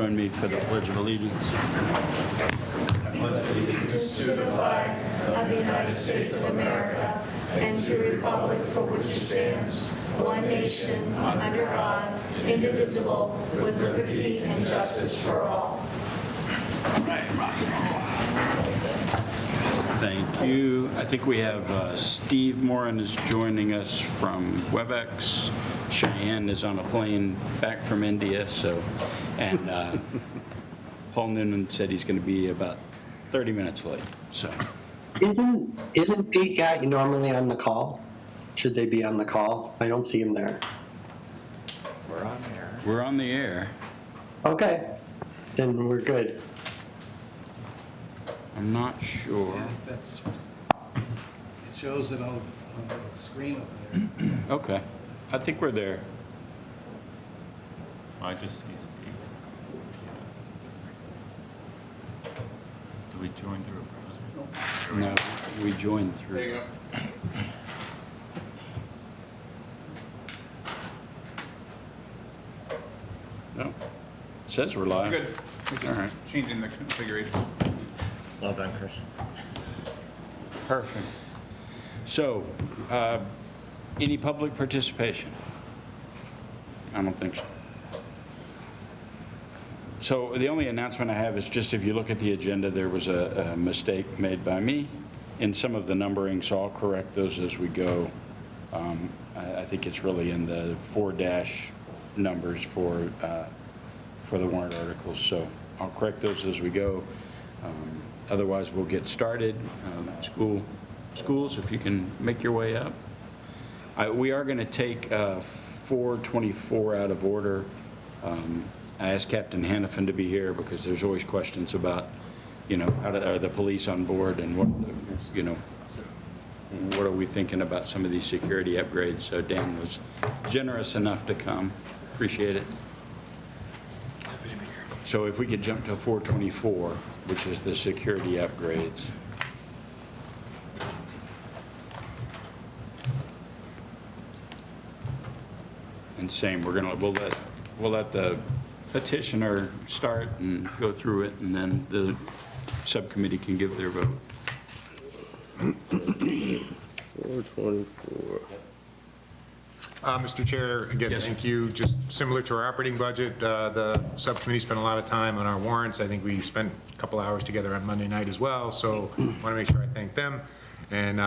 Join me for the Pledge of Allegiance. Allegiance to the flag of the United States of America and to the republic for which it stands, one nation, under God, indivisible, with liberty and justice for all. Thank you. I think we have Steve Moran is joining us from WebEx. Cheyenne is on a plane back from India, and Paul Noonan said he's going to be about 30 minutes late. So, Isn't Pete Gatt normally on the call? Should they be on the call? I don't see him there. We're on there. we're on the air. Okay, then we're good. I'm not sure. Yeah, that's, it shows it on the screen over there. Okay, I think we're there. I just see Steve. Do we join through a browser? No, we joined through. There you go. No, it says we're live. Good. We're just All right. changing the configuration. Well done, Chris. Perfect. So, any public participation? I don't think so. So the only announcement I have is just if you look at the agenda, there was a mistake made by me in some of the numbering, so I'll correct those as we go. I think it's really in the 4- numbers for the warrant articles, so I'll correct those as we go. Otherwise, we'll get started. Schools, if you can make your way up. We are going to take 424 out of order. I asked Captain Hannafin to be here because there's always questions about, are the police on board and what are we thinking about some of these security upgrades? So Dan was generous enough to come. Appreciate it. So if we could jump to 424, which is the security upgrades. And same, we'll let the petitioner start and go through it, and then the subcommittee can give their vote. 424. Mr. Chair, again, Yes. thank you. Just similar to our operating budget, the subcommittee spent a lot of time on our warrants. I think we spent a couple hours together on Monday night as well, so I want to make sure I thank them. And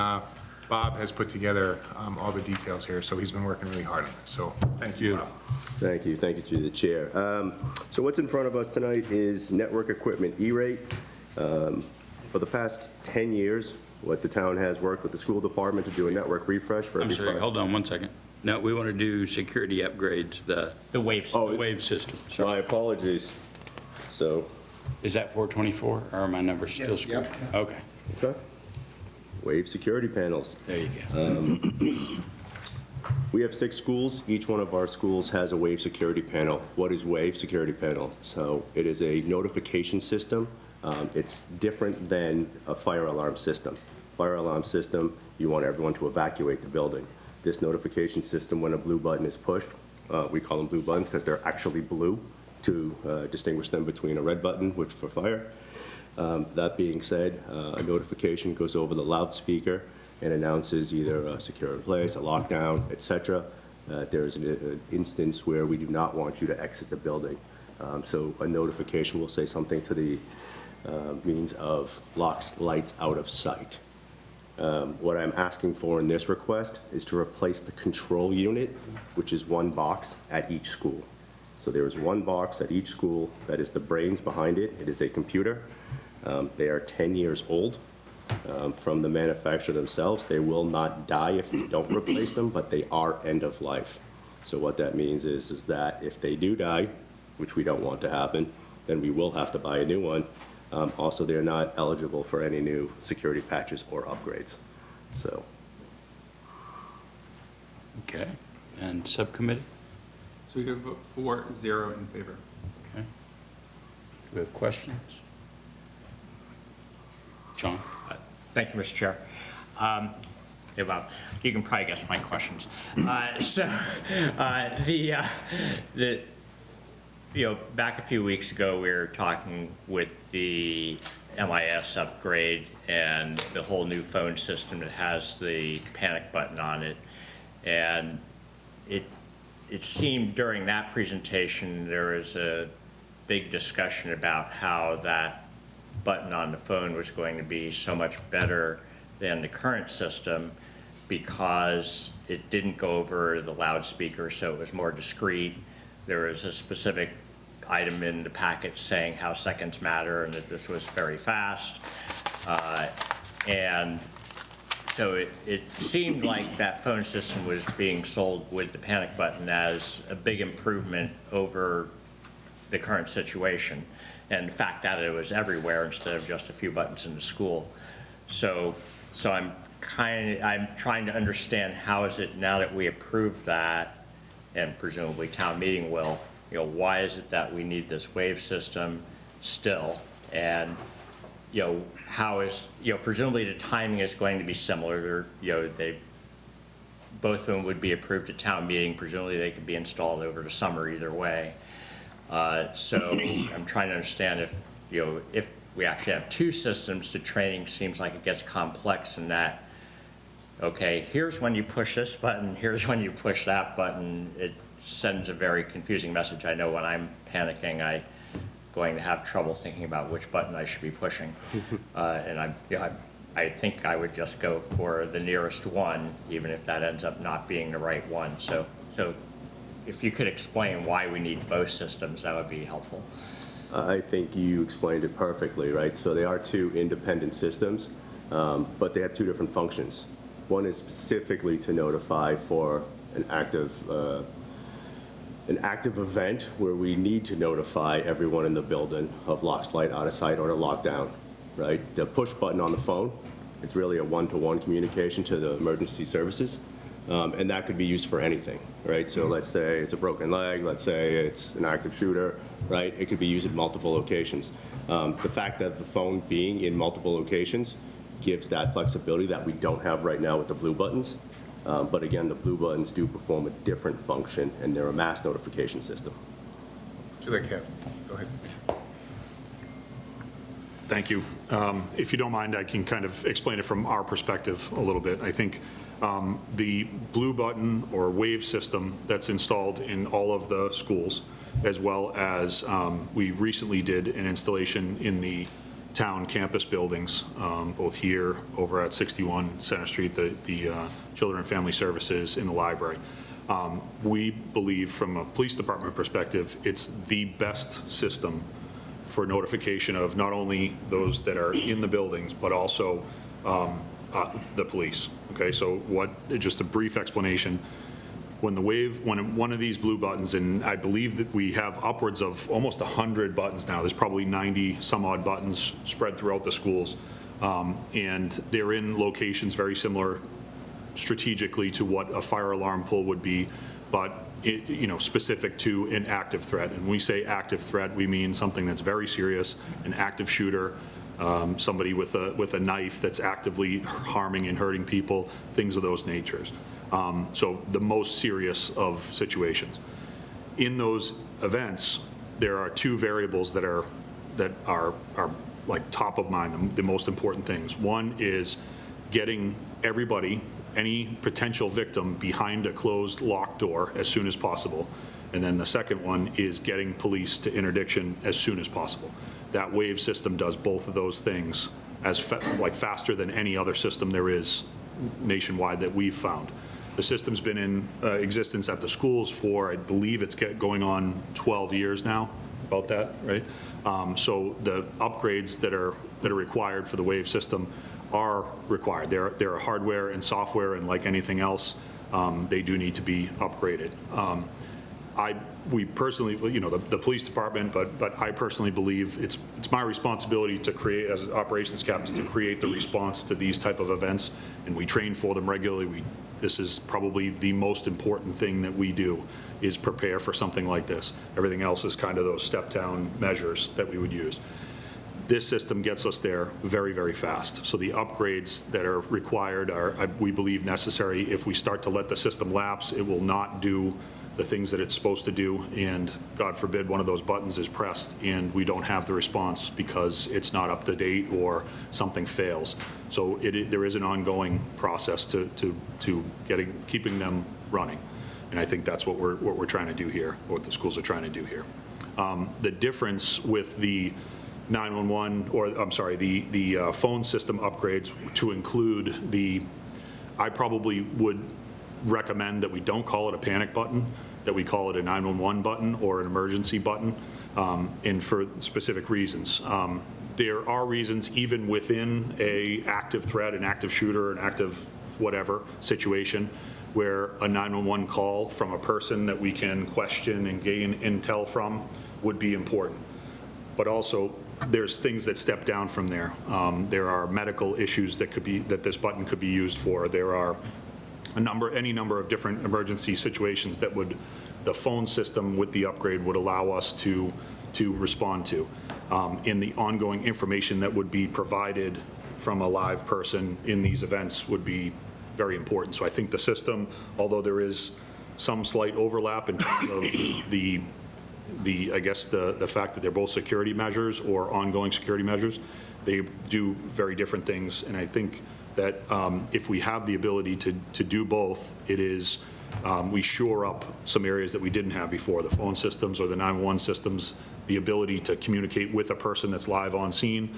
Bob has put together all the details here, so he's been working really hard on it. So thank you, Bob. Thank you through the chair. So what's in front of us tonight is network equipment E-rate. For the past 10 years, what the town has worked with the school department to do a network refresh for I'm every sorry, 5. hold on one second. No, we want to do security upgrades, The waves. the wave system. My Sorry. apologies. So, Is that 424, or are my numbers still screwed? Okay, okay. Wave security panels. there you go. We have 6 schools. Each one of our schools has a wave security panel. What is wave security panel? So it is a notification system. It's different than a fire alarm system. Fire alarm system, you want everyone to evacuate the building. This notification system, when a blue button is pushed, we call them blue buttons because they're actually blue to distinguish them between a red button, which for fire. That being said, a notification goes over the loudspeaker and announces either a secure in place, a lockdown, etc. There's an instance where we do not want you to exit the building. So a notification will say something to the means of locks, lights out of sight. What I'm asking for in this request is to replace the control unit, which is one box at each school. So there is one box at each school that is the brains behind it. It is a computer. They are 10 years old from the manufacturer themselves. They will not die if we don't replace them, but they are end of life. So what that means is that if they do die, which we don't want to happen, then we will have to buy a new one. Also, they're not eligible for any new security patches or upgrades. So, Okay, and subcommittee? So we have vote 4-0 in favor. Okay. Do we have questions? John? Thank you, Mr. Chair. Hey, Bob, you can probably guess my questions. The back a few weeks ago, we were talking with the MIS upgrade and the whole new phone system that has the panic button on it. And it seemed during that presentation, there was a big discussion about how that button on the phone was going to be so much better than the current system because it didn't go over the loudspeaker, so it was more discreet. There was a specific item in the packet saying how seconds matter and that this was very fast. And so it seemed like that phone system was being sold with the panic button as a big improvement over the current situation. And the fact that it was everywhere instead of just a few buttons in the school. So I'm trying to understand how is it now that we approved that, and presumably town meeting will, why is it that we need this wave system still? And, how is, presumably the timing is going to be similar. Both of them would be approved at town meeting. Presumably they could be installed over the summer either way. So I'm trying to understand if we actually have two systems, the training seems like it gets complex in that, okay, here's when you push this button, here's when you push that button. It sends a very confusing message. I know when I'm panicking, I'm going to have trouble thinking about which button I should be pushing. And I think I would just go for the nearest one, even if that ends up not being the right one. So if you could explain why we need both systems, that would be helpful. I think you explained it perfectly, right? So they are two independent systems, but they have two different functions. One is specifically to notify for an active event where we need to notify everyone in the building of lock, slide, out of sight, or to lockdown, right? The push button on the phone is really a one-to-one communication to the emergency services, and that could be used for anything, right? So let's say it's a broken leg, let's say it's an active shooter, right? It could be used at multiple locations. The fact that the phone being in multiple locations gives that flexibility that we don't have right now with the blue buttons. But again, the blue buttons do perform a different function, and they're a mass notification system. To that, Kev. Go ahead. Thank you. If you don't mind, I can kind of explain it from our perspective a little bit. I think the blue button or wave system that's installed in all of the schools, as well as we recently did an installation in the town campus buildings, both here over at 61 Center Street, the Children and Family Services, in the library. We believe from a police department perspective, it's the best system for notification of not only those that are in the buildings, but also the police. Okay, so just a brief explanation. When one of these blue buttons, and I believe that we have upwards of almost 100 buttons now, there's probably 90 some odd buttons spread throughout the schools, and they're in locations very similar strategically to what a fire alarm pull would be, but specific to an active threat. And when we say active threat, we mean something that's very serious, an active shooter, somebody with a knife that's actively harming and hurting people, things of those natures. So the most serious of situations. In those events, there are two variables that are like top of mind, the most important things. One is getting everybody, any potential victim, behind a closed locked door as soon as possible. And then the second one is getting police to interdiction as soon as possible. That wave system does both of those things faster than any other system there is nationwide that we've found. The system's been in existence at the schools for, I believe it's going on 12 years now, about that, right? So the upgrades that are required for the wave system are required. There are hardware and software, and like anything else, they do need to be upgraded. We personally, the police department, but I personally believe it's my responsibility to create, as an operations captain, to create the response to these type of events, and we train for them regularly. This is probably the most important thing that we do, is prepare for something like this. Everything else is kind of those step-down measures that we would use. This system gets us there very, very fast. So the upgrades that are required are, we believe, necessary. If we start to let the system lapse, it will not do the things that it's supposed to do, and God forbid, one of those buttons is pressed and we don't have the response because it's not up to date or something fails. So there is an ongoing process to keeping them running. And I think that's what we're trying to do here, what the schools are trying to do here. The difference with the 911, or I'm sorry, the phone system upgrades to include I probably would recommend that we don't call it a panic button, that we call it a 911 button or an emergency button, and for specific reasons. There are reasons, even within a active threat, an active shooter, an active whatever situation, where a 911 call from a person that we can question and gain intel from would be important. But also, there's things that step down from there. There are medical issues that this button could be used for. There are any number of different emergency situations that the phone system with the upgrade would allow us to respond to. And the ongoing information that would be provided from a live person in these events would be very important. So I think the system, although there is some slight overlap in terms of I guess the fact that they're both security measures or ongoing security measures, they do very different things. And I think that if we have the ability to do both, it is, we shore up some areas that we didn't have before. The phone systems or the 911 systems, the ability to communicate with a person that's live on scene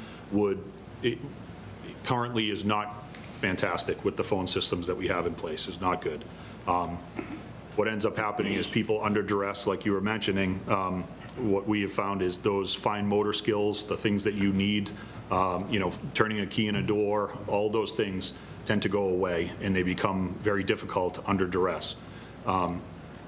currently is not fantastic with the phone systems that we have in place, is not good. What ends up happening is people under duress, like you were mentioning, what we have found is those fine motor skills, the things that you need, turning a key in a door, all those things tend to go away and they become very difficult under duress.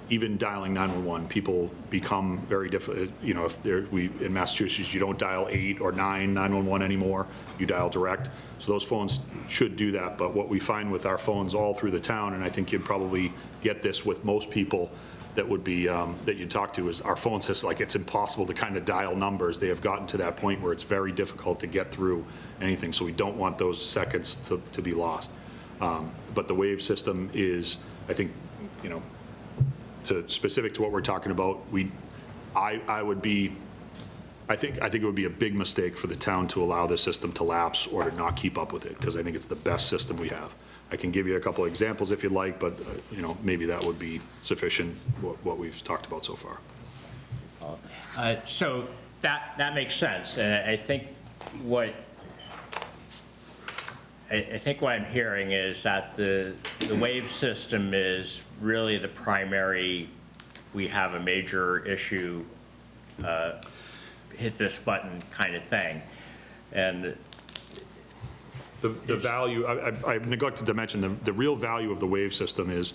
Even dialing 911, people become very difficult. In Massachusetts, you don't dial 8 or 911 anymore, you dial direct. So those phones should do that, but what we find with our phones all through the town, and I think you'd probably get this with most people that would be, that you talk to, is our phone system, like it's impossible to kind of dial numbers. They have gotten to that point where it's very difficult to get through anything, so we don't want those seconds to be lost. But the wave system is, I think, specific to what we're talking about, I think it would be a big mistake for the town to allow this system to lapse or to not keep up with it, because I think it's the best system we have. I can give you a couple of examples if you'd like, but maybe that would be sufficient, what we've talked about so far. So that makes sense, and I think what I'm hearing is that the wave system is really the primary, we have a major issue, hit this button kind of thing. And the value, I neglected to mention, the real value of the wave system is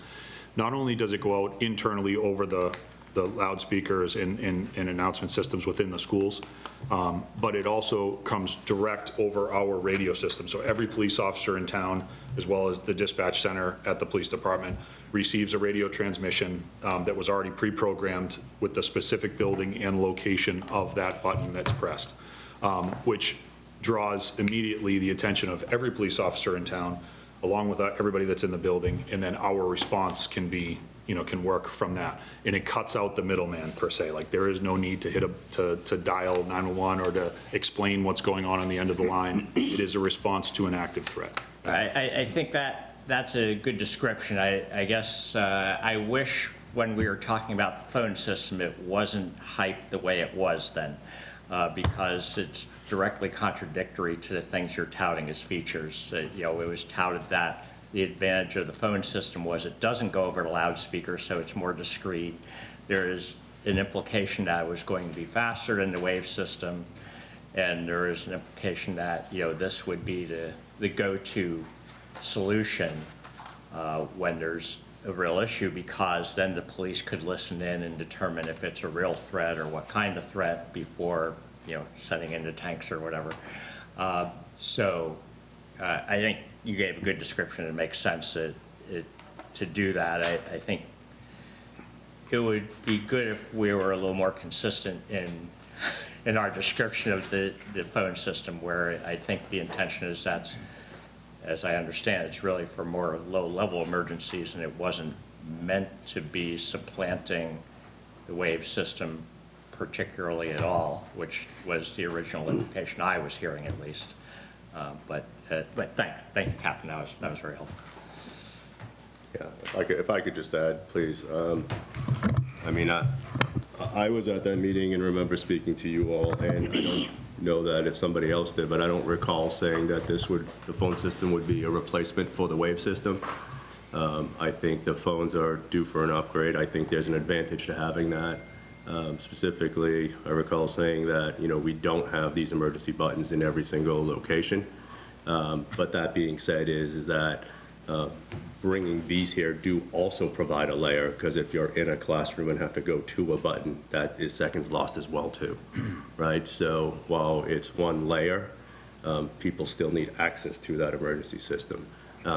not only does it go out internally over the loudspeakers and announcement systems within the schools, but it also comes direct over our radio system. So every police officer in town, as well as the dispatch center at the police department, receives a radio transmission that was already pre-programmed with the specific building and location of that button that's pressed, which draws immediately the attention of every police officer in town, along with everybody that's in the building, and then our response can be, can work from that. And it cuts out the middleman, per se. Like, there is no need to dial 911 or to explain what's going on the end of the line. It is a response to an active threat. I think that's a good description. I guess I wish when we were talking about the phone system, it wasn't hyped the way it was then, because it's directly contradictory to the things you're touting as features. It was touted that the advantage of the phone system was it doesn't go over the loudspeaker, so it's more discreet. There is an implication that it was going to be faster than the wave system, and there is an implication that this would be the go-to solution when there's a real issue, because then the police could listen in and determine if it's a real threat or what kind of threat before sending in the tanks or whatever. So I think you gave a good description. It makes sense to do that. I think it would be good if we were a little more consistent in our description of the phone system, where I think the intention is that's, as I understand, it's really for more low-level emergencies, and it wasn't meant to be supplanting the wave system particularly at all, which was the original indication I was hearing at least. But thank you, Captain, that was very helpful. Yeah, if I could just add, please. I mean, I was at that meeting and remember speaking to you all, and I don't know that if somebody else did, but I don't recall saying that the phone system would be a replacement for the wave system. I think the phones are due for an upgrade. I think there's an advantage to having that. Specifically, I recall saying that, we don't have these emergency buttons in every single location. But that being said is that bringing these here do also provide a layer, because if you're in a classroom and have to go to a button, that is seconds lost as well too, right? So while it's one layer, people still need access to that emergency system.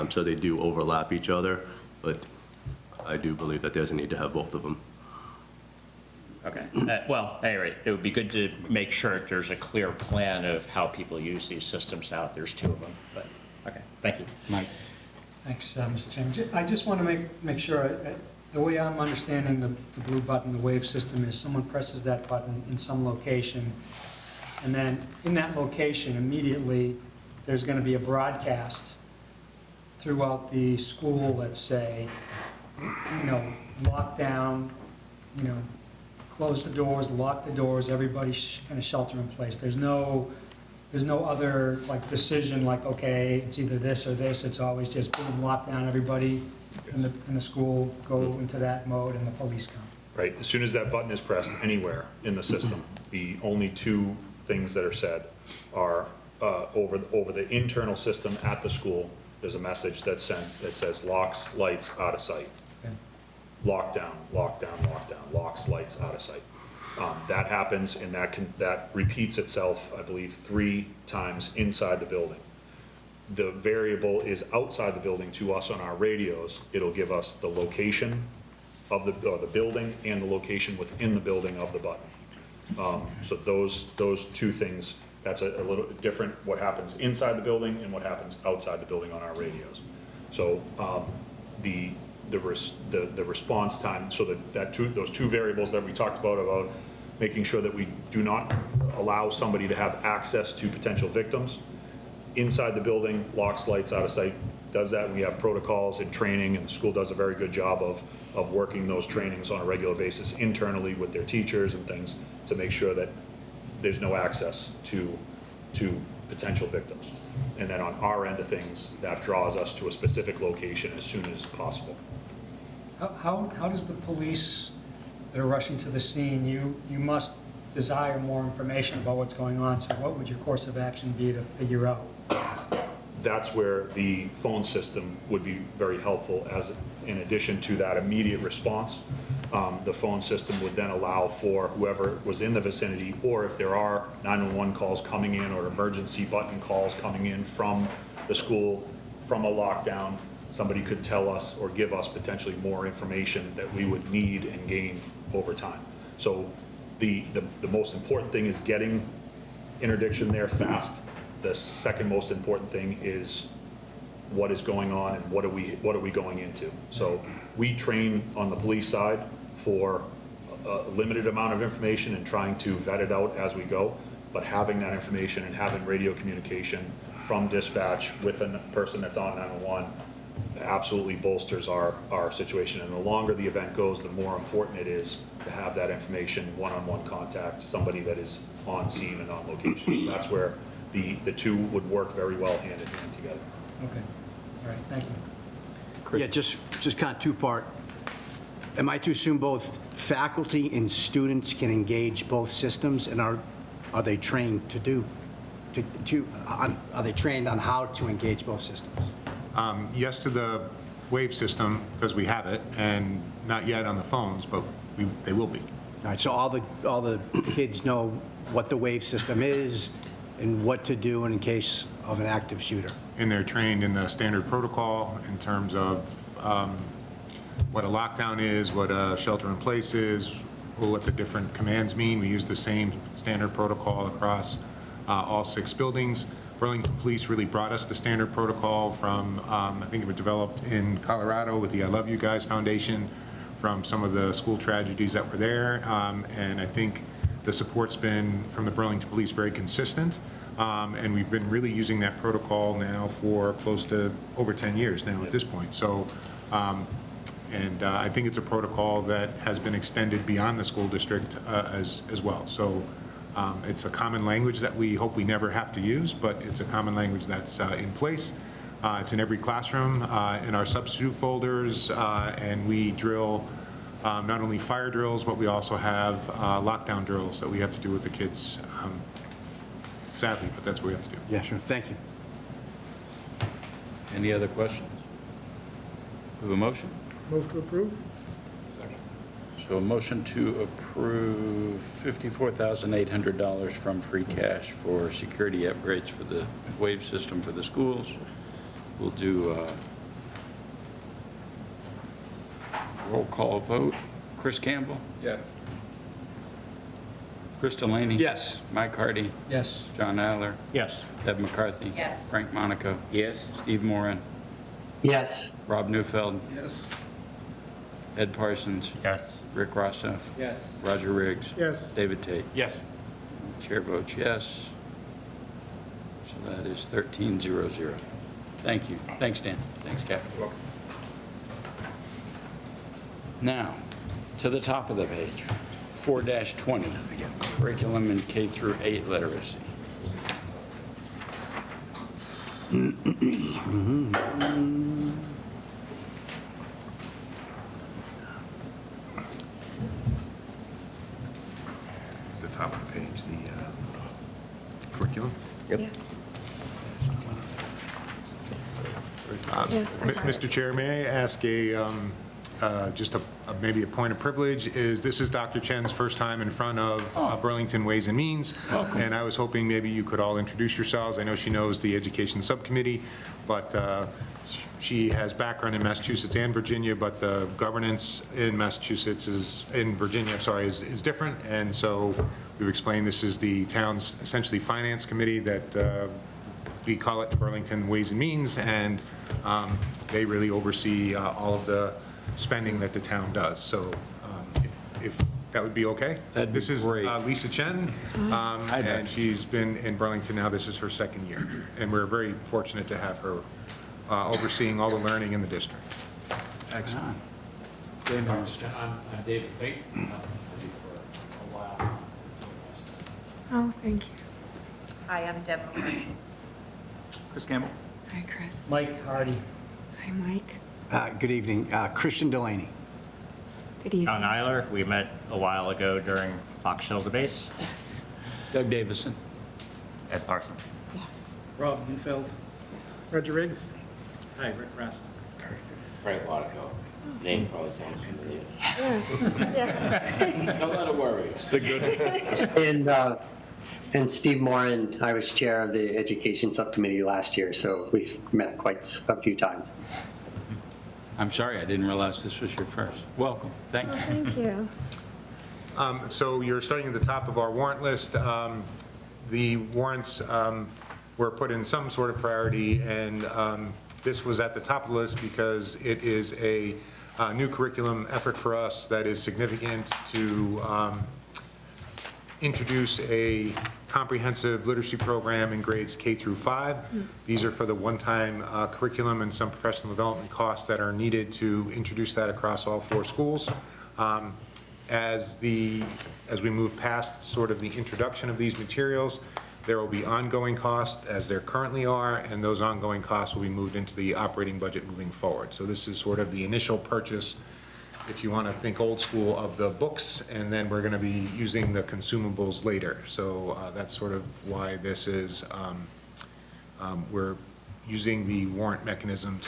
So they do overlap each other, but I do believe that there's a need to have both of them. Okay, well, at any rate, it would be good to make sure that there's a clear plan of how people use these systems now. There's two of them, but, okay, thank you. Mike? Thanks, Mr. Chairman. I just want to make sure, the way I'm understanding the blue button, the wave system, is someone presses that button in some location, and then in that location, immediately, there's going to be a broadcast throughout the school, let's say, lock down, close the doors, lock the doors, everybody kind of shelter in place. There's no other decision okay, it's either this or this. It's always just boom, lock down, everybody in the school go into that mode, and the police come. Right, as soon as that button is pressed anywhere in the system, the only two things that are said are over the internal system at the school, there's a message that's sent that says locks, lights, out of sight. Okay. Lockdown, lockdown, lockdown, locks, lights, out of sight. That happens, and that repeats itself, I believe, 3 times inside the building. The variable is outside the building to us on our radios. It'll give us the location of the building and the location within the building of the button. So those two things, that's a little different, what happens inside the building and what happens outside the building on our radios. So the response time, so those two variables that we talked about making sure that we do not allow somebody to have access to potential victims. Inside the building, locks, lights, out of sight, does that. We have protocols and training, and the school does a very good job of working those trainings on a regular basis internally with their teachers and things to make sure that there's no access to potential victims. And then on our end of things, that draws us to a specific location as soon as possible. How does the police that are rushing to the scene, you must desire more information about what's going on, so what would your course of action be to figure out? That's where the phone system would be very helpful, as in addition to that immediate response. The phone system would then allow for whoever was in the vicinity, or if there are 911 calls coming in or emergency button calls coming in from the school, from a lockdown, somebody could tell us or give us potentially more information that we would need and gain over time. So the most important thing is getting interdiction there fast. The second most important thing is what is going on and what are we going into. So we train on the police side for a limited amount of information and trying to vet it out as we go, but having that information and having radio communication from dispatch with a person that's on 911 absolutely bolsters our situation. And the longer the event goes, the more important it is to have that information, one-on-one contact, somebody that is on scene and on location. That's where the two would work very well hand in hand together. Okay, all right, thank you. Yeah, just kind of two-part. Am I to assume both faculty and students can engage both systems, and are they trained are they trained on how to engage both systems? Yes to the wave system, because we have it, and not yet on the phones, but they will be. All right, so all the kids know what the wave system is and what to do in case of an active shooter. And they're trained in the standard protocol in terms of what a lockdown is, what a shelter in place is, what the different commands mean. We use the same standard protocol across all 6 buildings. Burlington Police really brought us the standard protocol from, I think it was developed in Colorado with the I Love You Guys Foundation, from some of the school tragedies that were there. And I think the support's been, from the Burlington Police, very consistent. And we've been really using that protocol now for close to over 10 years now at this point. So, I think it's a protocol that has been extended beyond the school district as well. So it's a common language that we hope we never have to use, but it's a common language that's in place. It's in every classroom, in our substitute folders, and we drill not only fire drills, but we also have lockdown drills that we have to do with the kids. Sadly, but that's what we have to do. Yeah, sure, thank you. Any other questions? We have a motion? Move to approve? So a motion to approve $54,800 from free cash for security upgrades for the wave system for the schools. We'll do roll call vote. Chris Campbell? Yes. Chris Delaney? Yes. Mike Hardy? Yes. John Adler? Yes. Deb McCarthy? Yes. Frank Monaco? Yes. Steve Moran? Yes. Rob Neufeld? Yes. Ed Parsons? Yes. Rick Rosso? Yes. Roger Riggs? Yes. David Tate? Yes. Chair votes yes. So that is 13-0-0. Thank you. Thanks, Dan. Thanks, Captain. Now, to the top of the page, 4-20, curriculum in K through 8 literacy. It's the top of the page, the curriculum. Yes. Yes, I got it. Mr. Chair, may I ask maybe a point of privilege? This is Dr. Chen's first time in front of Burlington Ways and Means, and I was hoping maybe you could all introduce yourselves. I know she knows the Education Subcommittee, but she has background in Massachusetts and Virginia, but the governance in Massachusetts is different, and so we've explained this is the town's essentially finance committee that we call it Burlington Ways and Means, and they really oversee all of the spending that the town does. So if that would be okay? That'd be This is great. Lisa Chen, and she's been in Burlington now. This is her second year, and we're very fortunate to have her overseeing all the learning in the district. Excellent. I'm David Fate. I've been for a while. Oh, thank you. Hi, I'm Deb McCarthy. Chris Campbell? Hi, Chris. Mike Hardy. Hi, Mike. Good evening, Christian Delaney. Good evening. John Eiler, we met a while ago during Fox Hill debates. Yes. Doug Davison. Ed Parsons. Yes. Rob Neufeld. Roger Riggs. Hi, Rick Rosso. Frank Monaco. Name probably sounds familiar. Yes. Yes. A lot of worries. The good. And Steve Moran, I was chair of the Education Subcommittee last year, so we've met quite a few times. I'm sorry, I didn't realize this was your first. Welcome. Thank Oh, you. thank you. So you're starting at the top of our warrant list. The warrants were put in some sort of priority, and this was at the top of the list because it is a new curriculum effort for us that is significant to introduce a comprehensive literacy program in grades K through 5. These are for the one-time curriculum and some professional development costs that are needed to introduce that across all 4 schools. As we move past sort of the introduction of these materials, there will be ongoing costs as there currently are, and those ongoing costs will be moved into the operating budget moving forward. So this is sort of the initial purchase, if you want to think old school, of the books, and then we're going to be using the consumables later. So that's sort of why this is, we're using the warrant mechanism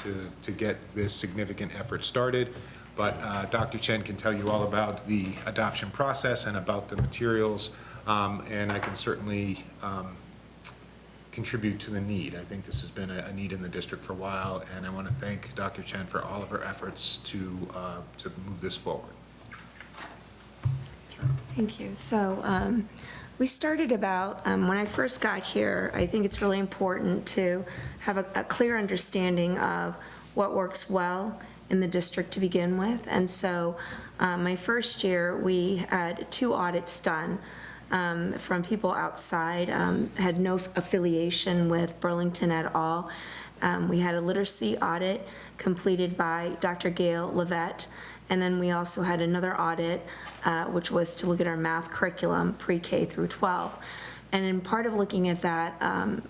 to get this significant effort started. But Dr. Chen can tell you all about the adoption process and about the materials, and I can certainly contribute to the need. I think this has been a need in the district for a while, and I want to thank Dr. Chen for all of her efforts to move this forward. Thank you. So We started about, when I first got here, I think it's really important to have a clear understanding of what works well in the district to begin with. And so my first year, we had 2 audits done from people outside, had no affiliation with Burlington at all. We had a literacy audit completed by Dr. Gail Levette, and then we also had another audit, which was to look at our math curriculum, pre-K through 12. And in part of looking at that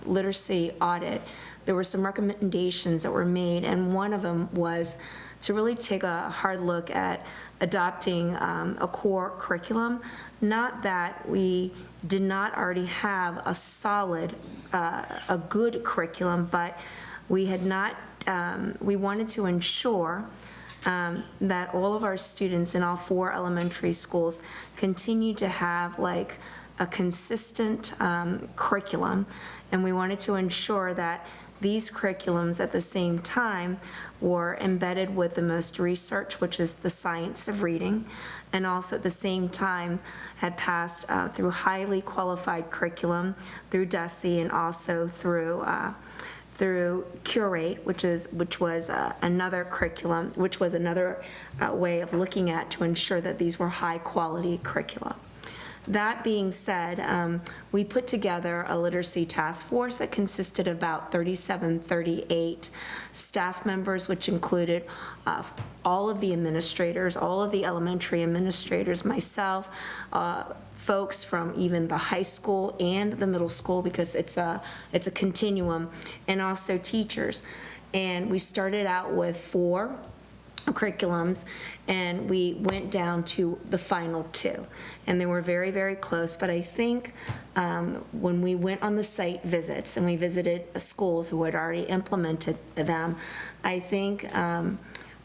literacy audit, there were some recommendations that were made, and one of them was to really take a hard look at adopting a core curriculum. Not that we did not already have a solid, a good curriculum, but we had not, we wanted to ensure that all of our students in all 4 elementary schools continue to have like a consistent curriculum, and we wanted to ensure that these curriculums at the same time were embedded with the most research, which is the science of reading, and also at the same time had passed through highly qualified curriculum, through DESE, and also through Curate, which was another curriculum, which was another way of looking at to ensure that these were high-quality curricula. That being said, we put together a literacy task force that consisted of about 38 staff members, which included all of the administrators, all of the elementary administrators, myself, folks from even the high school and the middle school, because it's a continuum, and also teachers. And we started out with 4 curriculums, and we went down to the final 2, and they were very, very close. But I think when we went on the site visits and we visited schools who had already implemented them, I think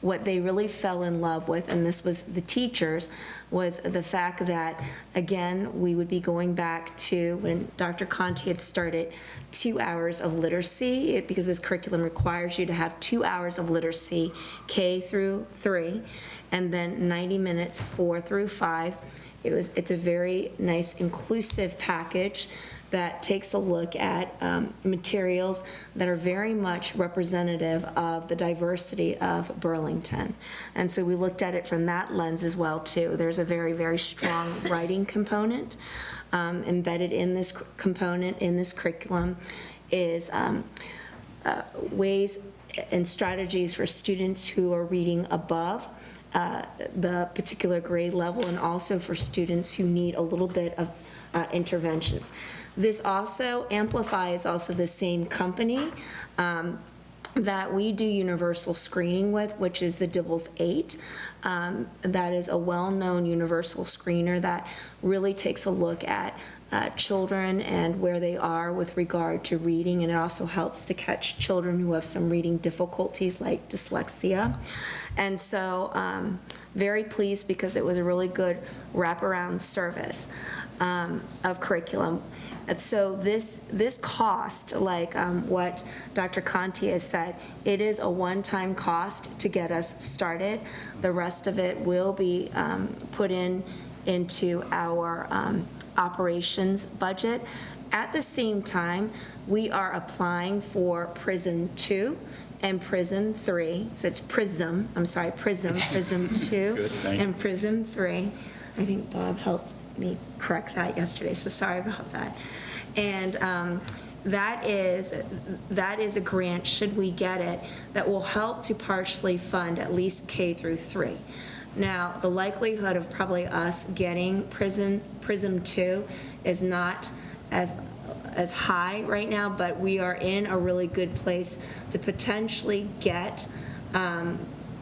what they really fell in love with, and this was the teachers, was the fact that, again, we would be going back to when Dr. Conti had started 2 hours of literacy, because this curriculum requires you to have 2 hours of literacy, K through 3, and then 90 minutes 4 through 5. It's a very nice inclusive package that takes a look at materials that are very much representative of the diversity of Burlington. And so we looked at it from that lens as well, too. There's a very, very strong writing component. Embedded in this component, in this curriculum, is ways and strategies for students who are reading above the particular grade level, and also for students who need a little bit of interventions. This also amplifies also the same company that we do universal screening with, which is the Dibbles 8. That is a well-known universal screener that really takes a look at children and where they are with regard to reading, and it also helps to catch children who have some reading difficulties like dyslexia. And so very pleased, because it was a really good wraparound service of curriculum. And so this cost, like what Dr. Conti has said, it is a one-time cost to get us started. The rest of it will be put into our operations budget. At the same time, we are applying for PRISM 2 and PRISM 3. So it's PRISM 2 and PRISM 3. I think Bob helped me correct that yesterday, so sorry about that. And that is a grant, should we get it, that will help to partially fund at least K through 3. Now, the likelihood of probably us getting PRISM 2 is not as high right now, but we are in a really good place to potentially get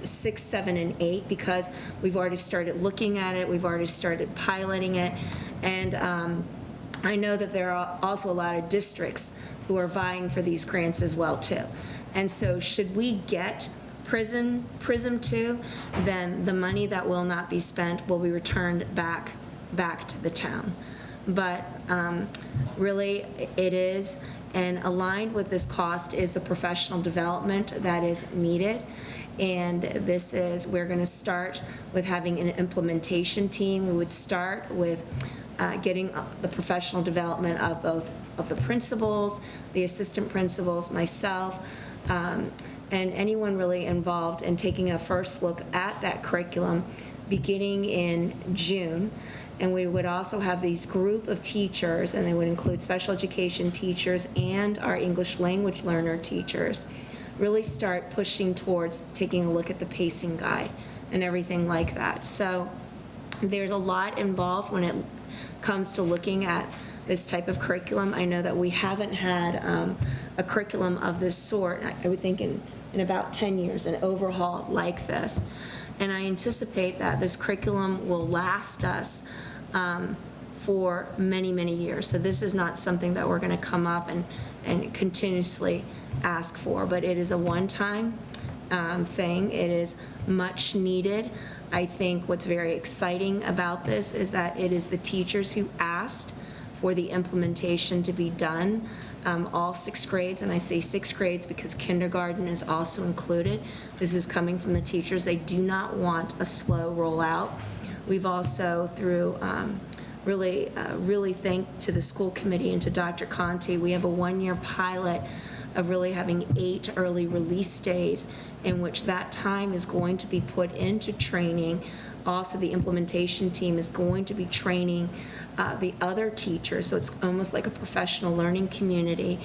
6, 7, and 8, because we've already started looking at it, we've already started piloting it, and I know that there are also a lot of districts who are vying for these grants as well, too. And so should we get PRISM 2, then the money that will not be spent will be returned back to the town. But really, it is, and aligned with this cost is the professional development that is needed. And this is, we're going to start with having an implementation team. We would start with getting the professional development of both of the principals, the assistant principals, myself, and anyone really involved in taking a first look at that curriculum beginning in June. And we would also have these group of teachers, and they would include special education teachers and our English language learner teachers, really start pushing towards taking a look at the pacing guide and everything like that. So there's a lot involved when it comes to looking at this type of curriculum. I know that we haven't had a curriculum of this sort, I would think in about 10 years, an overhaul like this. And I anticipate that this curriculum will last us for many, many years. So this is not something that we're going to come up and continuously ask for, but it is a one-time thing. It is much needed. I think what's very exciting about this is that it is the teachers who asked for the implementation to be done, all 6 grades, and I say 6 grades because kindergarten is also included. This is coming from the teachers. They do not want a slow rollout. We've also, through really thank to the school committee and to Dr. Conti, we have a 1-year pilot of really having 8 early release days in which that time is going to be put into training. Also, the implementation team is going to be training the other teachers, so it's almost like a professional learning community,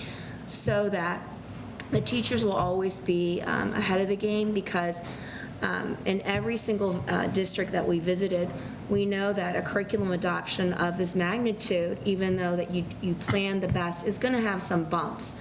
so that the teachers will always be ahead of the game, because in every single district that we visited, we know that a curriculum adoption of this magnitude, even though that you plan the best, is going to have some bumps.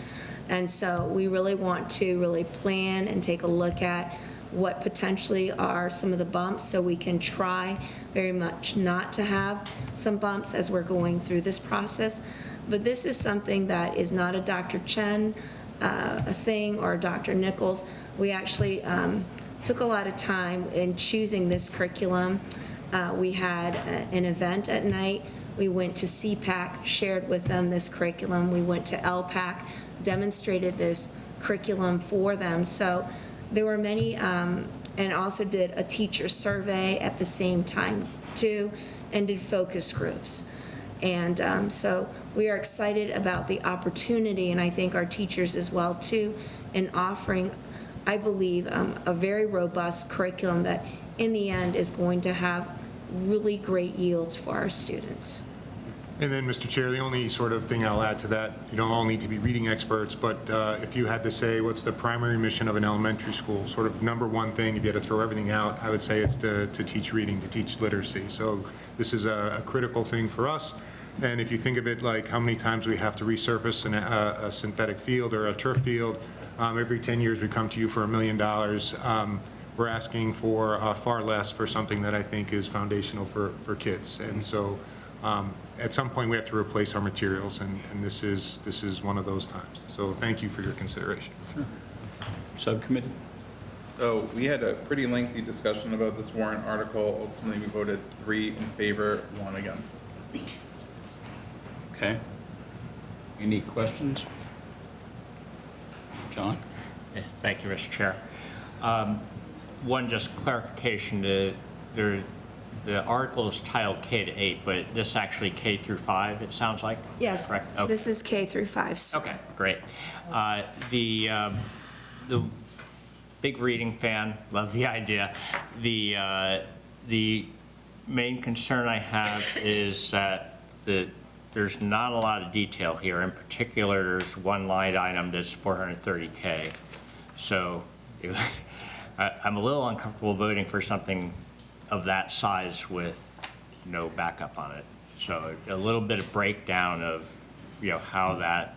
And so we really want to really plan and take a look at what potentially are some of the bumps, so we can try very much not to have some bumps as we're going through this process. But this is something that is not a Dr. Chen a thing, or Dr. Nichols. We actually took a lot of time in choosing this curriculum. We had an event at night. We went to CPAC, shared with them this curriculum. We went to LPAC, demonstrated this curriculum for them. So there were many, and also did a teacher survey at the same time too, and did focus groups. And so we are excited about the opportunity, and I think our teachers as well too, in offering, I believe, a very robust curriculum that in the end is going to have really great yields for our students. And then, Mr. Chair, the only sort of thing I'll add to that, you don't all need to be reading experts, but if you had to say what's the primary mission of an elementary school, sort of number one thing, if you had to throw everything out, I would say it's to teach reading, to teach literacy. So this is a critical thing for us. And if you think of it like how many times we have to resurface a synthetic field or a turf field, every 10 years we come to you for $1 million. We're asking for far less for something that I think is foundational for kids. And so at some point we have to replace our materials, and this is one of those times. So thank you for your consideration. Sure. Subcommittee? So we had a pretty lengthy discussion about this warrant article. Ultimately, we voted 3 in favor, 1 against. Okay. Any questions? John? Thank you, Mr. Chair. One just clarification, the article is titled K to 8, but this actually K through 5, it sounds like? Yes, Correct? Okay. this is K through 5. Okay, great. The big reading fan, love the idea. The main concern I have is that there's not a lot of detail here. In particular, there's one line item that's $430K. So I'm a little uncomfortable voting for something of that size with no backup on it. So a little bit of breakdown of, how that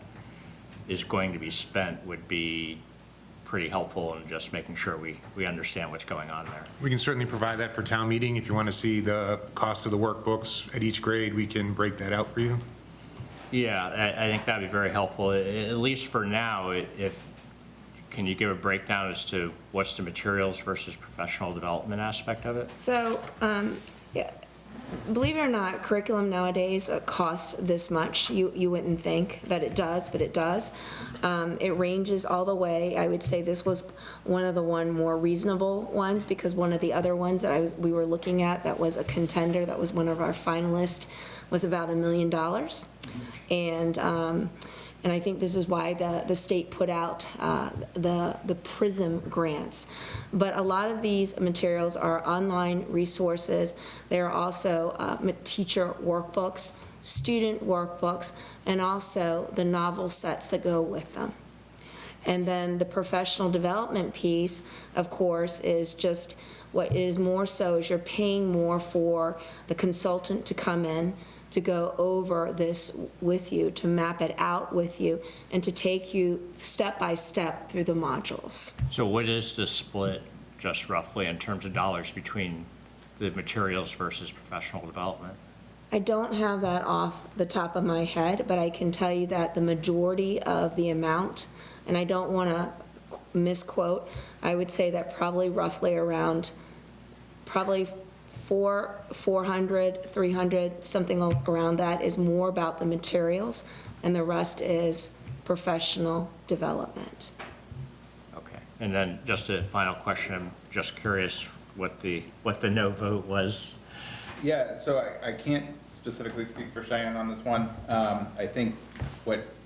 is going to be spent would be pretty helpful in just making sure we understand what's going on there. We can certainly provide that for town meeting. If you want to see the cost of the workbooks at each grade, we can break that out for you. Yeah, I think that'd be very helpful, at least for now. Can you give a breakdown as to what's the materials versus professional development aspect of it? So, yeah, Believe it or not, curriculum nowadays costs this much. You wouldn't think that it does, but it does. It ranges all the way. I would say this was one of the more reasonable ones, because one of the other ones that we were looking at that was a contender, that was one of our finalists, was about $1 million. And I think this is why the state put out the PRISM grants. But a lot of these materials are online resources. They are also teacher workbooks, student workbooks, and also the novel sets that go with them. And then the professional development piece, of course, is just what is more so is you're paying more for the consultant to come in, to go over this with you, to map it out with you, and to take you step by step through the modules. So what is the split, just roughly, in terms of dollars between the materials versus professional development? I don't have that off the top of my head, but I can tell you that the majority of the amount, and I don't want to misquote, I would say that probably roughly around, 400, 300, something around that is more about the materials, and the rest is professional development. Okay, and then just a final question, I'm just curious what the no vote was. Yeah, so I can't specifically speak for Cheyenne on this one. I think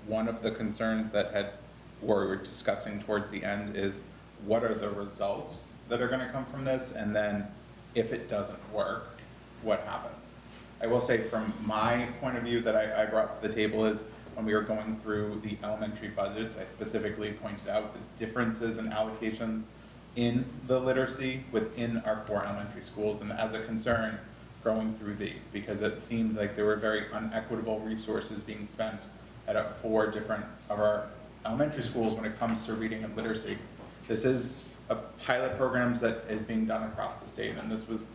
one of the concerns that we're discussing towards the end is what are the results that are gonna come from this, and then if it doesn't work, what happens? I will say from my point of view that I brought to the table is when we were going through the elementary budgets, I specifically pointed out the differences in allocations in the literacy within our 4 elementary schools, and as a concern going through these, because it seemed like there were very unequitable resources being spent at 4 different of our elementary schools when it comes to reading and literacy. This is a pilot programs that is being done across the state, and this was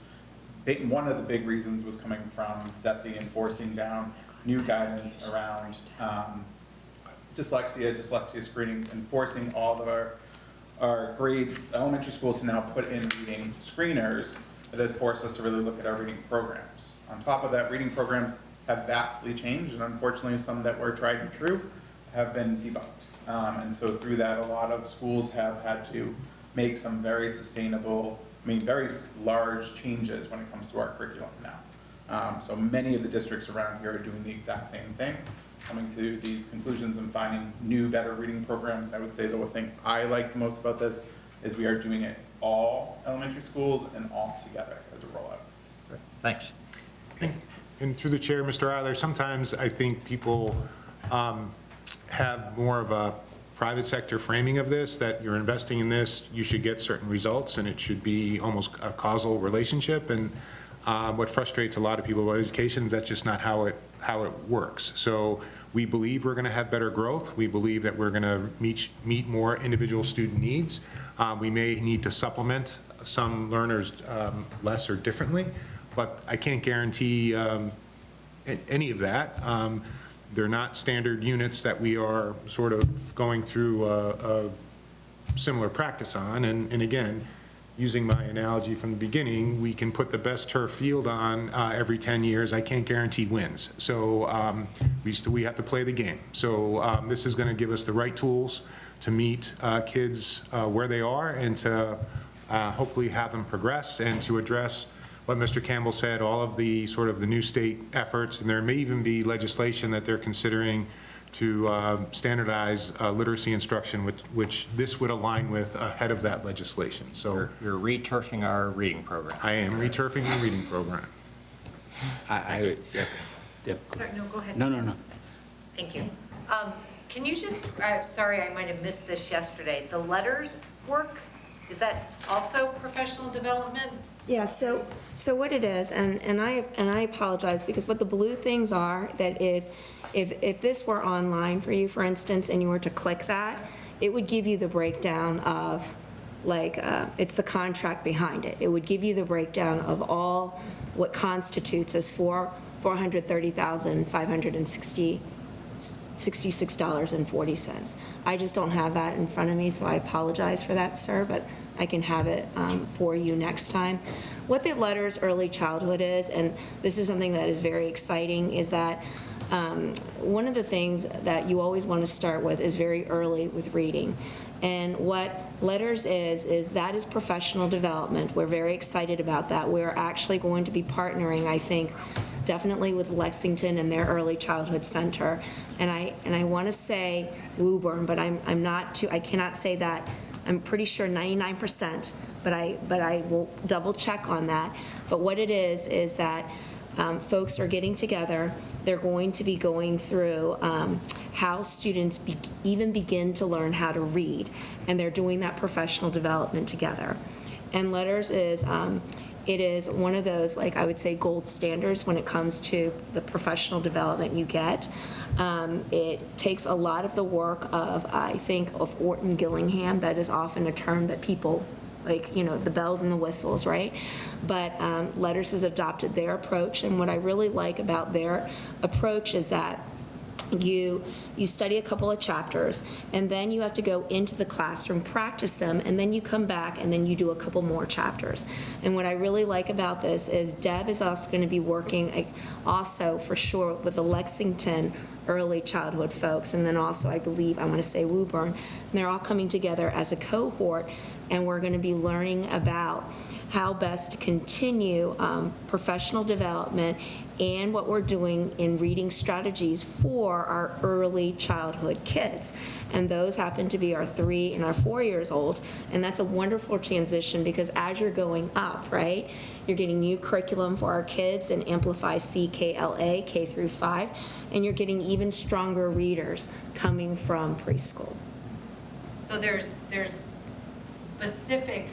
one of the big reasons was coming from DESE enforcing down new guidance around dyslexia screenings, and forcing all of our elementary schools to now put in reading screeners. That has forced us to really look at our reading programs. On top of that, reading programs have vastly changed, and unfortunately some that were tried and true have been debunked. And so through that, a lot of schools have had to make some very very large changes when it comes to our curriculum now. So many of the districts around here are doing the exact same thing, coming to these conclusions and finding new, better reading programs. I would say the thing I like the most about this is we are doing it all elementary schools and all together as a rollout. Thanks. And through the chair, Mr. Eiler, sometimes I think people have more of a private sector framing of this, that you're investing in this, you should get certain results, and it should be almost a causal relationship. And what frustrates a lot of people about education is that's just not how it works. So we believe we're going to have better growth. We believe that we're going to meet more individual student needs. We may need to supplement some learners less or differently, but I can't guarantee any of that. They're not standard units that we are sort of going through a similar practice on. And again, using my analogy from the beginning, we can put the best turf field on every 10 years. I can't guarantee wins. So we have to play the game. So this is going to give us the right tools to meet kids where they are, and to hopefully have them progress, and to address what Mr. Campbell said, all of the sort of the new state efforts. And there may even be legislation that they're considering to standardize literacy instruction, which this would align with ahead of that legislation. So you're re-turfing our reading program. I am re-turfing the reading program. Yep. Sorry, no, go ahead. No. Thank you. Can you just, sorry, I might have missed this yesterday. The letters work, is that also professional development? Yeah, so what it is, and I apologize, because what the blue things are, that if this were online for you, for instance, and you were to click that, it would give you the breakdown of, like, it's the contract behind it. It would give you the breakdown of all what constitutes as $430,566.40. I just don't have that in front of me, so I apologize for that, sir, but can have it for you next time. What the letters early childhood is, and this is something that is very exciting, is that one of the things that you always want to start with is very early with reading. And what letters is that is professional development. We're very excited about that. We're actually going to be partnering, I think, definitely with Lexington and their early childhood center. And I want to say Woburn, but I'm not too, I cannot say that. I'm pretty sure 99%, but I will double check on that. But what it is that folks are getting together. They're going to be going through how students even begin to learn how to read, and they're doing that professional development together. And letters is, it is one of those, like I would say, gold standards when it comes to the professional development you get. It takes a lot of the work of, I think, of Orton Gillingham. That is often a term that people, like, you know, the bells and the whistles, right? But Letters has adopted their approach, and what I really like about their approach is that you study a couple of chapters, and then you have to go into the classroom, practice them, and then you come back and then you do a couple more chapters. And what I really like about this is Deb is also going to be working also for sure with the Lexington early childhood folks, and then also I believe I want to say Woburn, and they're all coming together as a cohort, and we're going to be learning about how best to continue professional development and what we're doing in reading strategies for our early childhood kids. And those happen to be our 3 and our 4 years old. And that's a wonderful transition because as you're going up, right, you're getting new curriculum for our kids and Amplify CKLA, K through 5, and you're getting even stronger readers coming from preschool. So there's specific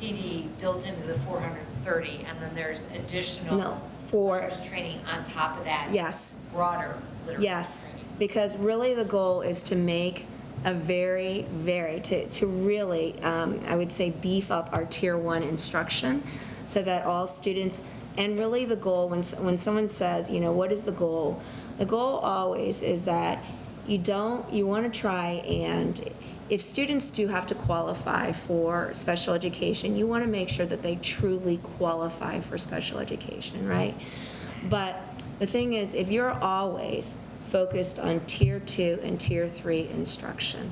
PD built into the 430, and then there's additional No, for letters training on top of that. Yes. Broader literacy Yes, training. because really the goal is to make a very, to really, I would say, beef up our Tier 1 instruction so that all students, and really the goal, when someone says, you know, what is the goal? The goal always is that you want to try and, if students do have to qualify for special education, you want to make sure that they truly qualify for special education, right? But the thing is, if you're always focused on Tier 2 and Tier 3 instruction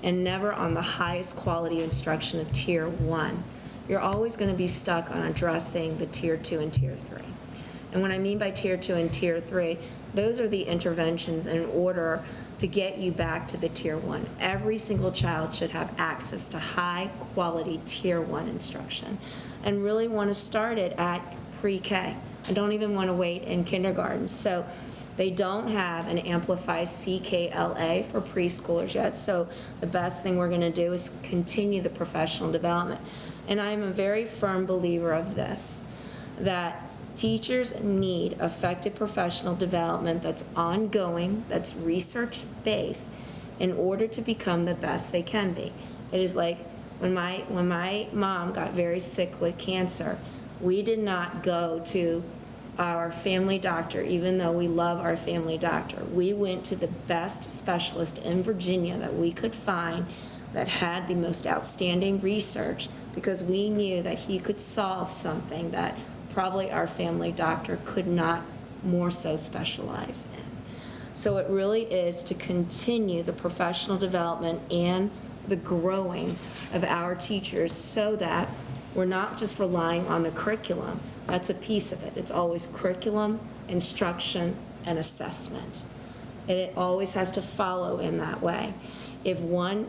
and never on the highest quality instruction of Tier 1, you're always going to be stuck on addressing the Tier 2 and Tier 3. And what I mean by Tier 2 and Tier 3, those are the interventions in order to get you back to the Tier 1. Every single child should have access to high-quality Tier 1 instruction and really want to start it at pre-K. I don't even want to wait in kindergarten. So they don't have an Amplify CKLA for preschoolers yet, so the best thing we're going to do is continue the professional development. And I'm a very firm believer of this, that teachers need effective professional development that's ongoing, that's research-based, in order to become the best they can be. It is like when my mom got very sick with cancer, we did not go to our family doctor, even though we love our family doctor. We went to the best specialist in Virginia that we could find that had the most outstanding research because we knew that he could solve something that probably our family doctor could not more so specialize in. So it really is to continue the professional development and the growing of our teachers so that we're not just relying on the curriculum. That's a piece of it. It's always curriculum, instruction, and assessment. And it always has to follow in that way. If one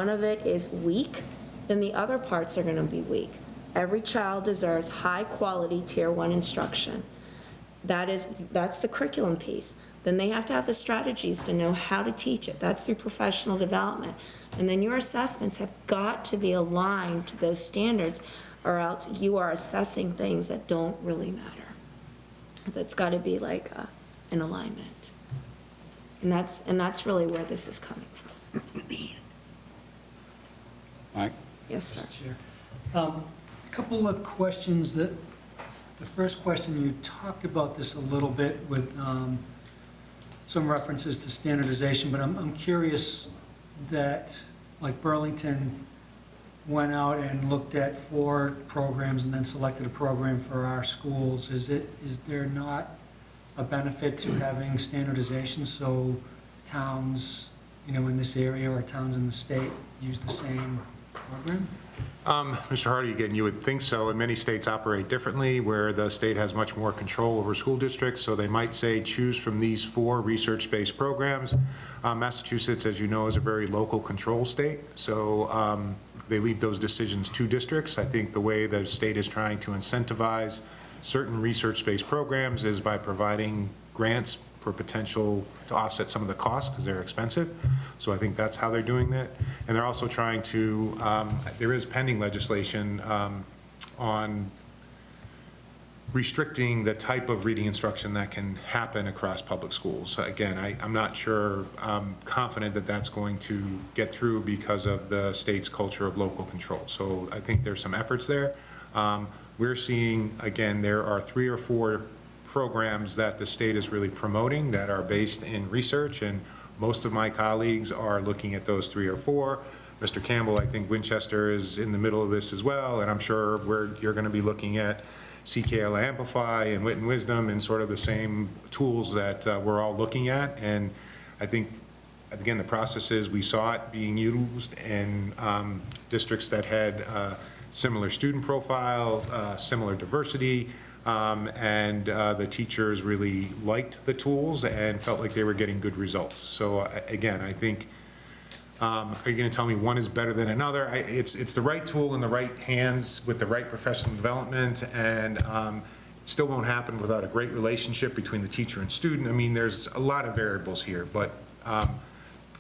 of it is weak, then the other parts are going to be weak. Every child deserves high-quality Tier 1 instruction. That's the curriculum piece. Then they have to have the strategies to know how to teach it. That's through professional development. And then your assessments have got to be aligned to those standards, or else you are assessing things that don't really matter. So it's got to be like an alignment. And that's really where this is coming from. Mike? Yes, sir. Chair. Couple of questions. The first question, you talked about this a little bit with some references to standardization, but I'm curious that, like Burlington, went out and looked at 4 programs and then selected a program for our schools, is there not a benefit to having standardization so towns, in this area or towns in the state use the same program? Mr. Hardy, again, you would think so, and many states operate differently, where the state has much more control over school districts, so they might say, choose from these 4 research-based programs. Massachusetts, as you know, is a very local control state, so they leave those decisions to districts. I think the way the state is trying to incentivize certain research-based programs is by providing grants for potential to offset some of the costs because they're expensive. So I think that's how they're doing that. And they're also trying to, there is pending legislation on restricting the type of reading instruction that can happen across public schools. So again, I'm not sure, confident that that's going to get through because of the state's culture of local control. So I think there's some efforts there. We're seeing, again, there are 3 or 4 programs that the state is really promoting that are based in research, and most of my colleagues are looking at those 3 or 4. Mr. Campbell, I think Winchester is in the middle of this as well, and I'm sure you're going to be looking at CKL Amplify and Wit and Wisdom and sort of the same tools that we're all looking at. And I think, again, the process is we saw it being used in districts that had similar student profile, similar diversity, and the teachers really liked the tools and felt like they were getting good results. So again, I think, are you going to tell me one is better than another? It's the right tool in the right hands with the right professional development, and it still won't happen without a great relationship between the teacher and student. I mean, there's a lot of variables here, but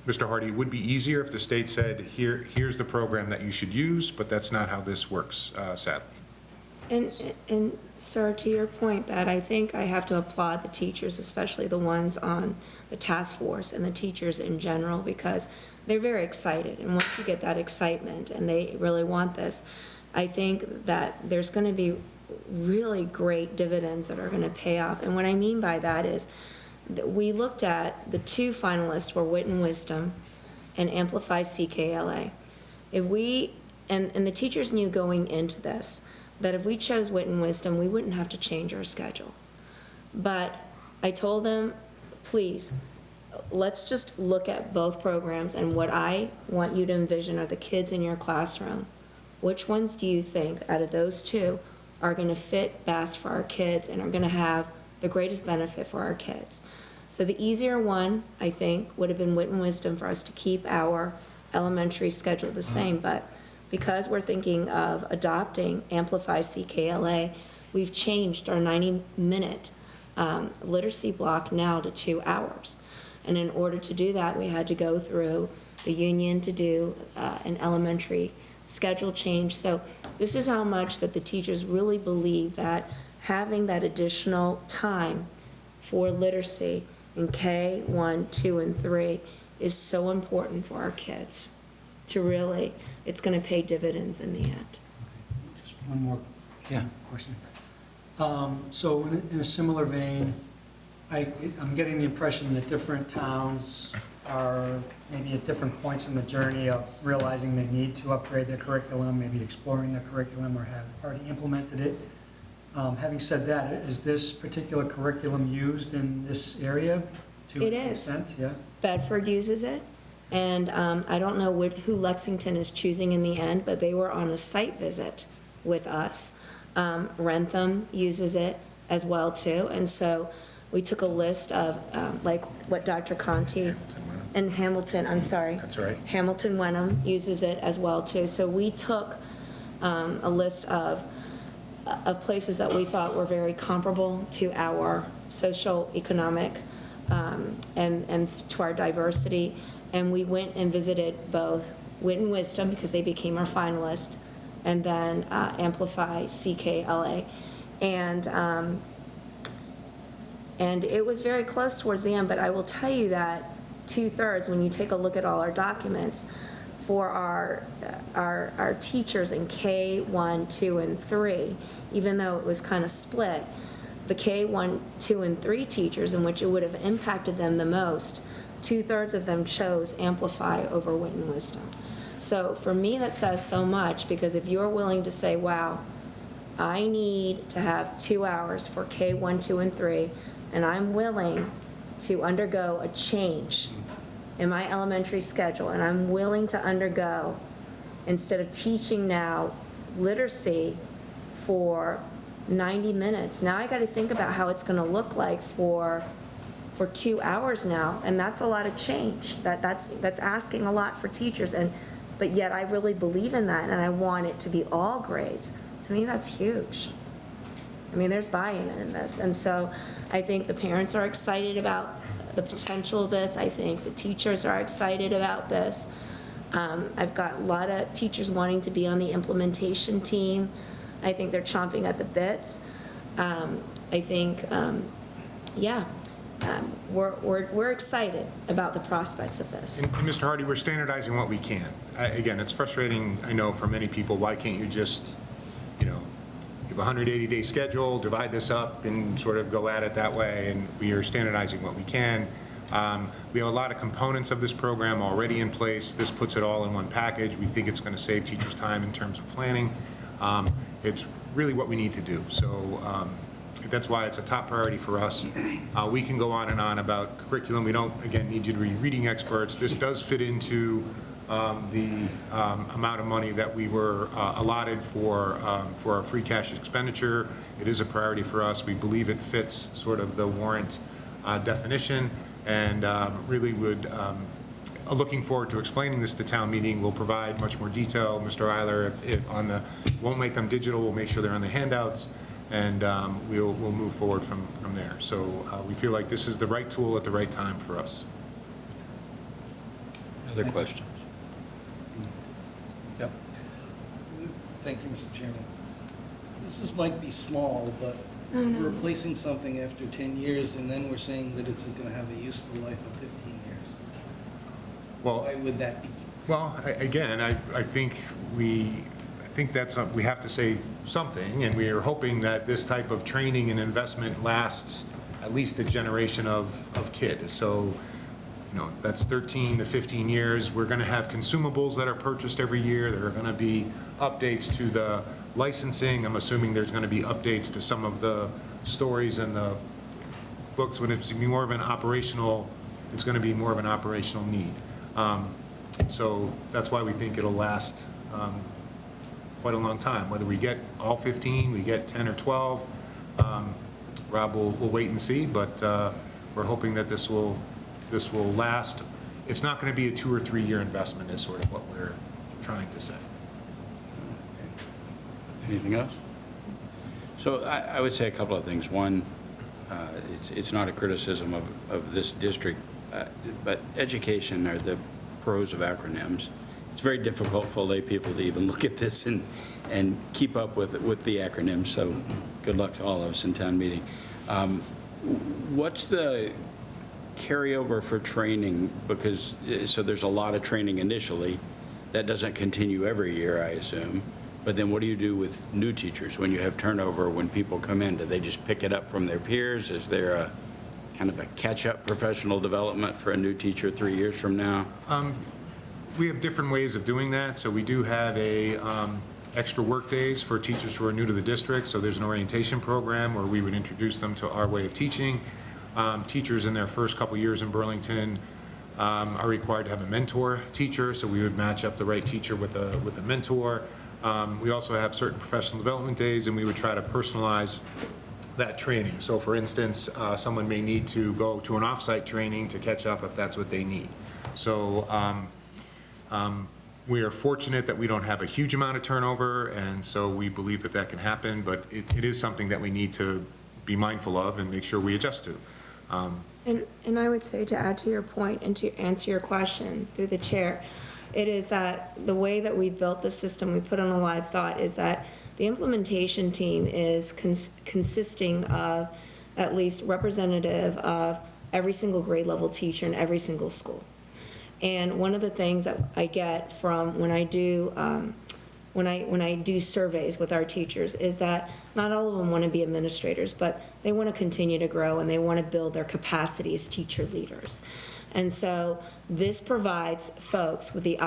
Mr. Hardy, it would be easier if the state said, here's the program that you should use, but that's not how this works, sadly. And sir, to your point, that I think I have to applaud the teachers, especially the ones on the task force and the teachers in general, because they're very excited. And once you get that excitement and they really want this, I think that there's going to be really great dividends that are going to pay off. And what I mean by that is that we looked at the 2 finalists were Wit and Wisdom and Amplify CKLA. If we, and the teachers knew going into this, that if we chose Wit and Wisdom, we wouldn't have to change our schedule. But I told them, please, let's just look at both programs, and what I want you to envision are the kids in your classroom. Which ones do you think out of those 2 are going to fit best for our kids and are going to have the greatest benefit for our kids? So the easier one, I think, would have been Wit and Wisdom for us to keep our elementary schedule the same, but because we're thinking of adopting Amplify CKLA, we've changed our 90-minute literacy block now to 2 hours. And in order to do that, we had to go through the union to do an elementary schedule change. So this is how much that the teachers really believe that having that additional time for literacy in K, 1, 2, and 3 is so important for our kids to really, it's going to pay dividends in the end. Just one more question. So in a similar vein, I'm getting the impression that different towns are maybe at different points in the journey of realizing they need to upgrade their curriculum, maybe exploring their curriculum, or have already implemented it. Having said that, is this particular curriculum used in this area to It an is. extent? Yeah. Bedford uses it, and I don't know who Lexington is choosing in the end, but they were on a site visit with us. Rentham uses it as well too, and so we took a list of like what Dr. Conti and Hamilton, I'm sorry. That's right. Hamilton Wenham uses it as well too. So we took a list of places that we thought were very comparable to our social, economic, and to our diversity. And we went and visited both Wit and Wisdom, because they became our finalist, and then Amplify CKLA. And it was very close towards the end, but I will tell you that 2/3, when you take a look at all our documents, for our teachers in K, 1, 2, and 3, even though it was kind of split, the K, 1, 2, and 3 teachers, in which it would have impacted them the most, 2/3 of them chose Amplify over Wit and Wisdom. So for me, that says so much, because if you're willing to say, wow, I need to have 2 hours for K1, 2, and 3, and I'm willing to undergo a change in my elementary schedule, and I'm willing to undergo, instead of teaching now literacy for 90 minutes, now I got to think about how it's going to look like for 2 hours now, and that's a lot of change. That's asking a lot for teachers, but yet I really believe in that, and I want it to be all grades. To me, that's huge. I mean, there's buy-in in this, and so I think the parents are excited about the potential of this. I think the teachers are excited about this. I've got a lot of teachers wanting to be on the implementation team. I think they're chomping at the bits. I think, we're excited about the prospects of this. And Mr. Hardy, we're standardizing what we can. Again, it's frustrating, I know, for many people. Why can't you just, you have a 180-day schedule, divide this up and sort of go at it that way, and we are standardizing what we can. We have a lot of components of this program already in place. This puts it all in one package. We think it's going to save teachers time in terms of planning. It's really what we need to do. So that's why it's a top priority for us. We can go on and on about curriculum. We don't, again, need you to be reading experts. This does fit into the amount of money that we were allotted for our free cash expenditure. It is a priority for us. We believe it fits sort of the warrant definition, and really would, looking forward to explaining this to town meeting. We'll provide much more detail, Mr. Eiler, if on the, won't make them digital, we'll make sure they're on the handouts, and we'll move forward from there. So we feel like this is the right tool at the right time for us. Other questions? Yep. Thank you, Mr. Chairman. Might be small, but we're replacing something after 10 years, and then we're saying that it's going to have a useful life of 15 years. Well, why would that be? Well, again, I think that's, we have to say something, and we are hoping that this type of training and investment lasts at least a generation of kid. So, that's 13 to 15 years. We're going to have consumables that are purchased every year. There are going to be updates to the licensing. I'm assuming there's going to be updates to some of the stories and the books. When it's more of an operational, it's going to be more of an operational need. So that's why we think it'll last quite a long time. Whether we get all 15, we get 10 or 12, Rob will wait and see, but we're hoping that this will last. It's not going to be a 2 or 3 year investment is sort of what we're trying to say. Anything else? So I would say a couple of things. One, it's not a criticism of this district, but education are the pros of acronyms. It's very difficult for lay people to even look at this and keep up with the acronyms, so good luck to all of us in town meeting. What's the carryover for training? Because, so there's a lot of training initially. That doesn't continue every year, I assume. But then what do you do with new teachers when you have turnover, when people come in? Do they just pick it up from their peers? Is there a kind of a catch-up professional development for a new teacher 3 years from now? We have different ways of doing that. So we do have extra work days for teachers who are new to the district. So there's an orientation program where we would introduce them to our way of teaching. Teachers in their first couple years in Burlington are required to have a mentor teacher. So we would match up the right teacher with a mentor. We also have certain professional development days, and we would try to personalize that training. So for instance, someone may need to go to an off-site training to catch up if that's what they need. So we are fortunate that we don't have a huge amount of turnover, and so we believe that that can happen, but it is something that we need to be mindful of and make sure we adjust to. And I would say, to add to your point and to answer your question through the chair, it is that the way that we built the system, we put on a lot of thought, is that the implementation team is consisting of at least representative of every single grade level teacher in every single school. And one of the things that I get from when I do when I do surveys with our teachers, is that not all of them want to be administrators, but they want to continue to grow and they want to build their capacity as teacher leaders. And so this provides folks with the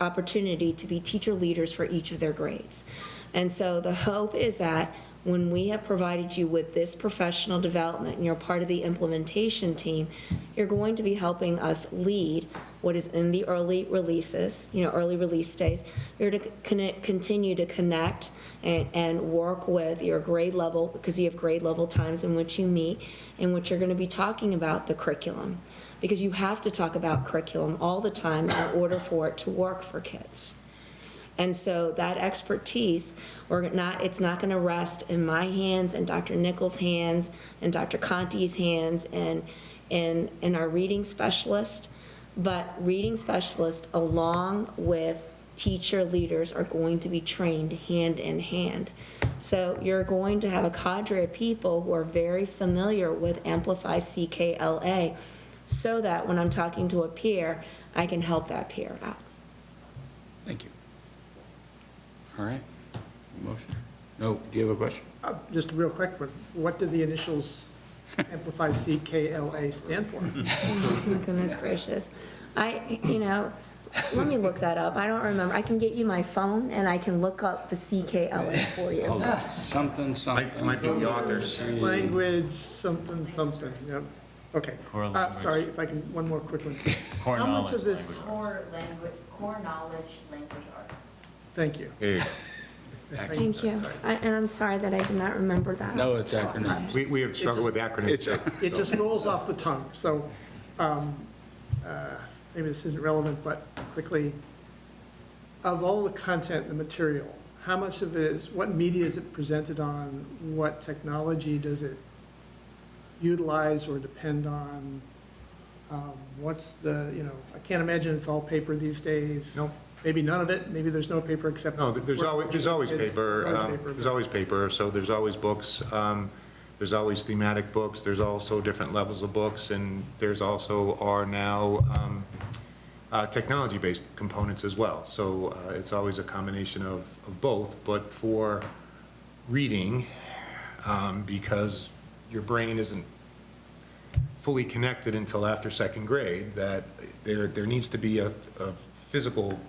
opportunity to be teacher leaders for each of their grades. And so the hope is that when we have provided you with this professional development and you're part of the implementation team, you're going to be helping us lead what is in the early releases, early release days. You're to continue to connect and work with your grade level, because you have grade level times in which you meet, in which you're going to be talking about the curriculum. Because you have to talk about curriculum all the time in order for it to work for kids. And so that expertise, it's not going to rest in my hands and Dr. Nichols' hands and Dr. Conti's hands and our reading specialist, but reading specialists along with teacher leaders are going to be trained hand in hand. So you're going to have a cadre of people who are very familiar with Amplify CKLA, so that when I'm talking to a peer, I can help that peer out. Thank you. All right. Motion? No, do you have a question? Just a real quick one. What do the initials Amplify CKLA stand for? Oh, goodness gracious. Let me look that up. I don't remember. I can get you my phone and I can look up the CKLA for you. Something. Might be the authors. Language, something. Yep. Okay. Sorry, if I can, one more quick one. How much of this? Core knowledge, language arts. Thank you. Here you go. Thank you. And I'm sorry that I did not remember that. No, it's acronyms. We have struggled with acronyms. It just rolls off the tongue. So maybe this isn't relevant, but quickly, of all the content and the material, how much of it is, what media is it presented on? What technology does it utilize or depend on? What's the, I can't imagine it's all paper these days. Nope. Maybe none of it, maybe there's no paper except. No, there's always paper. There's always paper, so there's always books. There's always thematic books. There's also different levels of books, and there's also now technology-based components as well. So it's always a combination of both, but for reading, because your brain isn't fully connected until after second grade, that there needs to be a physical,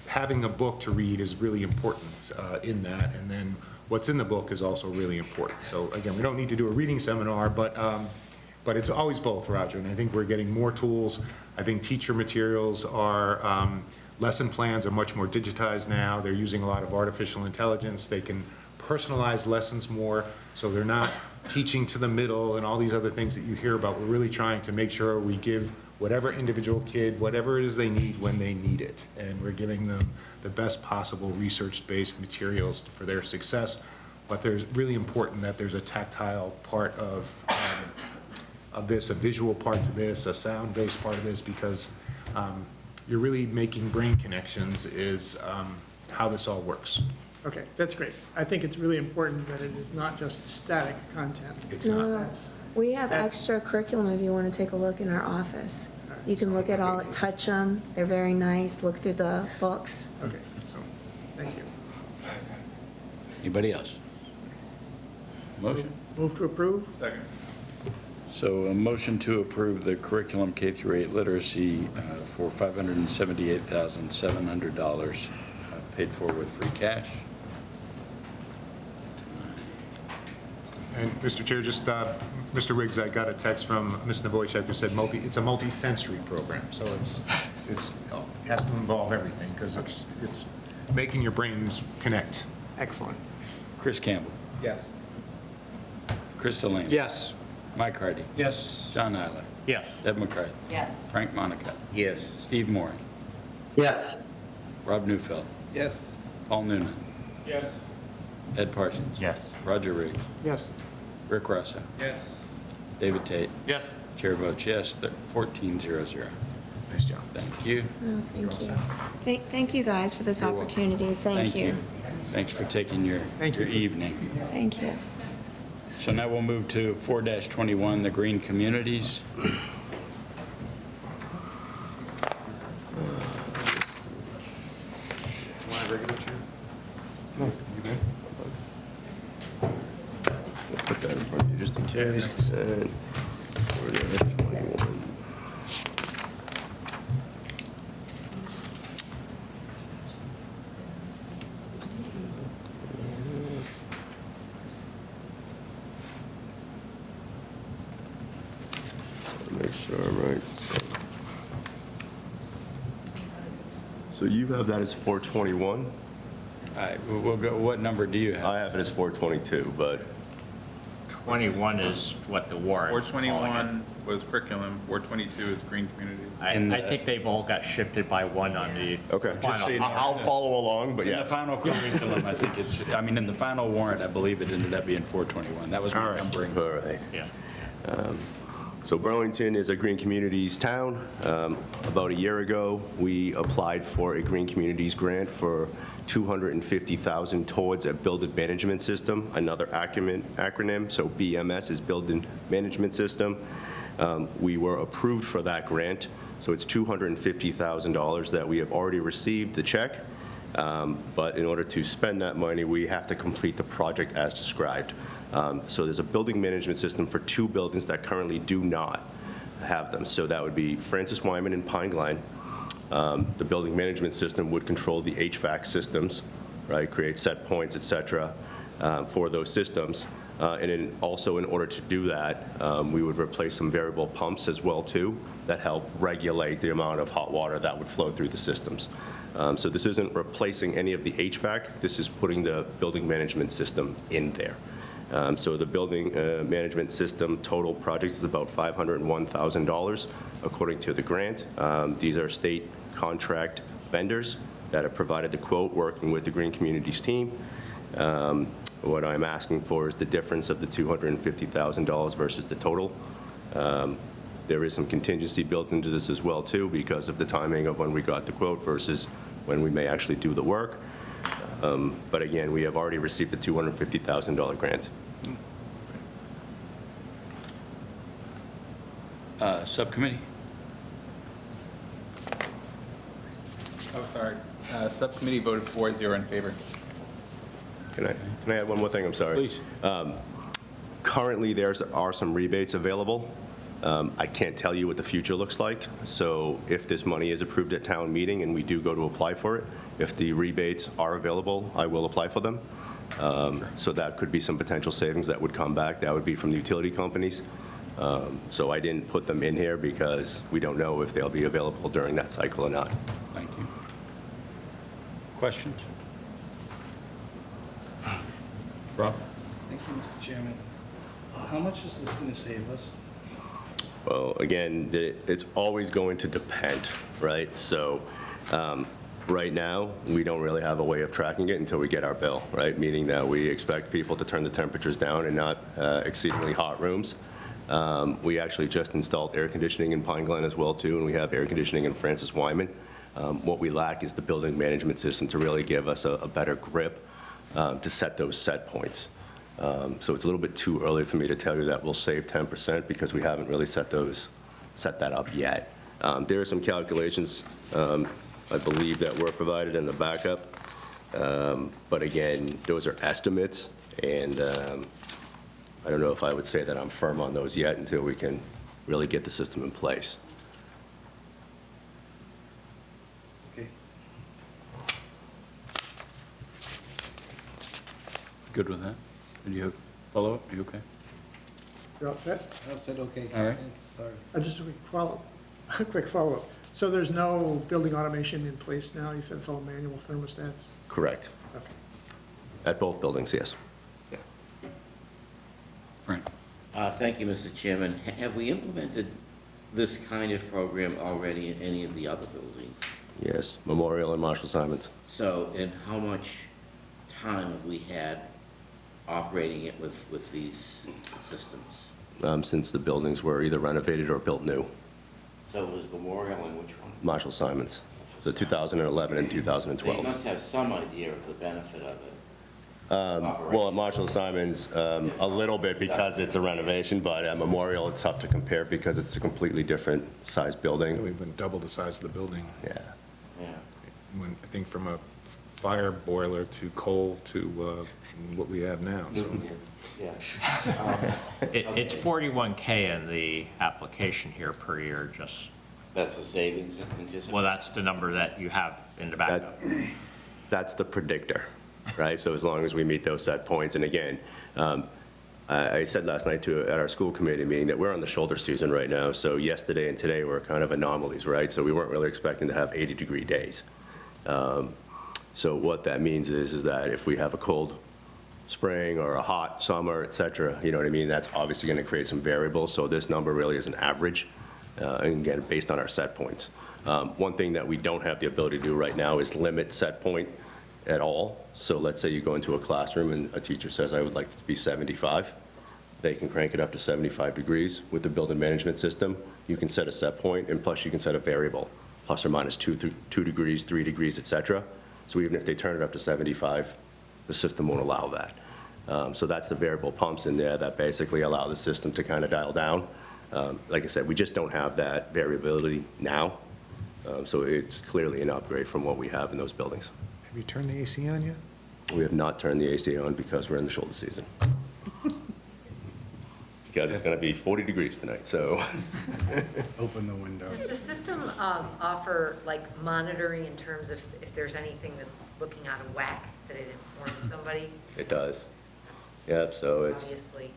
having a book to read is really important in that, and then what's in the book is also really important. So again, we don't need to do a reading seminar, but it's always both, Roger, and I think we're getting more tools. I think teacher materials are, lesson plans are much more digitized now. They're using a lot of artificial intelligence. They can personalize lessons more, so they're not teaching to the middle and all these other things that you hear about. We're really trying to make sure we give whatever individual kid, whatever it is they need when they need it. And we're giving them the best possible research-based materials for their success. But there's really important that there's a tactile part of this, a visual part to this, a sound-based part of this, because you're really making brain connections is how this all works. Okay, that's great. I think it's really important that it is not just static content. It's not. That's- We have extra curriculum if you want to take a look in our office. You can look at all, touch them, they're very nice, look through the books. Okay, so, thank you. Anybody else? Motion? Move to approve? Second. So a motion to approve the curriculum K-8 literacy for $578,700 paid for with free cash. And Mr. Chair, just, Mr. Riggs, I got a text from Ms. Novoychuk who said it's a multi-sensory program, so it has to involve everything, because it's making your brains connect. Excellent. Chris Campbell. Yes. Chris Delaney. Yes. Mike Hardy. Yes. John Isler. Yes. Deb McCray. Yes. Frank Monaco. Yes. Steve Moore. Yes. Rob Neufeld. Yes. Paul Noonan. Yes. Ed Parsons. Yes. Roger Riggs. Yes. Rick Rosso. Yes. David Tate. Yes. Chair votes yes, 14-0-0. Nice job. Thank you. Oh, thank you. Thank you guys for this You're welcome. opportunity. Thank you. Thanks for taking your evening. Thank you. So now we'll move to 4-21, the Green Communities. Want a regular chair? And where there's 21. So make sure I'm right. So you have that as 421? All right, we'll go, what number do you have? I have it as 422, but 21 is what the warrant is calling it. 421 was curriculum, 422 is green communities. I think they've all got shifted by one on the okay. final. so you know. I'll follow along, but In the yes. final curriculum, I think it's, I mean, in the final warrant, I believe it ended up being 421. That was All my right. numbering. All right. Yeah. So Burlington is a green communities town. About a year ago, we applied for a green communities grant for $250,000 towards a building management system, another acronym. So BMS is Building Management System. We were approved for that grant, so it's $250,000 that we have already received the check. But in order to spend that money, we have to complete the project as described. So there's a building management system for 2 buildings that currently do not have them. So that would be Francis Wyman and Pine Glen. The building management system would control the HVAC systems, right, create set points, et cetera, for those systems. And also in order to do that, we would replace some variable pumps as well too that help regulate the amount of hot water that would flow through the systems. So this isn't replacing any of the HVAC, this is putting the building management system in there. So the building management system total project is about $501,000 according to the grant. These are state contract vendors that have provided the quote working with the Green Communities team. What I'm asking for is the difference of the $250,000 versus the total. There is some contingency built into this as well too because of the timing of when we got the quote versus when we may actually do the work. But again, we have already received the $250,000 grant. Subcommittee? Oh, sorry. Subcommittee voted 4-0 in favor. Can I add one more thing? I'm sorry. Please. Currently, there are some rebates available. I can't tell you what the future looks like. So if this money is approved at town meeting and we do go to apply for it, if the rebates are available, I will apply for them. So that could be some potential savings that would come back. That would be from the utility companies. So I didn't put them in here because we don't know if they'll be available during that cycle or not. Thank you. Questions? Rob? Thank you, Mr. Chairman. How much is this going to save us? Well, again, it's always going to depend, right? So right now, we don't really have a way of tracking it until we get our bill, right? Meaning that we expect people to turn the temperatures down and not exceedingly hot rooms. We actually just installed air conditioning in Pine Glen as well, too, and we have air conditioning in Francis Wyman. What we lack is the building management system to really give us a better grip to set those set points. So it's a little bit too early for me to tell you that we'll save 10% because we haven't really set that up yet. There are some calculations, I believe, that were provided in the backup. But again, those are estimates, and I don't know if I would say that I'm firm on those yet until we can really get the system in place. Okay. Good with that? Do you have follow-up? Are you okay? You're all set? I said okay. All right. Thanks, sorry. Just a quick follow-up. So there's no building automation in place now? You said it's all manual thermostats? Correct. Okay. At both buildings, yes. Frank? Thank you, Mr. Chairman. Have we implemented this kind of program already in any of the other buildings? Yes, Memorial and Marshall Simonds. So, and how much time have we had operating it with these systems? Since the buildings were either renovated or built new. So it was Memorial and which one? Marshall Simonds. So 2011 and So you 2012. must have some idea of the benefit of it. Well, at Marshall Simonds, a little bit because it's a renovation, but at Memorial, it's tough to compare because it's a completely different size building. We've been double the size of the building. Yeah. Yeah. I think from a fire boiler to coal to what we have now, so. Yeah. It's 41K in the application here per year, just, That's the savings anticipated? well, that's the number that you have in the backup. That's the predictor, right? So as long as we meet those set points, and again, I said last night too, at our school committee meeting, that we're on the shoulder season right now, so yesterday and today were kind of anomalies, right? So we weren't really expecting to have 80-degree days. So what that means is that if we have a cold spring or a hot summer, et cetera, you know what I mean, that's obviously going to create some variables, so this number really is an average, and again, based on our set points. One thing that we don't have the ability to do right now is limit set point at all. So let's say you go into a classroom and a teacher says, I would like it to be 75. They can crank it up to 75 degrees. With the building management system, you can set a set point, and plus you can set a variable, plus or minus 2 degrees, 3 degrees, et cetera. So even if they turn it up to 75, the system won't allow that. So that's the variable pumps in there that basically allow the system to kind of dial down. Like I said, we just don't have that variability now. So it's clearly an upgrade from what we have in those buildings. Have you turned the AC on yet? We have not turned the AC on because we're in the shoulder season. Because it's going to be 40 degrees tonight, so. Open the window. Does the system offer like monitoring in terms of if there's anything that's looking out of whack, that it informs somebody? It does. Yep, so it's. Obviously.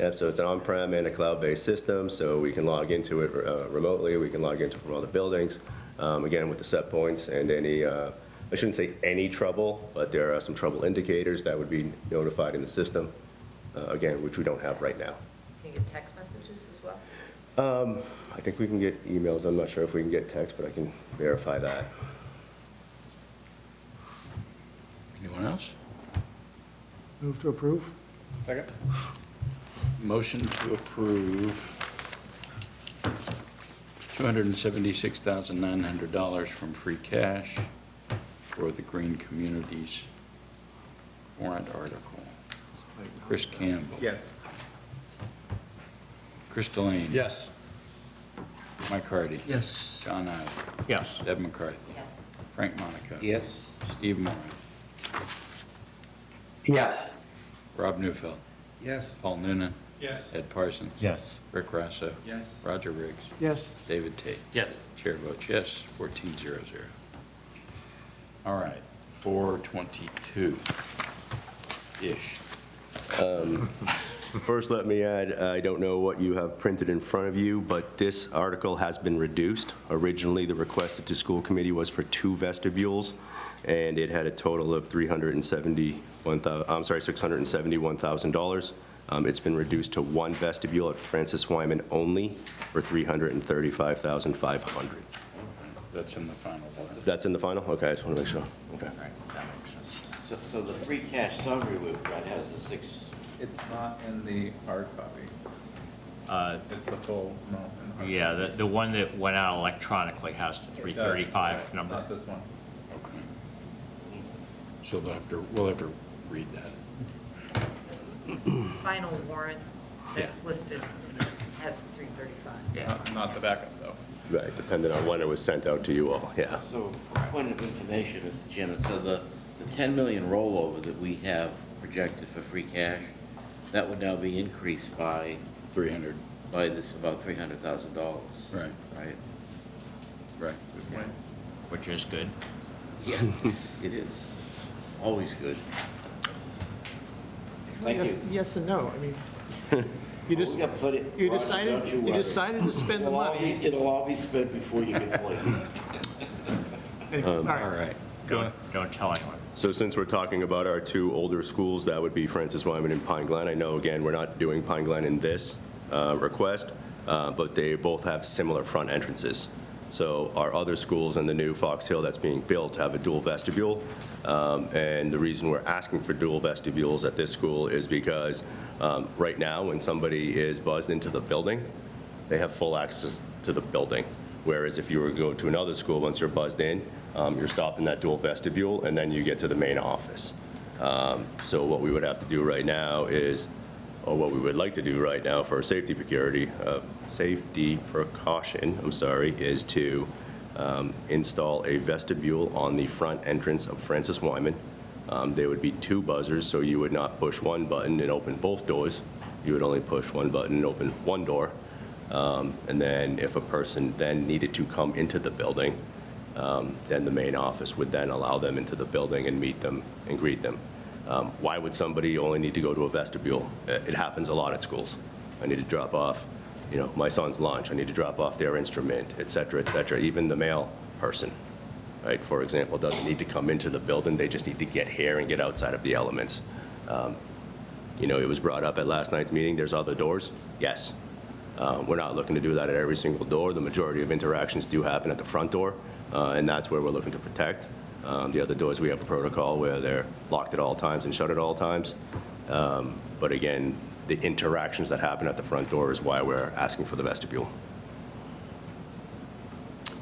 Yep, so it's an on-prem and a cloud-based system, so we can log into it remotely, we can log into it from other buildings, again, with the set points and any, I shouldn't say any trouble, but there are some trouble indicators that would be notified in the system, again, which we don't have right now. Can you get text messages as well? I think we can get emails, I'm not sure if we can get text, but I can verify that. Anyone else? Move to approve? Second? Motion to approve $276,900 from free cash for the Green Communities warrant article. Chris Campbell. Yes. Chris Delane. Yes. Mike Hardy. Yes. John Ivan. Yes. Deb McCarthy. Yes. Frank Monaco. Yes. Steve Moran. Yes. Rob Neufeld. Yes. Paul Noonan. Yes. Ed Parsons. Yes. Rick Rasso. Yes. Roger Riggs. Yes. David Tate. Yes. Chair votes yes, 14-0-0. All right, 422-ish. First, let me add, I don't know what you have printed in front of you, but this article has been reduced. Originally, the request at the school committee was for 2 vestibules, and it had a total of $671,000. It's been reduced to 1 vestibule at Francis Wyman only for $335,500. That's in the final budget. That's in the final? Okay, I just want to make sure. Okay. All right, that makes sense. So the free cash summary we've got has the 6, It's not in the hard copy. It's the full amount in hard Yeah, the one that went out electronically has the copy. It does, 335 right, number. Not this one. Okay. So we'll have to read that. Final warrant that's listed has 335. Yeah. Not the backup, though. Right, depending on when it was sent out to you all, yeah. so point of information, Mr. Chairman, so the 10 million rollover that we have projected for free cash, that would now be increased by 300, this, about $300,000. right, Right? right. Good point. Which is good. Yeah, it is. Always good. Thank Yes- you. Yes and no, I mean, you We just, got plenty, you Roger, decided, don't you worry. decided to spend the It'll all money. be- It'll all be spent before you get paid. All All right, right. Don't tell anyone. So since we're talking about our 2 older schools, that would be Francis Wyman and Pine Glen. I know, again, we're not doing Pine Glen in this request, but they both have similar front entrances. So our other schools in the new Fox Hill that's being built have a dual vestibule. And the reason we're asking for dual vestibules at this school is because right now, when somebody is buzzed into the building, they have full access to the building. Whereas if you were to go to another school, once you're buzzed in, you're stopped in that dual vestibule, and then you get to the main office. So what we would have to do right now is, or what we would like to do right now for safety precaution, is to install a vestibule on the front entrance of Francis Wyman. There would be 2 buzzers, so you would not push one button and open both doors. You would only push one button and open one door. And then if a person then needed to come into the building, then the main office would then allow them into the building and meet them and greet them. Why would somebody only need to go to a vestibule? It happens a lot at schools. I need to drop off, my son's lunch. I need to drop off their instrument, et cetera, et cetera. Even the mail person, right, for example, doesn't need to come into the building. They just need to get here and get outside of the elements. It was brought up at last night's meeting, there's other doors. Yes. We're not looking to do that at every single door. The majority of interactions do happen at the front door, and that's where we're looking to protect. The other doors, we have a protocol where they're locked at all times and shut at all times. But again, the interactions that happen at the front door is why we're asking for the vestibule.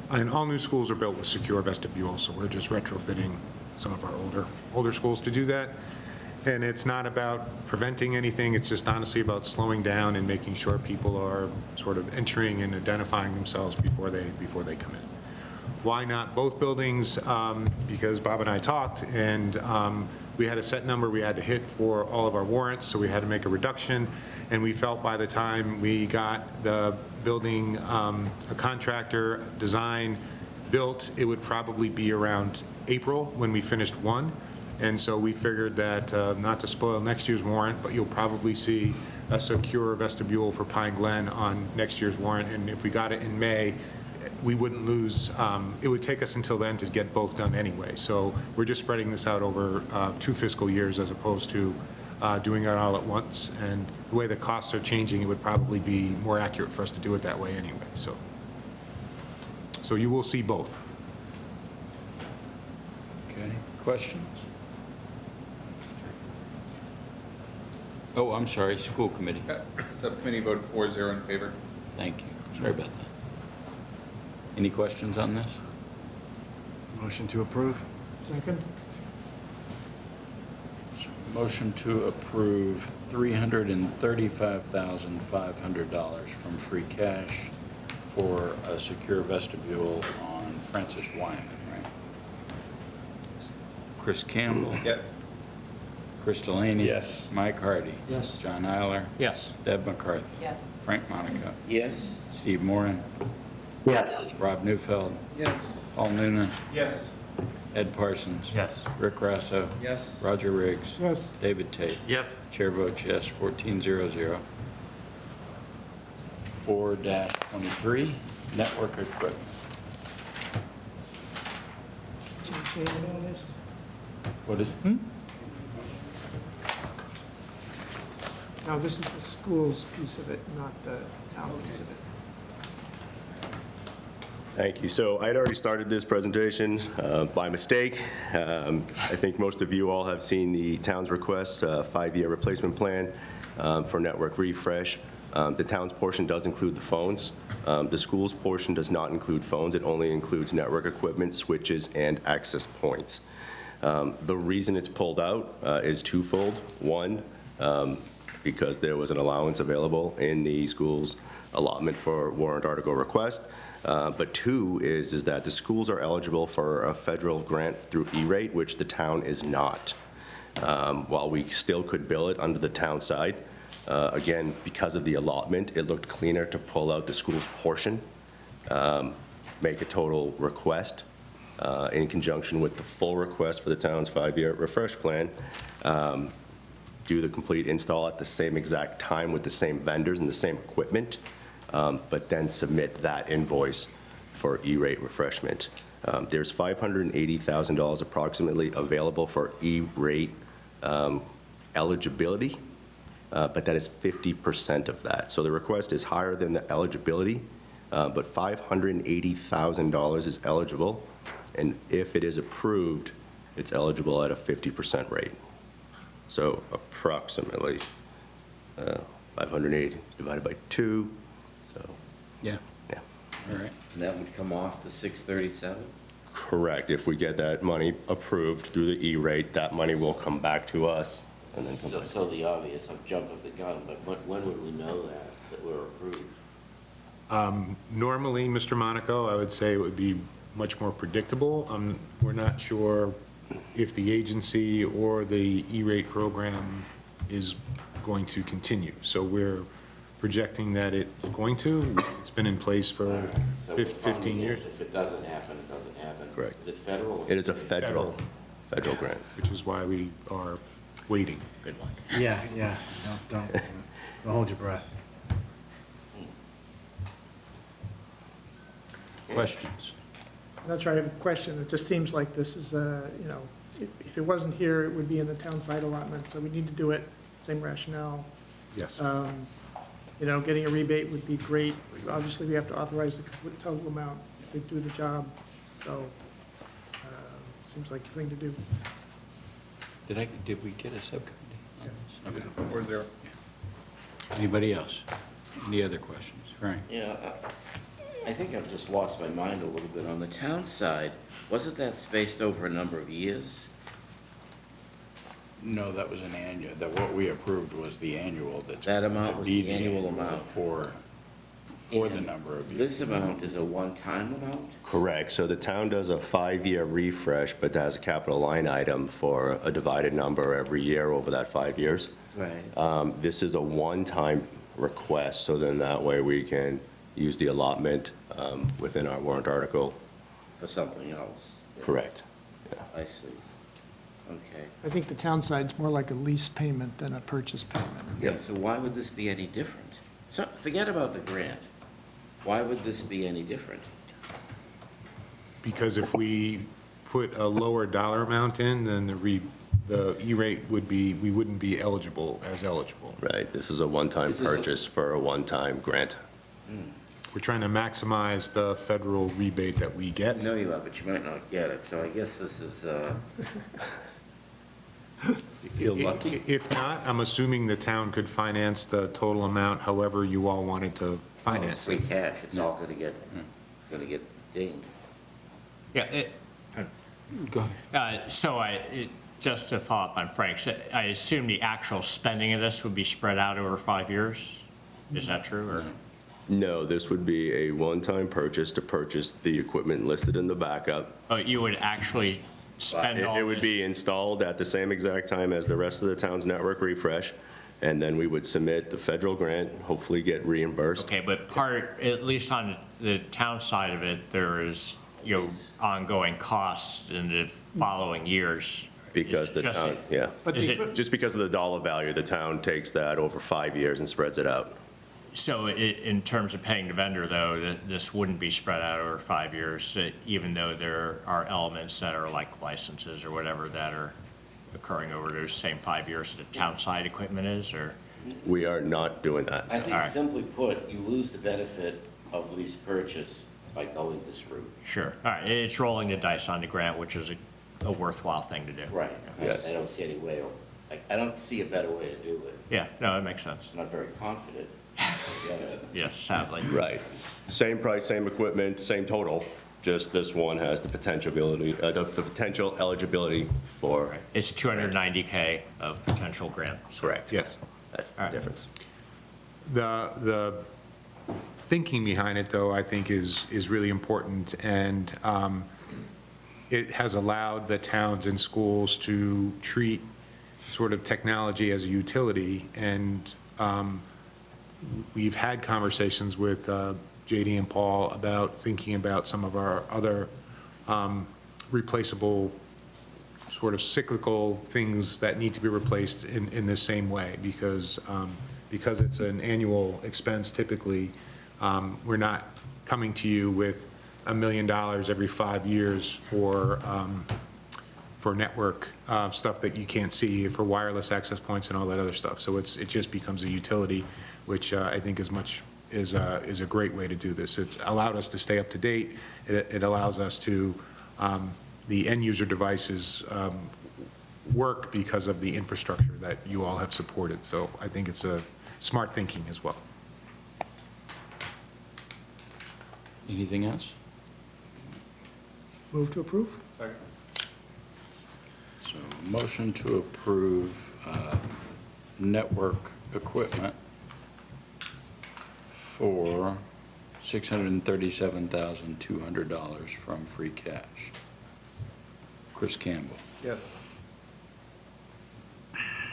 And all new schools are built with secure vestibules, so we're just retrofitting some of our older schools to do that. And it's not about preventing anything, it's just honestly about slowing down and making sure people are sort of entering and identifying themselves before they come in. Why not both buildings? Because Bob and I talked, and we had a set number we had to hit for all of our warrants, so we had to make a reduction, and we felt by the time we got the building, a contractor design built, it would probably be around April when we finished one. And so we figured that, not to spoil next year's warrant, but you'll probably see a secure vestibule for Pine Glen on next year's warrant. And if we got it in May, we wouldn't lose, it would take us until then to get both done anyway. So we're just spreading this out over 2 fiscal years as opposed to doing it all at once. And the way the costs are changing, it would probably be more accurate for us to do it that way anyway. So you will see both. Okay, questions? Oh, I'm sorry, school committee. Subcommittee voted 4-0 in favor. Thank you. Sorry about that. Any questions on this? Motion to approve? Second? Motion to approve $335,500 from free cash for a secure vestibule on Francis Wyman, right? Chris Campbell? Yes. Chris Delaney? Yes. Mike Hardy? Yes. John Eiler? Yes. Deb McCarthy? Yes. Frank Monaco? Yes. Steve Moran? Yes. Rob Neufeld? Yes. Paul Noonan? Yes. Ed Parsons? Yes. Rick Grasso? Yes. Roger Riggs? Yes. David Tate? Yes. Chair votes yes, 1400. 4-23, network equipment. Did you change it on this? What is it? No, this is the school's piece of it, not the town piece of it. Thank you. So I'd already started this presentation by mistake. I think most of you all have seen the town's request, 5-year replacement plan for network refresh. The town's portion does include the phones. The school's portion does not include phones. It only includes network equipment, switches, and access points. The reason it's pulled out is twofold. One, because there was an allowance available in the school's allotment for warrant article request. But two is that the schools are eligible for a federal grant through E-rate, which the town is not. While we still could bill it under the town side, again, because of the allotment, it looked cleaner to pull out the school's portion, make a total request in conjunction with the full request for the town's 5-year refresh plan, do the complete install at the same exact time with the same vendors and the same equipment, but then submit that invoice for E-rate refreshment. There's $580,000 approximately available for E-rate eligibility, but that is 50% of that. So the request is higher than the eligibility, but $580,000 is eligible, and if it is approved, it's eligible at a 50% rate. So approximately 580 divided by 2, so. Yeah. Yeah. All right. And that would come off the 637? Correct. If we get that money approved through the E-rate, that money will come back to us and then come back. So the obvious, I'm jumping the gun, but when would we know that we're approved? Normally, Mr. Monaco, I would say it would be much more predictable. We're not sure if the agency or the E-rate program is going to continue. So we're projecting that it's going to. It's been in place for So we're 15 funding it. years. If it doesn't happen, it doesn't happen. Correct. Is it federal? or It is a state? federal grant. Which is why we are waiting. Good luck. Yeah, yeah, don't hold your breath. Questions? I'm not sure I have a question. It just seems like this is, if it wasn't here, it would be in the town side allotment, so we need to do it, same rationale. Yes. Getting a rebate would be great. Obviously, we have to authorize the complete total amount to do the job, so seems like the thing to do. Did we get a subcommittee on this? Okay. 4-0. Anybody else? Any other questions? Frank? Yeah, I think I've just lost my mind a little bit. On the town side, wasn't that spaced over a number of years? No, that was an annual, what we approved was the annual that's. That amount was be the annual amount. For the And number of years. This amount is a one-time amount? Correct. So the town does a 5-year refresh, but has a capital line item for a divided number every year over that 5 years. Right. This is a one-time request, so then that way we can use the allotment within our warrant article. For something else? Correct. I see. Okay. I think the town side's more like a lease payment than a purchase payment. Yeah, so why would this be any different? So, forget about the grant. Why would this be any different? Because if we put a lower dollar amount in, then the E-rate would be, we wouldn't be eligible. Right. This is a one-time purchase for a one-time grant. We're trying to maximize the federal rebate that we I get. know you are, but you might not get it, so I guess this is, You feel lucky? If not, I'm assuming the town could finance the total amount however you all wanted to it's finance free it. cash, it's all gonna get dinged. Yeah, Go ahead. just to follow up on Frank's, I assume the actual spending of this would be spread out over 5 years? Is that true, or? No, this would be a one-time purchase to purchase the equipment listed in the backup. Oh, you would actually spend all It would this- be installed at the same exact time as the rest of the town's network refresh, and then we would submit the federal grant, hopefully get reimbursed. Okay, but at least on the town side of it, there is, ongoing costs in the following years. Because the town, yeah. Is it, Just because of the dollar value, the town takes that over 5 years and spreads it out. so in terms of paying the vendor, though, this wouldn't be spread out over 5 years, even though there are elements that are like licenses or whatever that are occurring over those same 5 years that the town side equipment is, or? We are not doing that. I think All right. simply put, you lose the benefit of lease purchase by going this route. Sure, all right, it's rolling the dice on the grant, which is a worthwhile thing to do. Right. Yes. I don't see any way, I don't see a better way to do it. Yeah, no, it makes sense. I'm not very confident. Yes, sadly. Right. Same price, same equipment, same total, just this one has the potential eligibility for. It's 290K of potential grant. Correct. Yes. That's the All right. difference. The thinking behind it, though, I think is really important, and it has allowed the towns and schools to treat sort of technology as a utility, and we've had conversations with JD and Paul about thinking about some of our other replaceable, sort of cyclical things that need to be replaced in the same way, because it's an annual expense typically. We're not coming to you with $1 million every 5 years for network stuff that you can't see, for wireless access points and all that other stuff. So it just becomes a utility, which I think is a great way to do this. It's allowed us to stay up to date. It allows us to, the end user devices work because of the infrastructure that you all have supported. So I think it's a smart thinking as well. Anything else? Move to approve? So motion to approve network equipment for $637,200 from free cash. Chris Campbell. Yes.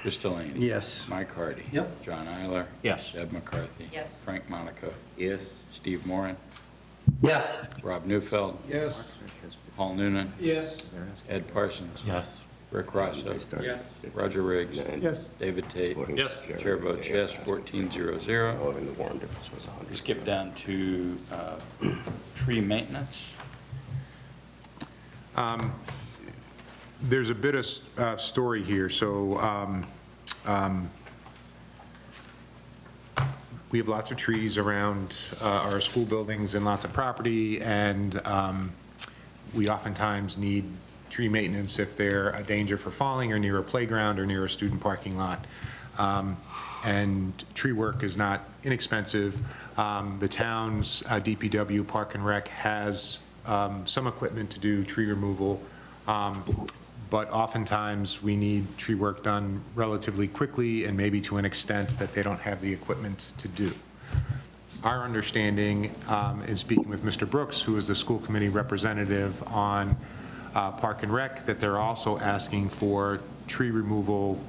Chris Delaney. Yes. Mike Hardy. Yep. John Eiler. Yes. Deb McCarthy. Yes. Frank Monaco. Yes. Steve Moran. Yes. Rob Neufeld. Yes. Paul Noonan. Yes. Ed Parsons. Yes. Rick Rosso. Yes. Roger Riggs. Yes. David Tate. Yes. Chair votes yes, 14-0-0. Oh, and the warrant difference was 100. Skip down to tree maintenance. There's a bit of story here, so we have lots of trees around our school buildings and lots of property, and we oftentimes need tree maintenance if they're a danger for falling or near a playground or near a student parking lot. And tree work is not inexpensive. The town's DPW Park and Rec has some equipment to do tree removal, but oftentimes we need tree work done relatively quickly and maybe to an extent that they don't have the equipment to do. Our understanding is speaking with Mr. Brooks, who is the school committee representative on Park and Rec, that they're also asking for tree removal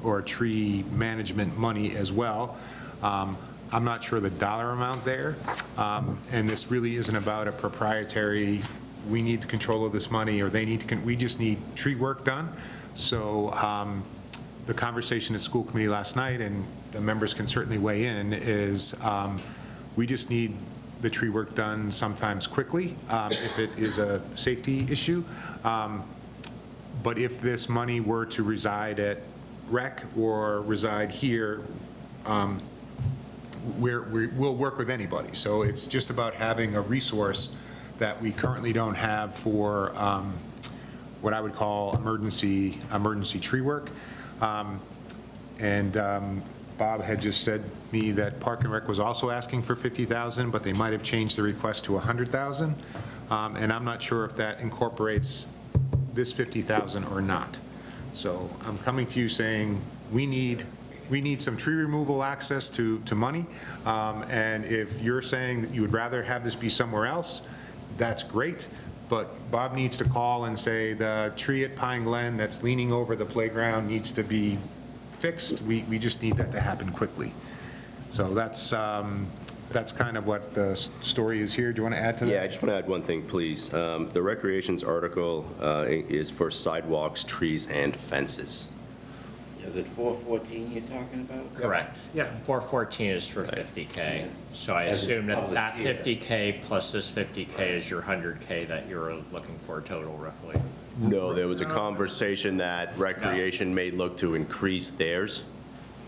or tree management money as well. I'm not sure the dollar amount there, and this really isn't about a proprietary, we need control of this money, or they need to, we just need tree work done. So the conversation at school committee last night, and the members can certainly weigh in, is we just need the tree work done sometimes quickly if it is a safety issue. But if this money were to reside at Rec or reside here, we'll work with anybody. So it's just about having a resource that we currently don't have for what I would call emergency tree work. Bob had just said to me that Park and Rec was also asking for $50,000, but they might have changed the request to $100,000. And I'm not sure if that incorporates this $50,000 or not. So I'm coming to you saying we need some tree removal access to money. And if you're saying that you would rather have this be somewhere else, that's great. But Bob needs to call and say the tree at Pine Glen that's leaning over the playground needs to be fixed. We just need that to happen quickly. So that's kind of what the story is here. Do you want to add to that? Yeah, I just want to add one thing, please. The recreations article is for sidewalks, trees, and fences. Is it 414 you're talking about? Correct. Yeah. 414 is for 50K. So I As it's assume that that published here. 50K plus this 50K is your 100K that you're looking for total roughly. No, there was a conversation that recreation may look to increase theirs.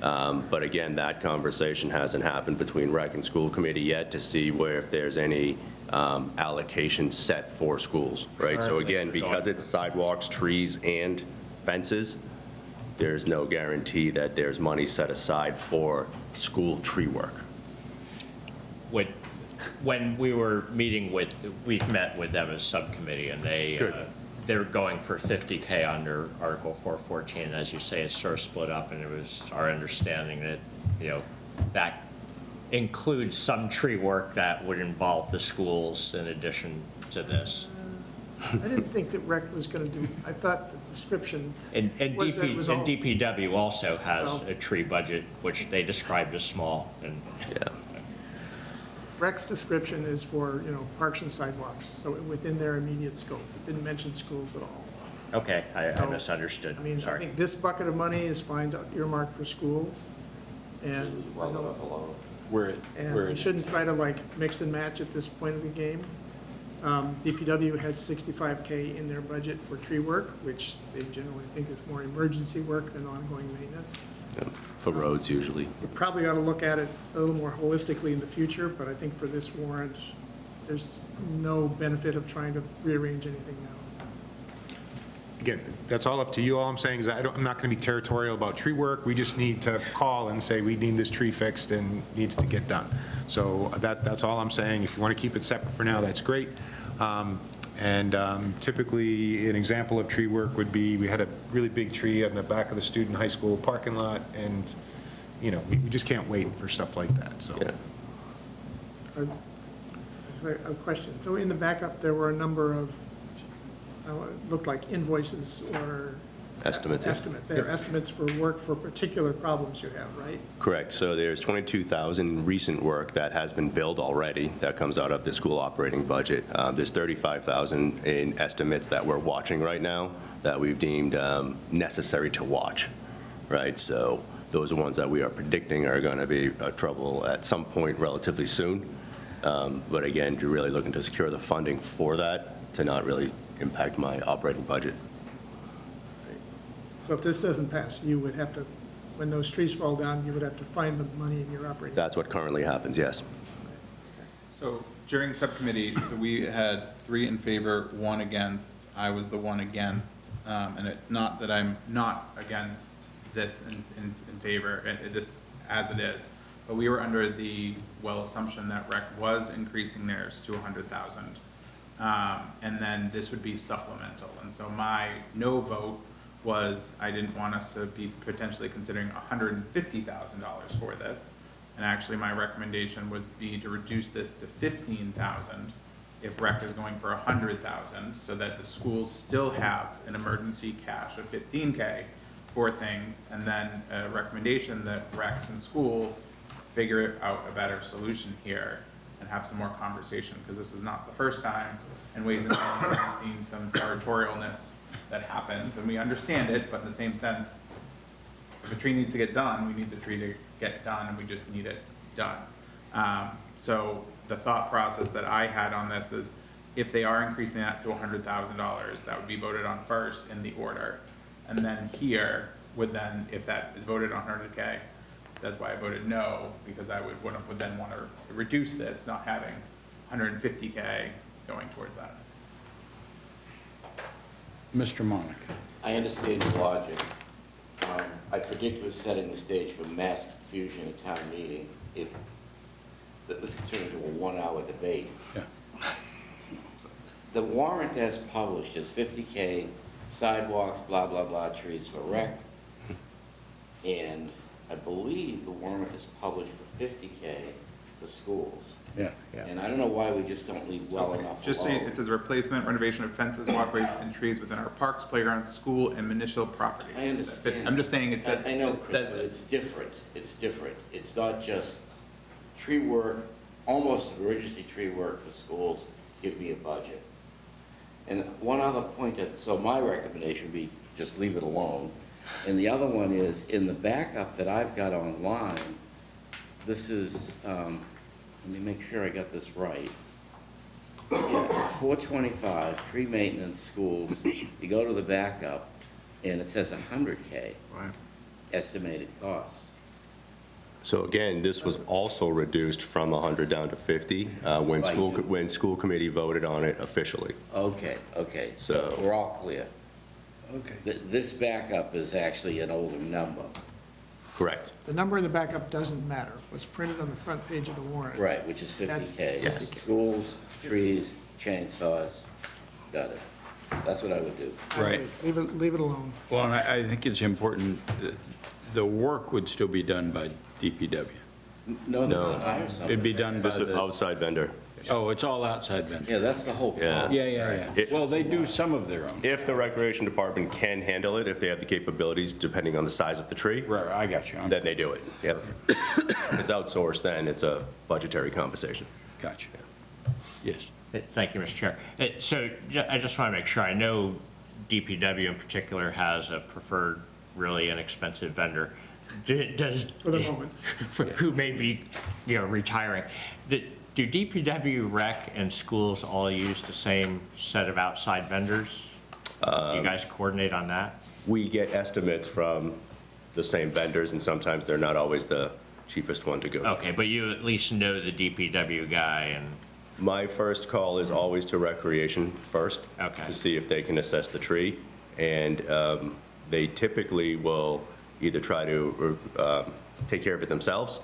But again, that conversation hasn't happened between rec and school committee yet to see where if there's any allocation set for schools, right? So again, because it's sidewalks, trees, and fences, there's no guarantee that there's money set aside for school tree work. When we were meeting with, we've met with them as subcommittee, and they're going for 50K under Article 414. As you say, it's sort of split up, and it was our understanding that, that includes some tree work that would involve the schools in addition to this. I didn't think that Rec was going to do, I thought the description And was that it was all. DPW also has Oh. a tree budget, which they described as small, and Yeah. Rec's description is for, parks and sidewalks, so within their immediate scope. It didn't mention schools at all. okay, I So, misunderstood, I mean, I sorry. think this bucket of money is fine to earmark for schools, and Where we shouldn't try to mix and match at this point of the game. DPW has 65K in their budget for tree work, which they generally think is more emergency work than ongoing maintenance. For roads usually. We probably ought to look at it a little more holistically in the future, but I think for this warrant, there's no benefit of trying to rearrange anything now. Again, that's all up to you. All I'm saying is I'm not going to be territorial about tree work. We just need to call and say we need this tree fixed and need it to get done. So that's all I'm saying. If you want to keep it separate for now, that's great. Typically, an example of tree work would be, we had a really big tree on the back of the student high school parking lot, and, we just can't wait for stuff like that, so. Yeah. a question. So in the backup, there were a number of, it looked like invoices or Estimates. estimates. They're estimates for work for particular problems you have, right? Correct. So there's 22,000 recent work that has been billed already that comes out of the school operating budget. There's 35,000 in estimates that we're watching right now that we've deemed necessary to watch, right? So those are ones that we are predicting are going to be trouble at some point relatively soon. But again, you're really looking to secure the funding for that to not really impact my operating budget. So if this doesn't pass, you would have to, when those trees fall down, you would have to find the money in your operating. That's what currently happens, yes. So during subcommittee, so we had 3 in favor, 1 against. I was the one against. And it's not that I'm not against this in favor, this as it is. But we were under the, assumption that rec was increasing theirs to 100,000. And then this would be supplemental. And so my no vote was I didn't want us to be potentially considering $150,000 for this. And actually my recommendation was to reduce this to 15,000 if rec is going for 100,000, so that the schools still have an emergency cash of 15K for things, and then a recommendation that recs and school figure out a better solution here and have some more conversation, because this is not the first time in Ways and Means we've seen some territorialness that happens, and we understand it, but in the same sense, if a tree needs to get done, we need the tree to get done, and we just need it done. So the thought process that I had on this is, if they are increasing that to $100,000, that would be voted on first in the order. And then here would then, if that is voted on 100K, that's why I voted no, because I would then want to reduce this, not having 150K going towards that. Mr. Monaco. I understand the logic. I predict we're setting the stage for mass confusion at town meeting if this turns into a 1-hour debate. Yeah. The warrant as published is 50K, sidewalks, blah, blah, blah, trees for rec. And I believe the warrant is published for 50K for schools. Yeah. And I don't know why we just don't leave well enough Just alone. saying, it says replacement, renovation of fences, walkways, and trees within our parks, playgrounds, school, and municipal properties. I understand. I'm just saying it says. I know, it Chris, says but it. it's different. It's different. It's not just tree work, almost emergency tree work for schools, give me a budget. And one other point so my recommendation would be just leave it alone. And the other one is, in the backup that I've got online, this is, let me make sure I got this right. Yeah, it's 425, tree maintenance, schools. You go to the backup, and it says 100K. Right. Estimated cost. So again, this was also reduced from 100 down to 50 when school committee voted on it officially. Okay, so we're all clear. Okay. This backup is actually an older number. Correct. The number in the backup doesn't matter. What's printed on the front page of the warrant. Right, which is 50K. Yes. Schools, trees, chainsaws, got it. That's what I would do. Right. Leave it alone. Well, and I think it's important, the work would still be done by DPW. No, they're No. gonna hire somebody. It'd be done by This is an the, outside vendor. oh, it's all outside vendor. Yeah, that's the whole Yeah. problem. Yeah. Well, they do some of their own. If the recreation department can handle it, if they have the capabilities, depending on the size of the tree, Right, I got you. then they do it. Yep. If it's outsourced, then it's a budgetary compensation. Gotcha. Yes. Thank you, Mr. Chair. So I just want to make sure, I know DPW in particular has a preferred, really inexpensive vendor. Does, For the moment. who may be, retiring. Do DPW, rec, and schools all use the same set of outside vendors? You guys coordinate on that? We get estimates from the same vendors, and sometimes they're not always the cheapest one to go to. Okay, but you at least know the DPW guy and... My first call is always to recreation first. Okay. To see if they can assess the tree. And they typically will either try to take care of it themselves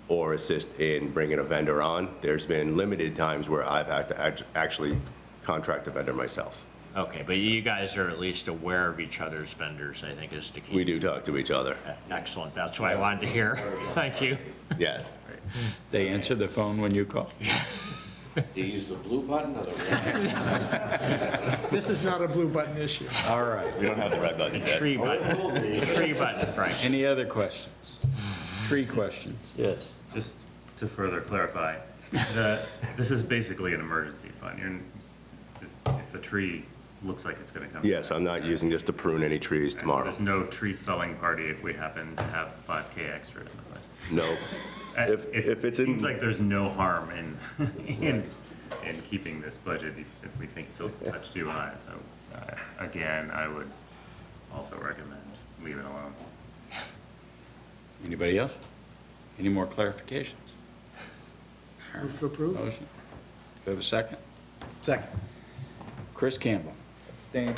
or assist in bringing a vendor on. There's been limited times where I've had to actually contract a vendor myself. Okay, but you guys are at least aware of each other's vendors, I think is the key. We do talk to each other. Excellent, that's what I wanted to hear. Thank you. Yes. They answer the phone when you call? Do you use the blue button or the red? This is not a blue button issue. All right. We don't have the red buttons yet. Tree button, tree button, Frank. Any other questions? Tree questions? Yes. Just to further clarify, this is basically an emergency fund. If the tree looks like it's going to come. Yes, I'm not using this to prune any trees tomorrow. There's no tree felling party if we happen to have 5K extra in the budget. No. If it's in. Seems like there's no harm in keeping this budget if we think it's a touch too high. So, again, I would also recommend leave it alone. Anybody else? Any more clarifications? Move to approve? Motion. Do we have a second? Second. Chris Campbell. Abstain.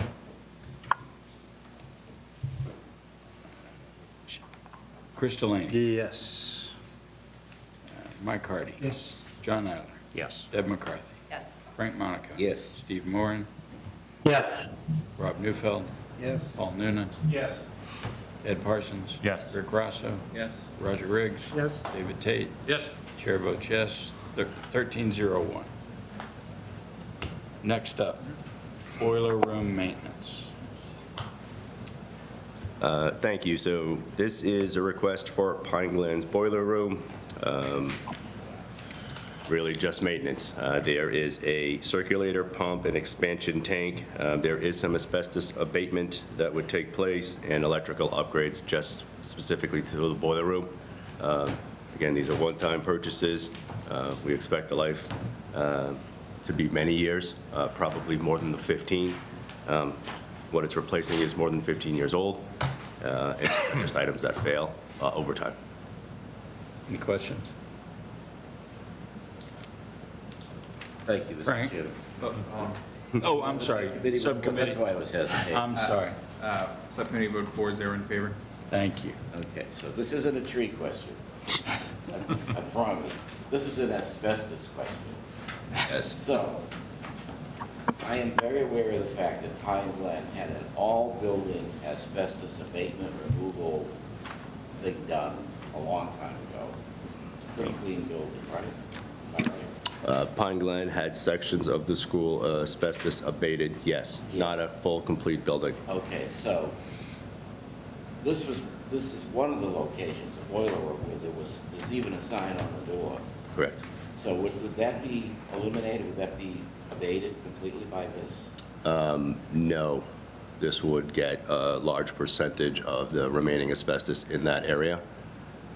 Chris Delaney. Yes. Mike Hardy. Yes. John Adler. Yes. Deb McCarthy. Yes. Frank Monaco. Yes. Steve Moran. Yes. Rob Neufeld. Yes. Paul Noonan. Yes. Ed Parsons. Yes. Rick Rosso. Yes. Roger Riggs. Yes. David Tate. Yes. Chair votes yes. 1301. Next up, boiler room maintenance. Thank you. So this is a request for Pine Glen's boiler room. Really just maintenance. There is a circulator pump and expansion tank. There is some asbestos abatement that would take place and electrical upgrades just specifically to the boiler room. Again, these are one-time purchases. We expect the life to be many years, probably more than the 15. What it's replacing is more than 15 years old, and they're just items that fail over time. Any questions? Thank you, Mr. Frank? Chairman. Oh, I'm sorry. Subcommittee. That's why I was hesitating. I'm sorry. Subcommittee vote 4-0 in favor. Thank you. Okay, so this isn't a tree question. I promise. This is an asbestos question. Yes. So, I am very aware of the fact that Pine Glen had an all-building asbestos abatement removal thing done a long time ago. It's a pretty clean building, right? Am I right? Pine Glen had sections of the school asbestos abated, yes, not a full, complete building. Okay, so this is one of the locations, a boiler room, where there's even a sign on the door. Correct. So would that be eliminated? Would that be abated completely by this? No. This would get a large percentage of the remaining asbestos in that area.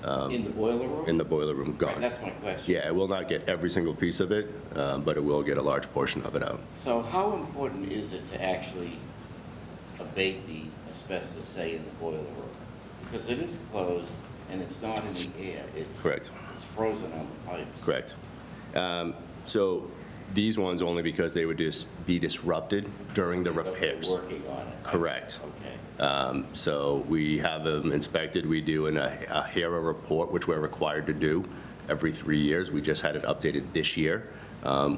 In the boiler room? In the boiler room, gone. Right, that's my question. Yeah, it will not get every single piece of it, but it will get a large portion of it out. So how important is it to actually abate the asbestos, say, in the boiler room? Because it is closed and it's not in the air. It's Correct. It's frozen on the pipes. Correct. So these ones only because they would just be disrupted during the repairs. They're working on it. Correct. Okay. So we have them inspected. We do a HERA report, which we're required to do every 3 years. We just had it updated this year.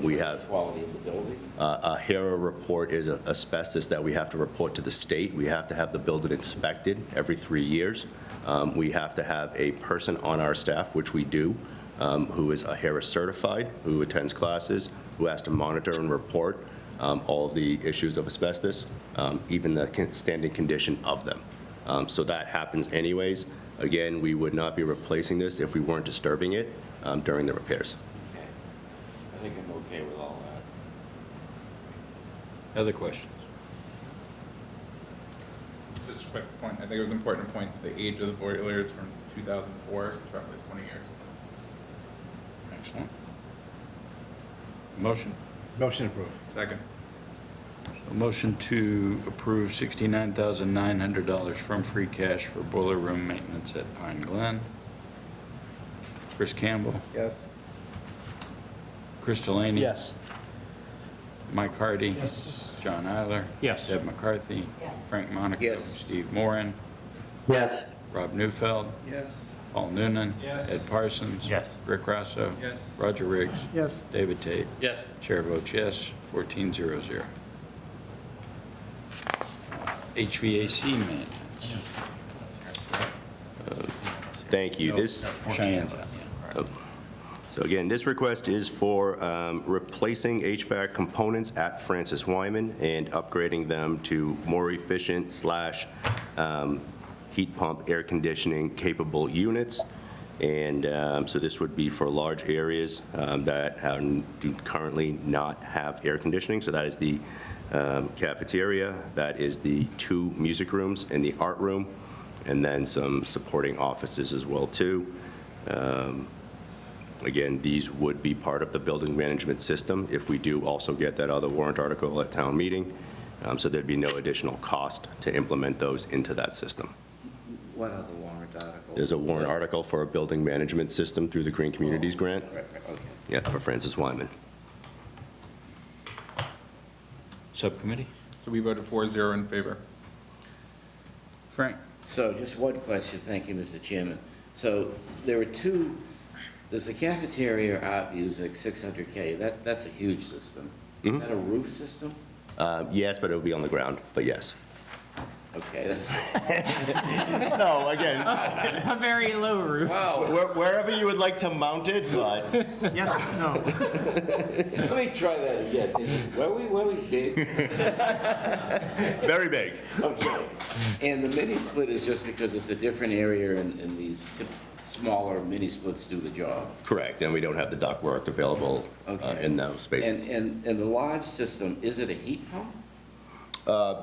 We have Quality of the building? a HERA report is asbestos that we have to report to the state. We have to have the building inspected every 3 years. We have to have a person on our staff, which we do, who is a HERA certified, who attends classes, who has to monitor and report all of the issues of asbestos, even the standing condition of them. So that happens anyways. Again, we would not be replacing this if we weren't disturbing it during the repairs. Okay. I think I'm okay with all that. Other questions? Just a quick point. I think it was important to point that the age of the boiler is from 2004, so it's roughly 20 years. Excellent. Motion? Motion approved. Second. A motion to approve $69,900 from free cash for boiler room maintenance at Pine Glen. Chris Campbell. Yes. Chris Delaney. Yes. Mike Hardy. Yes. John Eiler. Yes. Deb McCarthy. Yes. Frank Monaco. Yes. Steve Moran. Yes. Rob Neufeld. Yes. Paul Noonan. Yes. Ed Parsons. Yes. Rick Rosso. Yes. Roger Riggs. Yes. David Tate. Yes. Chair votes yes, 1400. HVAC maintenance. Thank you. This. Cheyenne's out, yeah. So again, this request is for replacing HVAC components at Francis Wyman and upgrading them to more efficient / heat pump air conditioning capable units. And so this would be for large areas that do currently not have air conditioning. So that is the cafeteria, that is the 2 music rooms and the art room, and then some supporting offices as well too. Again, these would be part of the building management system if we do also get that other warrant article at town meeting. So there'd be no additional cost to implement those into that system. What other warrant article? There's a warrant article for a building management system through the Green Communities Grant. Right, okay. Yeah, for Francis Wyman. Subcommittee? So we voted 4-0 in favor. Frank? So just one question, thank you, Mr. Chairman. So there are 2, there's the cafeteria, art music, 600K, that's a huge system. Is that a roof system? Yes, but it'll be on the ground, but yes. Okay, that's, No, again, A very low roof. wow, wherever you would like to mount it, but Yes, no. let me try that again. Were we big? very big. Okay. And the mini split is just because it's a different area and these smaller mini splits do the job? Correct, and we don't have the ductwork available Okay. in those spaces. And the large system, is it a heat pump?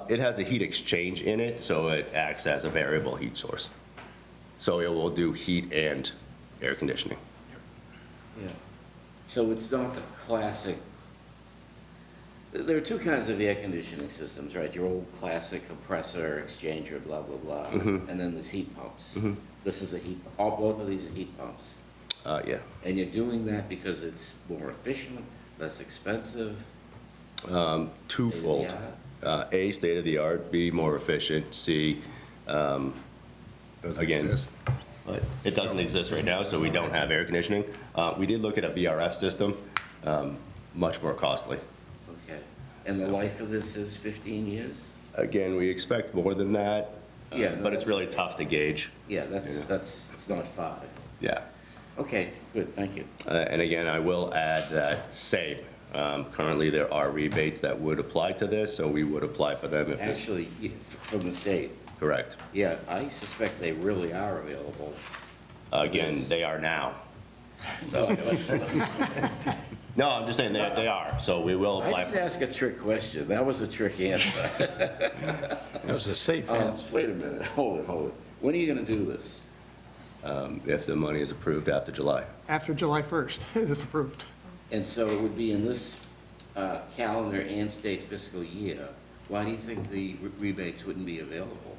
It has a heat exchange in it, so it acts as a variable heat source. So it will do heat and air conditioning. Yeah. So it's not the classic, there are 2 kinds of air conditioning systems, right? Your old classic compressor, exchanger, blah, blah, blah. And then there's heat pumps. This is a heat, both of these are heat pumps. Yeah. And you're doing that because it's more efficient, less expensive? Twofold. A, state-of-the-art, B, more efficient, C, again, but it doesn't exist right now, so we don't have air conditioning. We did look at a VRF system, much more costly. Okay. And the life of this is 15 years? Again, we expect more than that, Yeah, no, but it's that's- really tough to gauge. Yeah, it's not 5. Yeah. Okay, good, thank you. And again, I will add that same. Currently, there are rebates that would apply to this, so we would apply for them if this. Actually, from the state. Correct. Yeah, I suspect they really are available. Again, they are now. So, no, I'm just saying they are, so we will apply. I didn't ask a trick question, that was a trick answer. That was a safe answer. Wait a minute, hold it. When are you gonna do this? If the money is approved after July. After July 1st, it is approved. And so it would be in this calendar and state fiscal year. Why do you think the rebates wouldn't be available?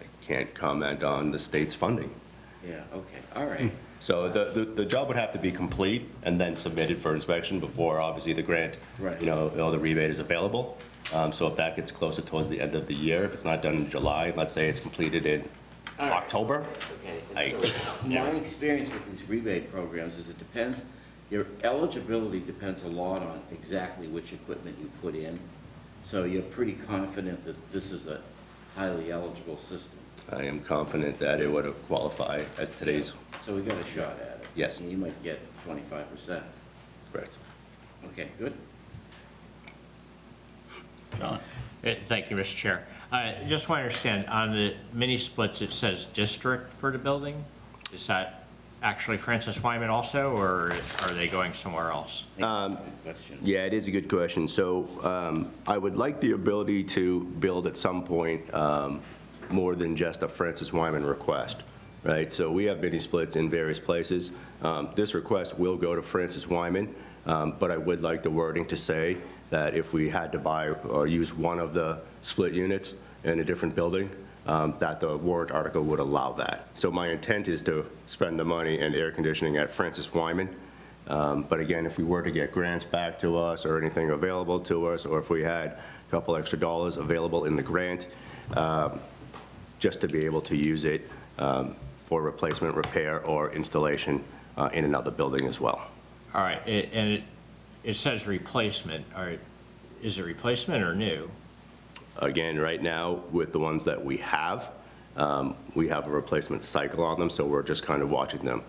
I can't comment on the state's funding. Yeah, okay, all right. So the job would have to be complete and then submitted for inspection before, obviously, the grant, Right. the rebate is available. So if that gets closer towards the end of the year, if it's not done in July, let's say it's completed in All right. October. Okay, and so my experience with these rebate programs is it depends, your eligibility depends a lot on exactly which equipment you put in. So you're pretty confident that this is a highly eligible system. I am confident that it would qualify as today's. So we got a shot at it. Yes. And you might get 25%. Correct. Okay, good. John? Thank you, Mr. Chair. Just want to understand, on the mini splits, it says district for the building? Is that actually Francis Wyman also, or are they going somewhere else? Good question. Yeah, it is a good question. So I would like the ability to build at some point more than just a Francis Wyman request, right? So we have mini splits in various places. This request will go to Francis Wyman, but I would like the wording to say that if we had to buy or use one of the split units in a different building, that the warrant article would allow that. So my intent is to spend the money in air conditioning at Francis Wyman. But again, if we were to get grants back to us or anything available to us, or if we had a couple extra dollars available in the grant, just to be able to use it for replacement, repair, or installation in another building as well. All right, and it says replacement. All right, is it replacement or new? Again, right now, with the ones that we have a replacement cycle on them, so we're just kind of watching them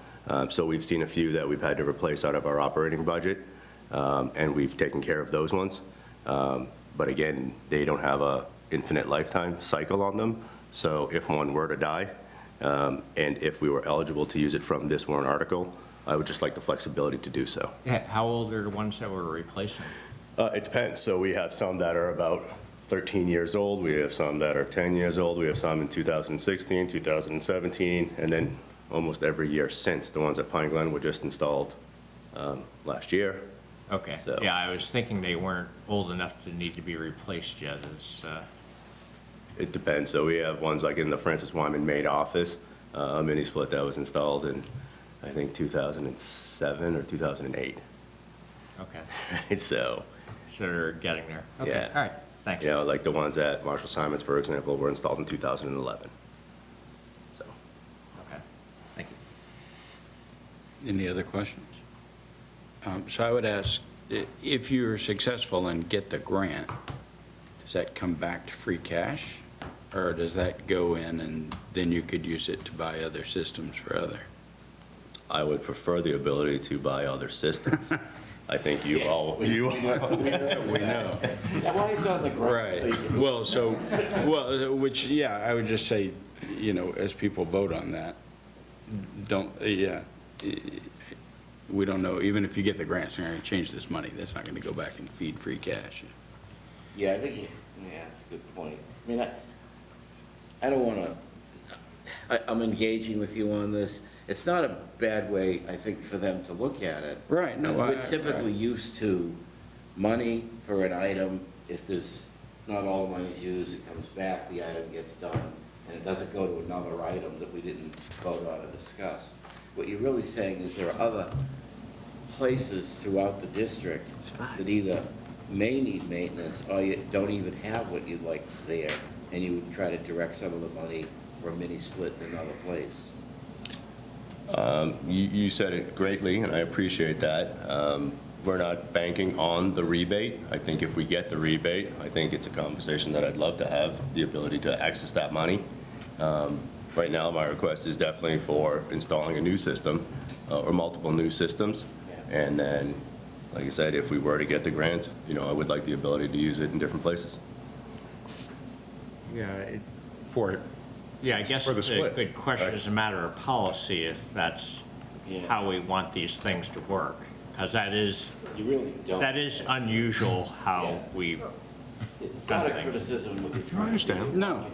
So we've seen a few that we've had to replace out of our operating budget, and we've taken care of those ones. But again, they don't have a infinite lifetime cycle on them. So if one were to die, and if we were eligible to use it from this warrant article, I would just like the flexibility to do so. Yeah, how old are the ones that we're replacing? It depends. So we have some that are about 13 years old. We have some that are 10 years old. We have some in 2016, 2017, and then almost every year since. The ones at Pine Glen were just installed last year. Okay, So- yeah, I was thinking they weren't old enough to need to be replaced yet. It depends. So we have ones like in the Francis Wyman maid office, a mini split that was installed in, I think, 2007 or 2008. Okay, So, so they're getting there. Okay, Yeah. all right, thanks. you know, like the ones at Marshall Simonds, for example, were installed in 2011. So, Okay, thank you. Any other questions? So I would ask, if you're successful and get the grant, does that come back to free cash? Or does that go in and then you could use it to buy other systems for other? I would prefer the ability to buy other systems. I think you all, We know. Why it's on the ground? so you Right. can- Well, which, yeah, I would just say, you know, as people vote on that, we don't know, even if you get the grants, they're going to change this money. That's not going to go back and feed free cash. Yeah, I think, that's a good point. I mean, I don't want to, I'm engaging with you on this. It's not a bad way, I think, for them to look at it. Right, no, We're typically used to money for an item. If there's, not all the money's used, it comes back, the item gets done, and it doesn't go to another item that we didn't vote on or discuss. What you're really saying is there are other places throughout the district that either may need maintenance or you don't even have what you'd like there, and you would try to direct some of the money for a mini split in another place. you said it greatly, and I appreciate that. We're not banking on the rebate. I think if we get the rebate, I think it's a conversation that I'd love to have, the ability to access that money. Right now, my request is definitely for installing a new system or multiple new systems. And then, like I said, if we were to get the grant, you know, I would like the ability to use it in different places. Yeah, For yeah, I guess For the the splits, good question right? is a matter of policy, if that's Yeah. how we want these things to work. Because that is, You really don't. that is unusual how Yeah. we've It's not a done things. criticism of what you're trying I understand. to do. No.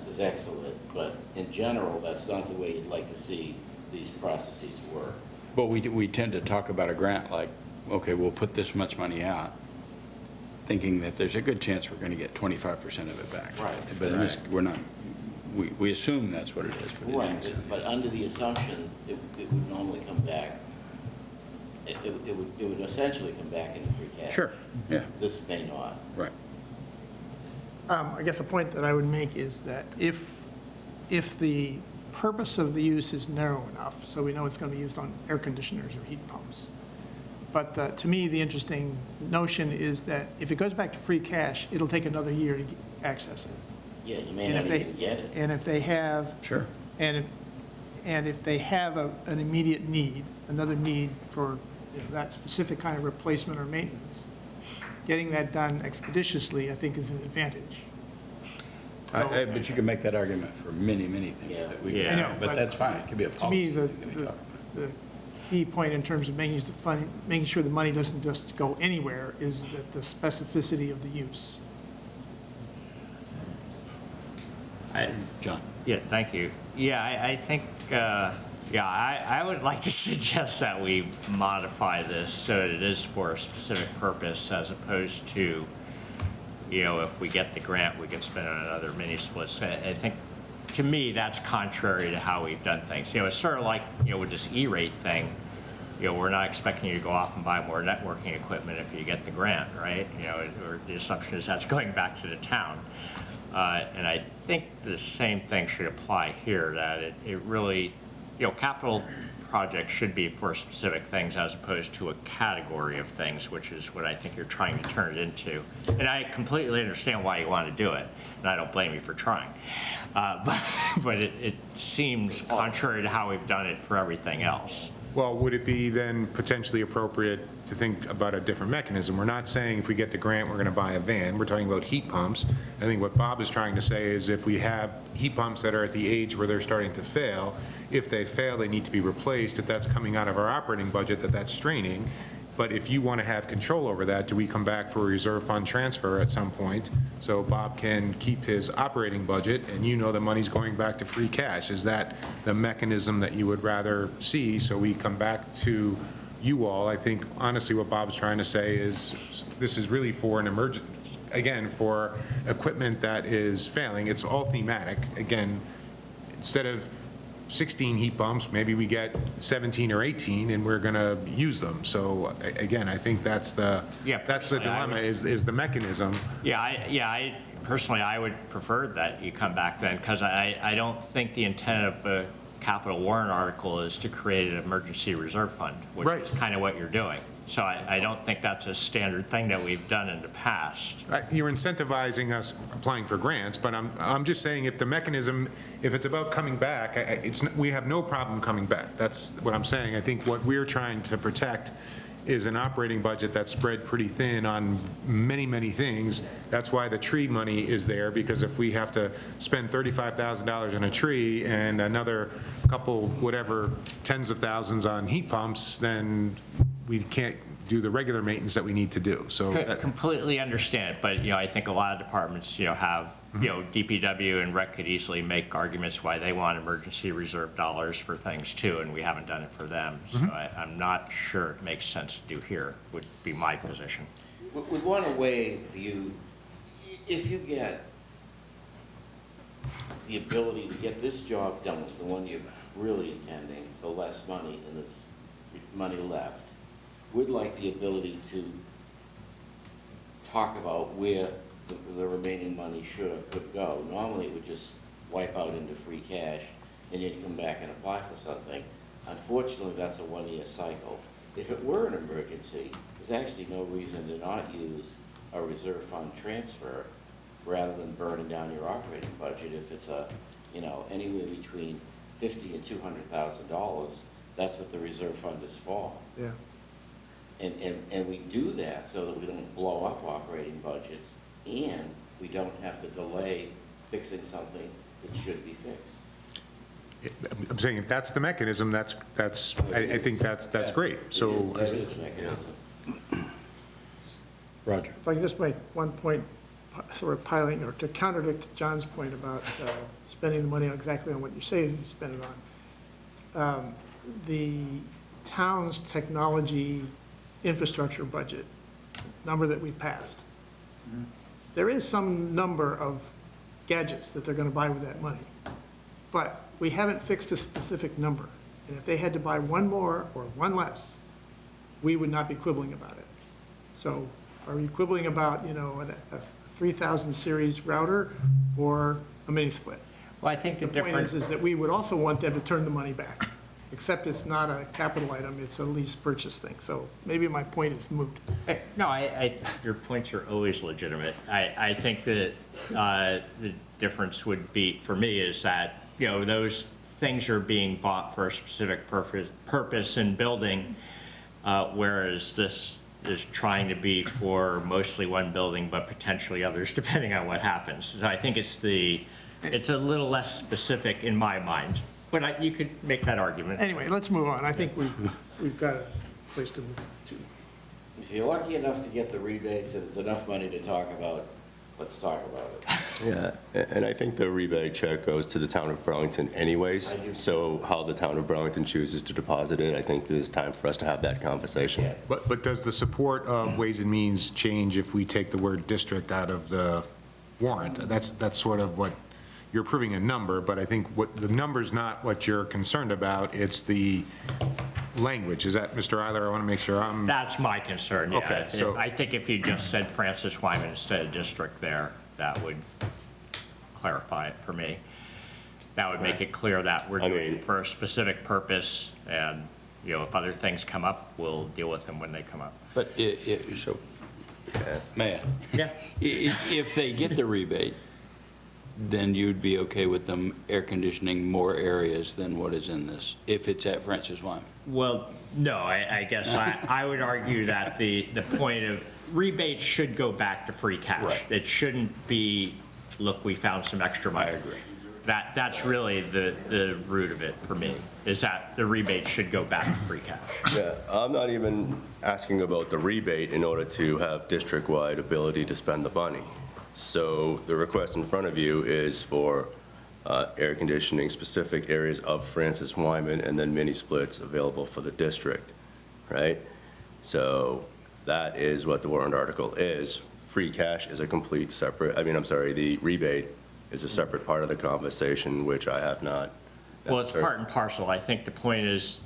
Is excellent, but in general, that's not the way you'd like to see these processes work. But we tend to talk about a grant like, okay, we'll put this much money out, thinking that there's a good chance we're going to get 25% of it back. Right. But in this, we're not, we assume that's what it is. but it Right, isn't. but under the assumption, it would normally come back, it would essentially come back into free cash. Sure, yeah, This may not. right. I guess a point that I would make is that if the purpose of the use is narrow enough, so we know it's going to be used on air conditioners or heat pumps. But to me, the interesting notion is that if it goes back to free cash, it'll take another year to access it. Yeah, you may And not if they- even get it. And if they have. Sure. And if they have an immediate need, another need for that specific kind of replacement or maintenance, getting that done expeditiously, I think, is an advantage. But you can make that argument for many, many things. Yeah. that we- Yeah. I know, But but that's fine, it could be a To me, policy. that we talk about. the key point in terms of making sure the money doesn't just go anywhere is that the specificity of the use. John? Yeah, thank you. Yeah, I think, I would like to suggest that we modify this so that it is for a specific purpose as opposed to, if we get the grant, we can spend it on another mini splits. I think, to me, that's contrary to how we've done things. It's sort of like, with this E-rate thing, we're not expecting you to go off and buy more networking equipment if you get the grant, right? Or the assumption is that's going back to the town. And I think the same thing should apply here, that it really, capital projects should be for specific things as opposed to a category of things, which is what I think you're trying to turn it into. And I completely understand why you want to do it, and I don't blame you for trying. But it seems contrary to how we've done it for everything else. Well, would it be then potentially appropriate to think about a different mechanism? We're not saying if we get the grant, we're going to buy a van. We're talking about heat pumps. I think what Bob is trying to say is if we have heat pumps that are at the age where they're starting to fail, if they fail, they need to be replaced. If that's coming out of our operating budget, that's straining. But if you want to have control over that, do we come back for a reserve fund transfer at some point so Bob can keep his operating budget and you know the money's going back to free cash? Is that the mechanism that you would rather see? So we come back to you all. I think honestly what Bob's trying to say is this is really for an emergent, again, for equipment that is failing. It's all thematic. Again, instead of 16 heat pumps, maybe we get 17 or 18 and we're going to use them. So again, I think that's the dilemma is the mechanism. I personally, I would prefer that you come back then, because I don't think the intent of the capital warrant article is to create an emergency reserve fund, which is kind of what you're doing. So I don't think that's a standard thing that we've done in the past. You're incentivizing us applying for grants, but I'm just saying if the mechanism, if it's about coming back, we have no problem coming back. That's what I'm saying. I think what we're trying to protect is an operating budget that's spread pretty thin on many, many things. That's why the tree money is there, because if we have to spend $35,000 on a tree and another couple, whatever, tens of thousands on heat pumps, then we can't do the regular maintenance that we need to do. So Completely understand, but I think a lot of departments have DPW and Rec could easily make arguments why they want emergency reserve dollars for things too, and we haven't done it for them. So I'm not sure it makes sense to do here, would be my position. We want to weigh you, if you get the ability to get this job done, the one you're really intending, for less money and there's money left, we'd like the ability to talk about where the remaining money should or could go. Normally, it would just wipe out into free cash, and you'd come back and apply for something. Unfortunately, that's a one-year cycle. If it were an emergency, there's actually no reason to not use a reserve fund transfer rather than burning down your operating budget. If it's anywhere between $50,000 and $200,000, that's what the reserve fund is for. Yeah. And we do that so that we don't blow up operating budgets, and we don't have to delay fixing something that should be fixed. I'm saying if that's the mechanism, I think that's great. So That is the mechanism. Roger. If I can just make one point, sort of piling, or to contradict John's point about spending the money exactly on what you say you spend it on. The town's technology infrastructure budget, number that we passed, there is some number of gadgets that they're going to buy with that money. But we haven't fixed a specific number. And if they had to buy one more or one less, we would not be quibbling about it. So are we quibbling about, a 3000 series router or a mini split? Well, I think the point difference is that we would also want them to turn the money back, except it's not a capital item, it's a lease purchase thing. So maybe my point is moot. No, your points are always legitimate. I think that the difference would be, for me, is that, those things are being bought for a specific purpose in building, whereas this is trying to be for mostly one building, but potentially others, depending on what happens. So I think it's a little less specific in my mind, but you could make that argument. Anyway, let's move on. I think we've got a place to move to. If you're lucky enough to get the rebates and it's enough money to talk about, let's talk about it. Yeah, and I think the rebate check goes to the town of Burlington anyways, so how the town of Burlington chooses to deposit it, I think there's time for us to have that conversation. But does the support of Ways and Means change if we take the word district out of the warrant? That's sort of what, you're approving a number, but I think what the number's not what you're concerned about, it's the language. Is that, Mr. Eiler, I want to make sure I'm... That's my concern, yeah. Okay, so... I think if you just said Francis Wyman instead of district there, that would clarify it for me. That would make it clear that we're doing it for a specific purpose, and, if other things come up, we'll deal with them when they come up. But Mayor? Yeah. If they get the rebate, then you'd be okay with them air conditioning more areas than what is in this, if it's at Francis Wyman? Well, no, I guess I would argue that the point of rebates should go back to free cash. Right. It shouldn't be, look, we found some extra money. I agree. That's really the root of it for me, is that the rebate should go back to free cash. Yeah, I'm not even asking about the rebate in order to have district-wide ability to spend the money. So the request in front of you is for air conditioning specific areas of Francis Wyman and then mini splits available for the district, right? So that is what the warrant article is. Free cash is a complete separate, the rebate is a separate part of the conversation, which I have not. Well, it's part and parcel. I think the point is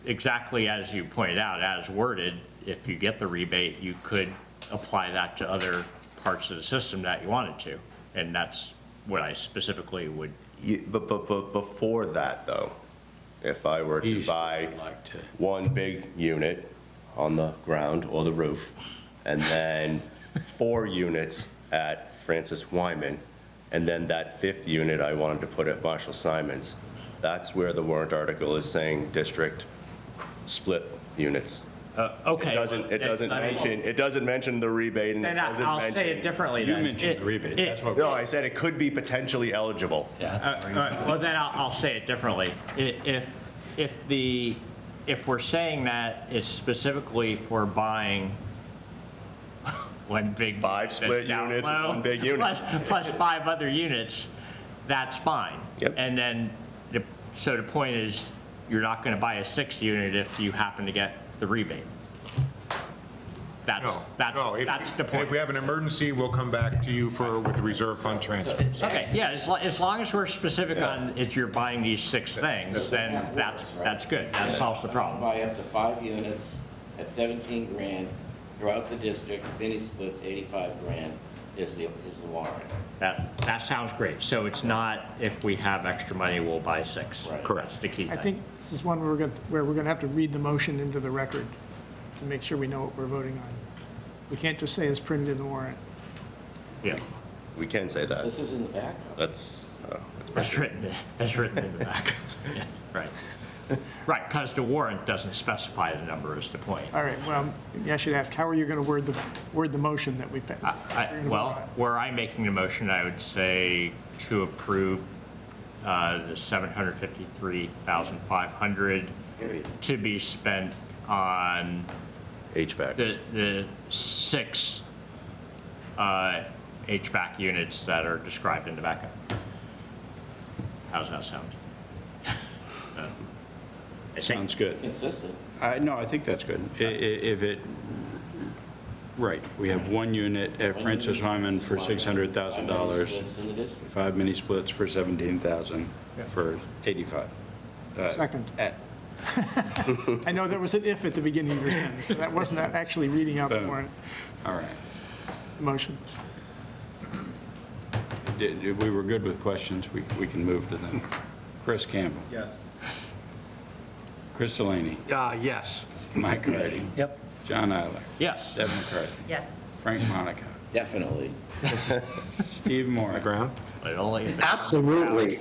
exactly as you pointed out, as worded, if you get the rebate, you could apply that to other parts of the system that you wanted to. And that's what I specifically would. But before that, though, if I were to buy one big unit on the ground or the roof, and then 4 units at Francis Wyman, and then that 5th unit I wanted to put at Marshall Simonds, that's where the warrant article is saying district split units. Okay. It doesn't mention the rebate, and it doesn't mention. I'll say it differently then. You mentioned the rebate, that's what. No, I said it could be potentially eligible. All right, well, then I'll say it differently. If we're saying that it's specifically for buying one big. 5 split units and 1 big unit. Plus 5 other units, that's fine. Yep. And then, so the point is, you're not going to buy a 6th unit if you happen to get the rebate. No, That's the point. If we have an emergency, we'll come back to you with the reserve fund transfer. Okay, yeah, as long as we're specific on if you're buying these 6 things, then that's good. That solves the problem. Buy up to 5 units at 17 grand throughout the district, mini splits, 85 grand is the warrant. That sounds great. So it's not, if we have extra money, we'll buy 6. Right. Correct. That's the key thing. I think this is one where we're going to have to read the motion into the record to make sure we know what we're voting on. We can't just say it's printed in the warrant. Yeah, We can say that. This is in the back. That's written in the back. Yeah, right. Right, because the warrant doesn't specify the number is the point. All right, well, I should ask, how are you going to word the motion that we picked? Well, were I making the motion, I would say to approve the $753,500 to be spent on HVAC. the 6 HVAC units that are described in the backup. How's that sound? Sounds good. It's consistent. No, I think that's good. Right, we have 1 unit at Francis Wyman for $600,000, Splits in the district. 5 mini splits for $17,000 for 85. Second. I know there was an if at the beginning of your sentence, so that wasn't actually reading out the Boom. warrant All right. motion. We were good with questions. We can move to them. Chris Campbell. Yes. Chris Delaney. Yes. Mike Hardy. Yep. John Eiler. Yes. Deb McCarthy. Yes. Frank Monaco. Definitely. Steve Moore. Ground? But only Absolutely.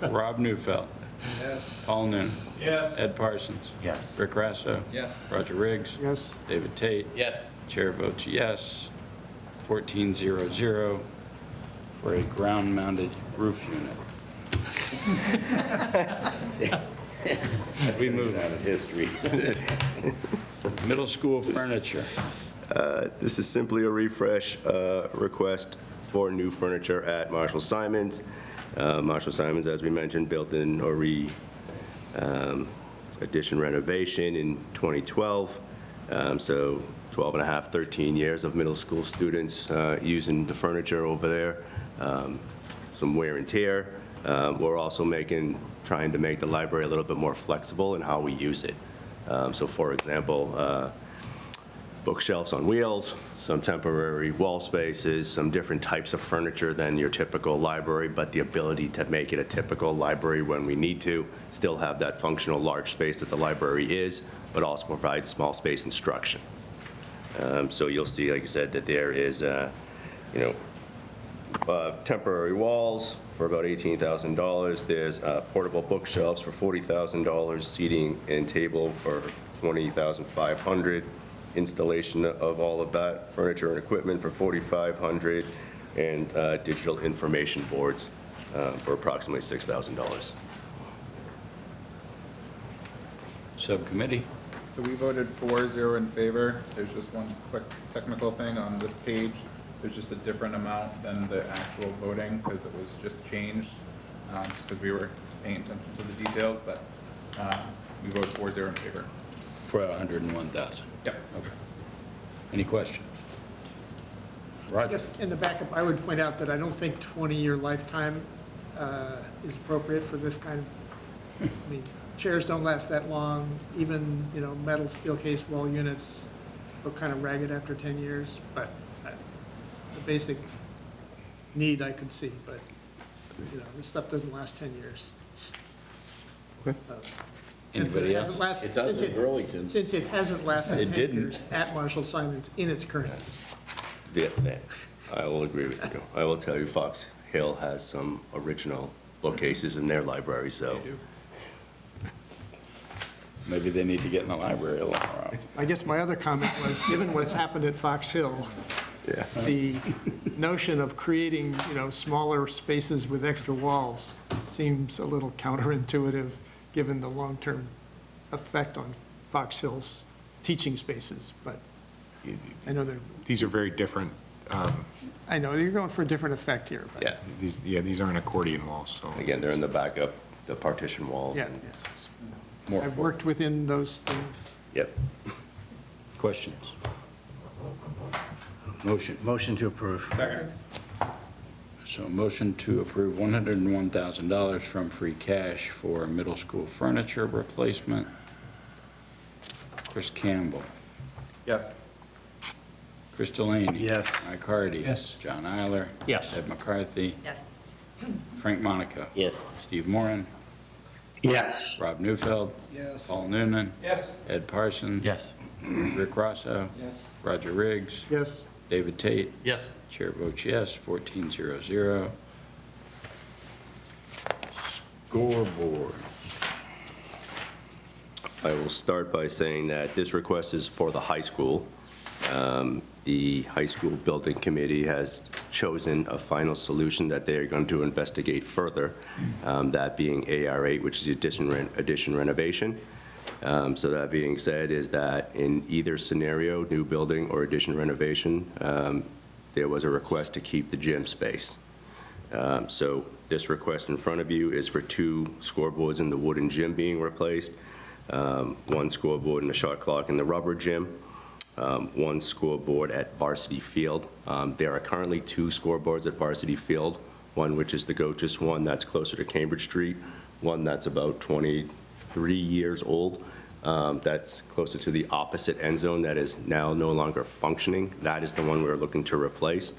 Rob Neufeld. Yes. Paul Noonan. Yes. Ed Parsons. Yes. Rick Rasso. Yes. Roger Riggs. Yes. David Tate. Yes. Chair votes yes. 1400 for a ground-mounted roof unit. We move out of history. Middle school furniture. This is simply a refresh request for new furniture at Marshall Simonds. Marshall Simonds, as we mentioned, built in or addition renovation in 2012. So 12 and a half, 13 years of middle school students using the furniture over there. Some wear and tear. We're also trying to make the library a little bit more flexible in how we use it. So for example, bookshelves on wheels, some temporary wall spaces, some different types of furniture than your typical library, but the ability to make it a typical library when we need to, still have that functional large space that the library is, but also provide small space instruction. So you'll see, like I said, that there is, temporary walls for about $18,000. There's portable bookshelves for $40,000, seating and table for $20,500, installation of all of that, furniture and equipment for $4,500, and digital information boards for approximately $6,000. Subcommittee? So we voted 4-0 in favor. There's just one quick technical thing on this page. There's just a different amount than the actual voting because it was just changed, just because we were paying attention to the details, but we voted 4-0 in favor. For 101,000? Yep. Okay. Any questions? I Roger? guess in the backup, I would point out that I don't think 20-year lifetime is appropriate for this kind of, I mean, chairs don't last that long, even, you know, metal steel case wall units look kind of ragged after 10 years, but the basic need I could see, but, you know, this stuff doesn't last 10 years. Okay. Anybody else? It doesn't in Burlington. Since it hasn't lasted It 10 didn't. years at Marshall Simonds in its current use. Yeah, I will agree with you. I will tell you, Fox Hill has some original bookcases in their library, so. Maybe they need to get in the library a little more often. I guess my other comment was, given what's happened at Fox Hill, Yeah. the notion of creating, you know, smaller spaces with extra walls seems a little counterintuitive, given the long-term effect on Fox Hill's teaching spaces, but I know they're, These are very different. I know you're going for a different effect here, but. Yeah, these aren't accordion walls, so. Again, they're in the backup, the partition walls. Yeah, and- More. I've worked within those things. Yep. Questions? Motion. Motion to approve. Second. So a motion to approve $101,000 from free cash for middle school furniture replacement. Chris Campbell. Yes. Chris Delaney. Yes. Mike Hardy. Yes. John Eiler. Yes. Ed McCarthy. Yes. Frank Monaco. Yes. Steve Moran. Yes. Rob Newfeld. Yes. Paul Noonan. Yes. Ed Parsons. Yes. Rick Rosso. Yes. Roger Riggs. Yes. David Tate. Yes. Chair votes yes, 14-0-0. Scoreboard. I will start by saying that this request is for the high school. The high school building committee has chosen a final solution that they are going to investigate further, that being AR8, which is the addition renovation. So that being said, is that in either scenario, new building or addition renovation, there was a request to keep the gym space. So this request in front of you is for 2 scoreboards in the wooden gym being replaced, 1 scoreboard and a shot clock in the rubber gym, 1 scoreboard at Varsity Field. There are currently 2 scoreboards at Varsity Field, one which is the Gochus one that's closer to Cambridge Street, one that's about 23 years old. That's closer to the opposite end zone that is now no longer functioning. That is the one we're looking to replace.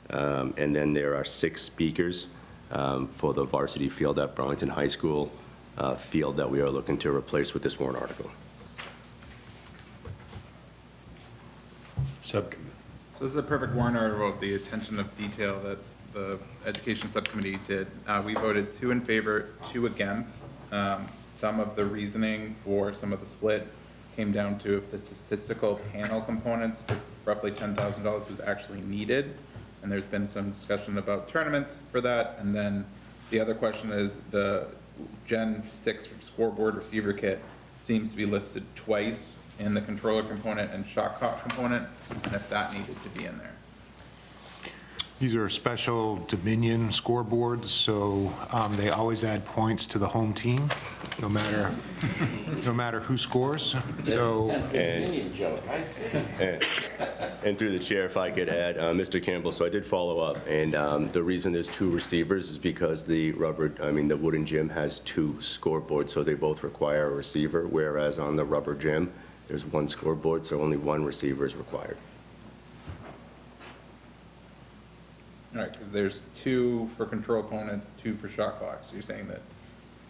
And then there are 6 speakers for the Varsity Field at Burlington High School field that we are looking to replace with this warrant article. Subcommittee. So this is a perfect warrant article of the attention of detail that the Education Subcommittee did. We voted 2 in favor, 2 against. Some of the reasoning for some of the split came down to if the statistical panel components for roughly $10,000 was actually needed. And there's been some discussion about tournaments for that. And then the other question is the Gen 6 scoreboard receiver kit seems to be listed twice in the controller component and shock clock component, and if that needed to be in there. These are special Dominion scoreboards, so they always add points to the home team, no matter who scores. So, That's the Dominion joke, I see. And through the chair, if I could add, Mr. Campbell, so I did follow up, and the reason there's 2 receivers is because the wooden gym has 2 scoreboards, so they both require a receiver, whereas on the rubber gym, there's 1 scoreboard, so only 1 receiver is required. All right, because there's 2 for control components, 2 for shot clocks. So you're saying that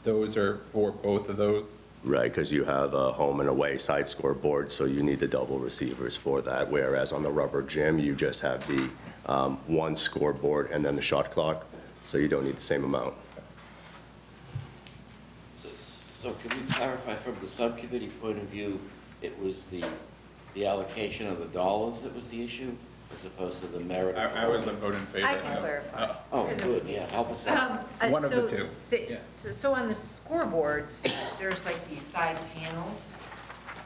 those are for both of those? right? Because you have a home and away side scoreboard, so you need the double receivers for that. Whereas on the rubber gym, you just have the one scoreboard and then the shot clock, so you don't need the same amount. So can we clarify from the subcommittee point of view, it was the allocation of the dollars that was the issue, as opposed to the merit? I was a vote in favor. I can so- clarify. Oh, good, yeah, help us out. One of the two. So on the scoreboards, there's like these side panels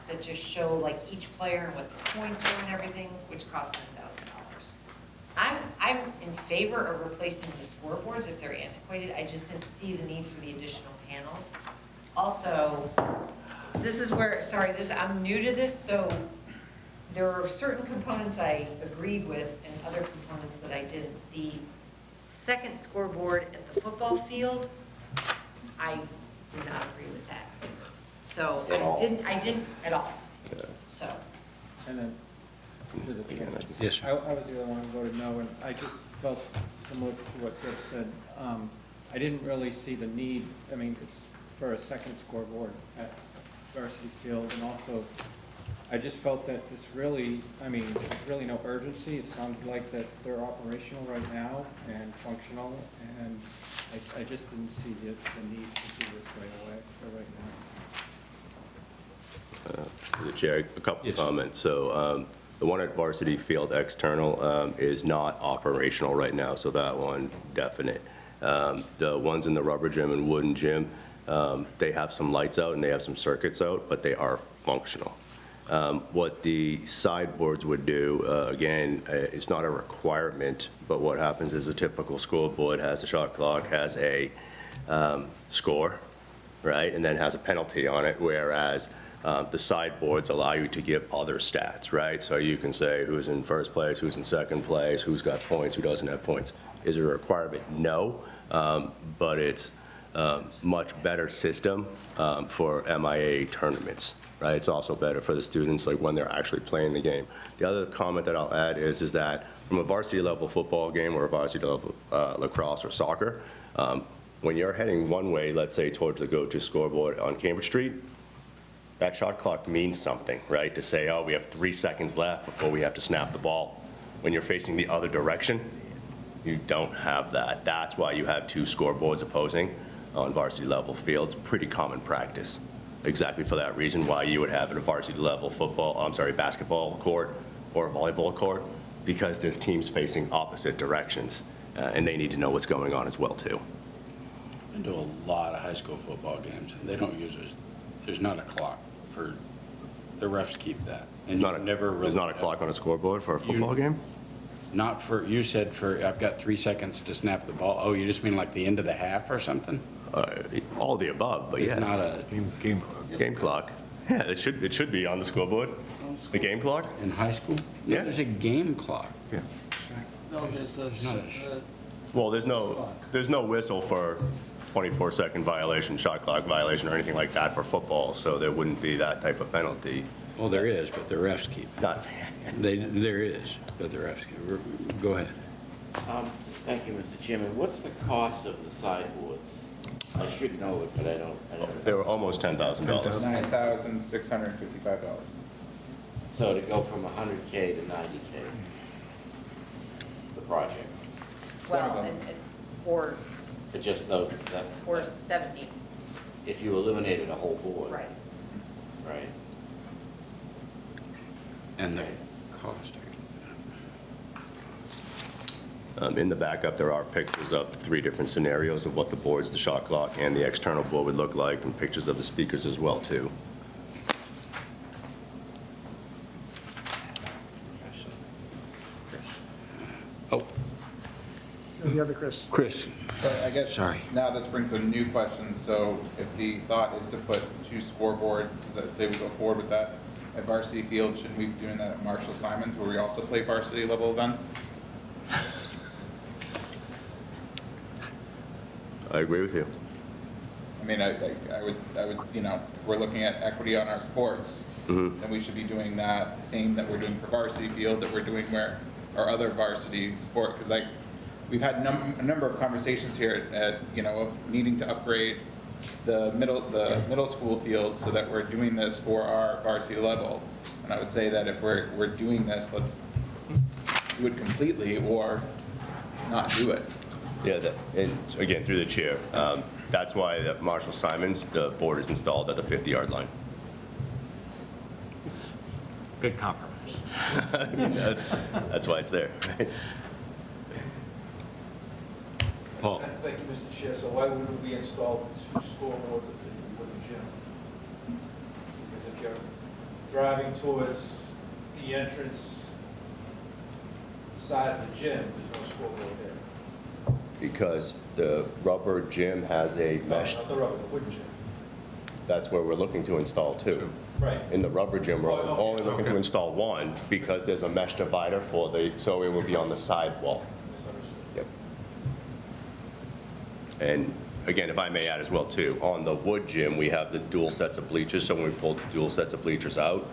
that just show like each player and what the points were and everything, which cost $10,000. I'm in favor of replacing the scoreboards if they're antiquated. I just didn't see the need for the additional panels. Also, this is where, sorry, I'm new to this, so there are certain components I agreed with and other components that I didn't. The second scoreboard at the football field, I did not agree with that. So I didn't at all, so. And then, Yes. I was the other one who voted no, and I just felt similar to what Jeff said. I didn't really see the need, I mean, it's for a second scoreboard at varsity field, and also, I just felt that it's really, I mean, there's really no urgency. It sounded like that they're operational right now and functional, and I just didn't see the need to do this right away, or right now. The chair, a couple of comments. So the one at Varsity Field external is not operational right now, so that one definite. The ones in the rubber gym and wooden gym, they have some lights out and they have some circuits out, but they are functional. What the sideboards would do, again, it's not a requirement, but what happens is a typical scoreboard has a shot clock, has a score, right, and then has a penalty on it, whereas the sideboards allow you to give other stats, right? So you can say who's in first place, who's in second place, who's got points, who doesn't have points. Is it a requirement? No, but it's much better system for MIA tournaments, right? It's also better for the students, like when they're actually playing the game. The other comment that I'll add is that from a varsity level football game or a varsity level lacrosse or soccer, when you're heading one way, let's say towards the go-to scoreboard on Cambridge Street, that shot clock means something, right? To say, oh, we have 3 seconds left before we have to snap the ball. When you're facing the other direction, you don't have that. That's why you have 2 scoreboards opposing on varsity level fields. Pretty common practice. Exactly for that reason why you would have a varsity level basketball court or a volleyball court, because there's teams facing opposite directions, and they need to know what's going on as well, too. Been to a lot of high school football games, and they don't use it. There's not a clock for, the refs keep that. And There's not a clock on a scoreboard for a football game? Not for, you said for, I've got 3 seconds to snap the ball. Oh, you just mean like the end of the half or something? All the above, but yeah. It's not a game clock. Yeah, it should be on the scoreboard. The game clock? In high school? No, Yeah. there's a game clock. Yeah. No, there's Well, there's no whistle for 24-second violation, shot clock violation, or anything like that for football, so there wouldn't be that type of penalty. Well, there is, but the refs keep it. Not, There is, but the refs keep it. Go ahead. Thank you, Mr. Chairman. What's the cost of the sideboards? I should know it, but I don't. they were almost $10,000. $9,655. So to go from 100K to 90K, the project, Well, or but just those, or 70, if you eliminated a whole board. right. Right. And the cost. In the backup, there are pictures of 3 different scenarios of what the boards, the shot clock, and the external board would look like, and pictures of the speakers as well, too. Oh, The other Chris. Chris. So I guess Sorry. now this brings a new question. So if the thought is to put 2 scoreboards, that say we go forward with that at Varsity Field, shouldn't we be doing that at Marshall Simonds, where we also play varsity level events? I agree with you. I mean, I would, you know, we're looking at equity on our sports, then we should be doing that same that we're doing for Varsity Field, that we're doing where our other varsity sport, because we've had a number of conversations here at, you know, of needing to upgrade the middle school field so that we're doing this for our varsity level. And I would say that if we're doing this, let's do it completely or not do it. Yeah, and again, through the chair, that's why at Marshall Simonds, the board is installed at the 50-yard line. Good compromise. That's why it's there. Paul? Thank you, Mr. Chair. So why wouldn't we install 2 scoreboards at the gym? Because if you're driving towards the entrance side of the gym, there's no scoreboard there. Because the rubber gym has a mesh, Not the rubber, the wood gym. that's where we're looking to install 2. Right. In the rubber gym, we're Oh, okay. only looking to install 1 because there's a mesh divider so it would be on the side wall. Misunderstood. Yep. And again, if I may add as well too, on the wood gym, we have the dual sets of bleachers, so when we pull the dual sets of bleachers out,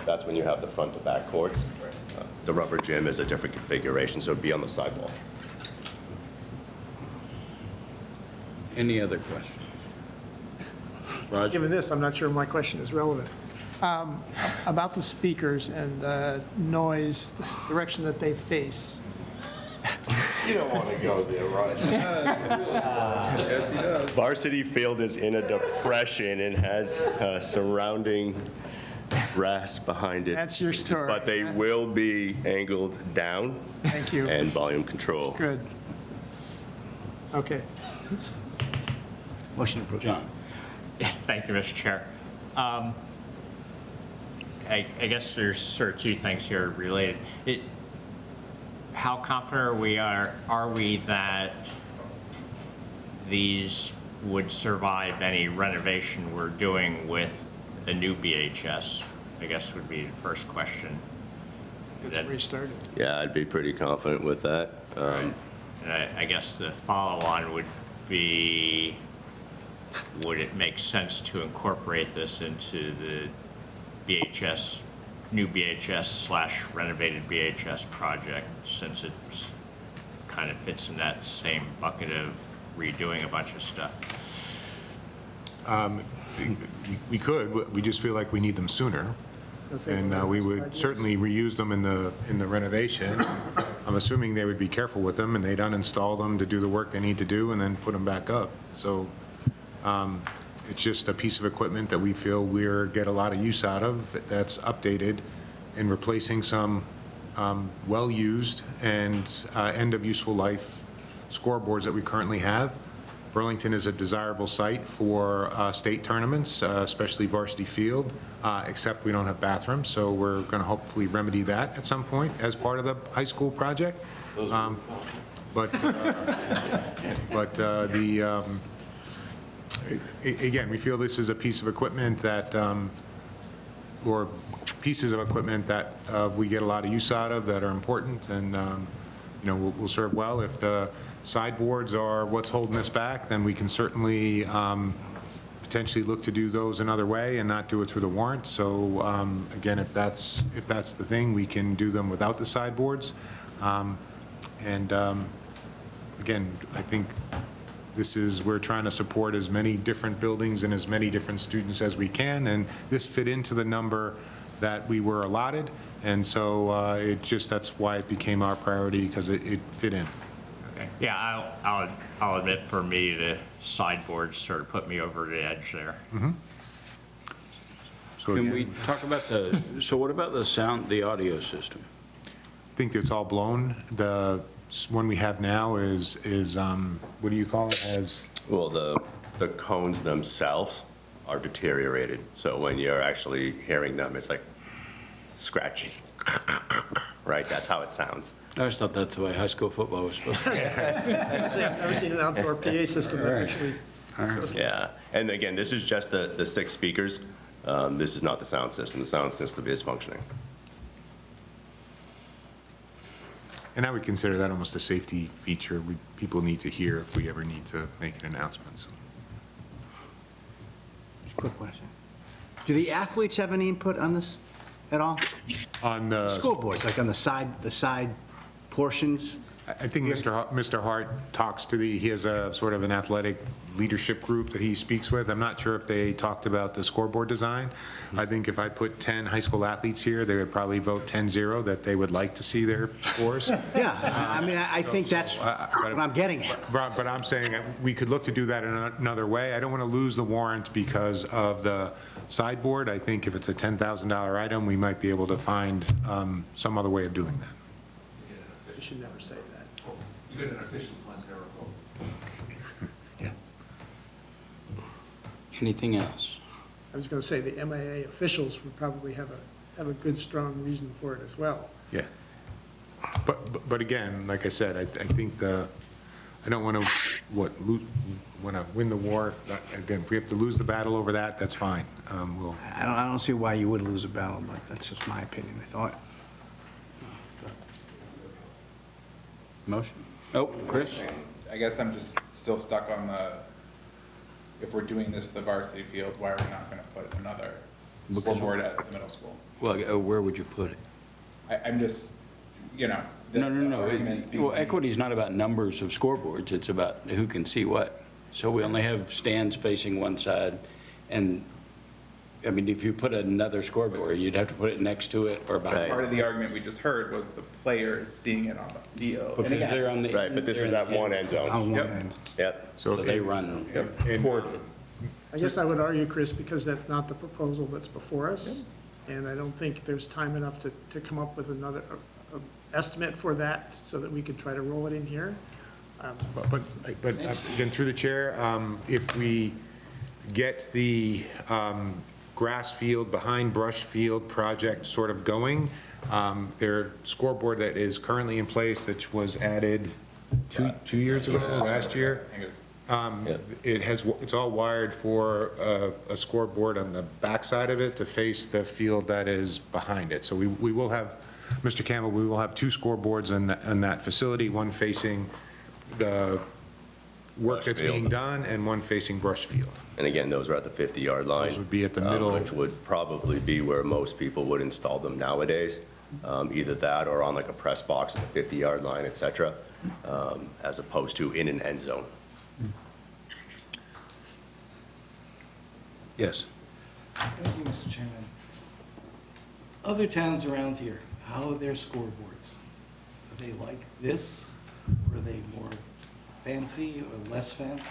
that's when you have the front to back courts. The rubber gym is a different configuration, so it'd be on the sidewall. Any other questions? Roger? Given this, I'm not sure my question is relevant. About the speakers and the noise, the direction that they face. You don't want to go there, right? Yes, he does. Varsity field is in a depression and has surrounding grass behind it. That's your story. But they will be angled down. Thank you. And volume control. Good. Okay. Motion approved. John? Thank you, Mr. Chair. I guess there's sort of 2 things here related. How confident are we that these would survive any renovation we're doing with a new BHS? I guess would be the first question. It's restarted. Yeah, I'd be pretty confident with that. And I guess the follow-on would be, would it make sense to incorporate this into the BHS, new BHS / renovated BHS project, since it kind of fits in that same bucket of redoing a bunch of stuff? We could, we just feel like we need them sooner. And we would certainly reuse them in the renovation. I'm assuming they would be careful with them and they'd uninstall them to do the work they need to do and then put them back up. So it's just a piece of equipment that we feel we're get a lot of use out of that's updated and replacing some well-used and end of useful life scoreboards that we currently have. Burlington is a desirable site for state tournaments, especially varsity field, except we don't have bathrooms, so we're going to hopefully remedy that at some point as part of the high school project. Again, we feel this is a piece of equipment that, or pieces of equipment that we get a lot of use out of that are important and will serve well. If the sideboards are what's holding us back, then we can certainly potentially look to do those another way and not do it through the warrant. So again, if that's the thing, we can do them without the sideboards. Again, I think we're trying to support as many different buildings and as many different students as we can, and this fit into the number that we were allotted, and so that's why it became our priority, because it fit in. Okay. Yeah, I'll admit, for me, the sideboards sort of put me over the edge there. Mm-hmm. Can we talk about so what about the sound, the audio system? I think it's all blown. The one we have now is what do you call it? Well, the cones themselves are deteriorated. So when you're actually hearing them, it's like scratchy, right? That's how it sounds. I always thought that's the way high school football was supposed to be. I've never seen an outdoor PA system that actually. Yeah, and again, this is just the 6 speakers. This is not the sound system. The sound system is functioning. And I would consider that almost a safety feature people need to hear if we ever need to make an announcement. So. Quick question. Do the athletes have any input on this at all? On the School boards, like on the side portions, I think Mr. Hart talks to he has a sort of an athletic leadership group that he speaks with. I'm not sure if they talked about the scoreboard design. I think if I put 10 high school athletes here, they would probably vote 10-0 that they would like to see their scores. Yeah, I mean, I think that's what I'm getting at. But I'm saying we could look to do that in another way. I don't want to lose the warrant because of the sideboard. I think if it's a $10,000 item, we might be able to find some other way of doing that. You should never say that. You get an official Montero vote. Anything else? I was going to say the MIA officials would probably have a good, strong reason for it as well. Yeah. But again, like I said, I think I don't want to, want to win the war. Again, if we have to lose the battle over that, that's fine. I don't see why you would lose a battle, but that's just my opinion. I thought. Motion? Oh, Chris? I guess I'm just still stuck on if we're doing this for the varsity field, why are we not gonna put another scoreboard at the middle school? Well, where would you put it? I'm just, No. Well, equity is not about numbers of scoreboards, it's about who can see what. So we only have stands facing one side, and, I mean, if you put another scoreboard, you'd have to put it next to it or behind. Part of the argument we just heard was the players seeing it on the field. Because And again, they're on the. Right, but this is that one end zone. On one Yep. end. Yep. So they run ported. I guess I would argue, Chris, because that's not the proposal that's before us, and I don't think there's time enough to come up with another estimate for that so that we could try to roll it in here. But again, through the chair, if we get the grass field behind brush field project sort of going, their scoreboard that is currently in place, that was added two years ago, last year, it's all wired for a scoreboard on the backside of it to face the field that is behind it. So we will have, Mr. Campbell, we will have two scoreboards in that facility, one facing the work that's being done and one facing brush field. And again, those are at the 50-yard line. Those would be at the middle. Which would probably be where most people would install them nowadays. Either that or on like a press box at the 50-yard line, et cetera, as opposed to in an end zone. Yes. Thank you, Mr. Chairman. Other towns around here, how are their scoreboards? Are they like this? Or are they more fancy or less fancy?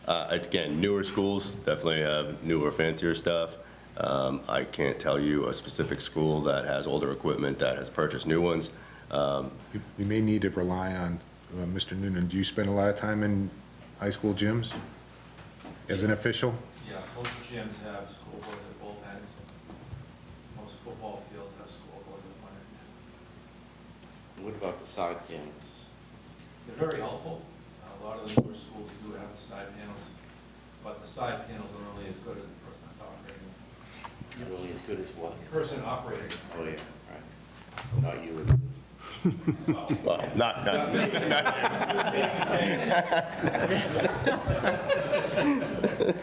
Again, newer schools definitely have newer, fancier stuff. I can't tell you a specific school that has older equipment that has purchased new ones. We may need to rely on, Mr. Noonan, do you spend a lot of time in high school gyms as an official? Yeah, most gyms have scoreboards at both ends. Most football fields have scoreboards at one end. What about the side panels? They're very helpful. A lot of the newer schools do have the side panels, but the side panels are only as good as the person that's operating. Really as good as what? The person operating. Oh, yeah, right. Not you. Well, not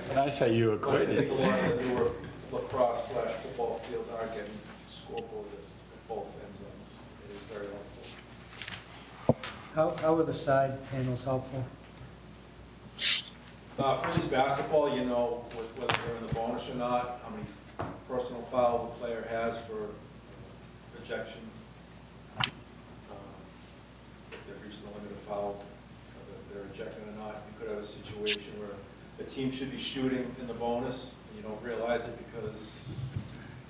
When I say you But I equated. think a lot of the newer lacrosse/football fields are getting scoreboards at both end zones. It is very helpful. How are the side panels helpful? For this basketball, you know, whether they're in the bonus or not, how many personal fouls the player has for ejection. If they've reached the limit of fouls, whether they're ejected or not. You could have a situation where the team should be shooting in the bonus, and you don't realize it because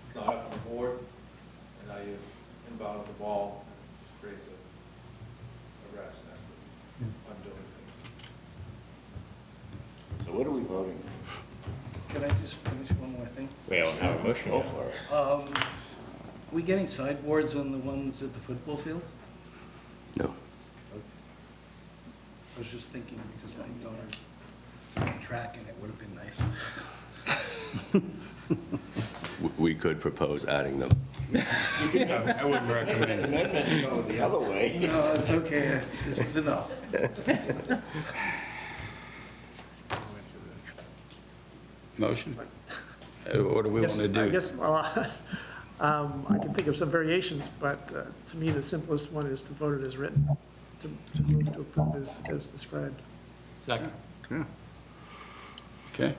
it's not up on the board, and now you inbound the ball, and it just creates a rat's nest of undoing things. So what are we voting? Can I just finish one more thing? We don't have a motion. Go for it. We getting sideboards on the ones at the football field? No. I was just thinking because my daughter's on track and it would have been nice. We could propose adding them. I wouldn't recommend. Amendment to go the other way. No, it's okay. This is enough. Motion? What do we want to I do? guess, well, I can think of some variations, but to me, the simplest one is to vote it as written, to move to approve as described. Second? Okay.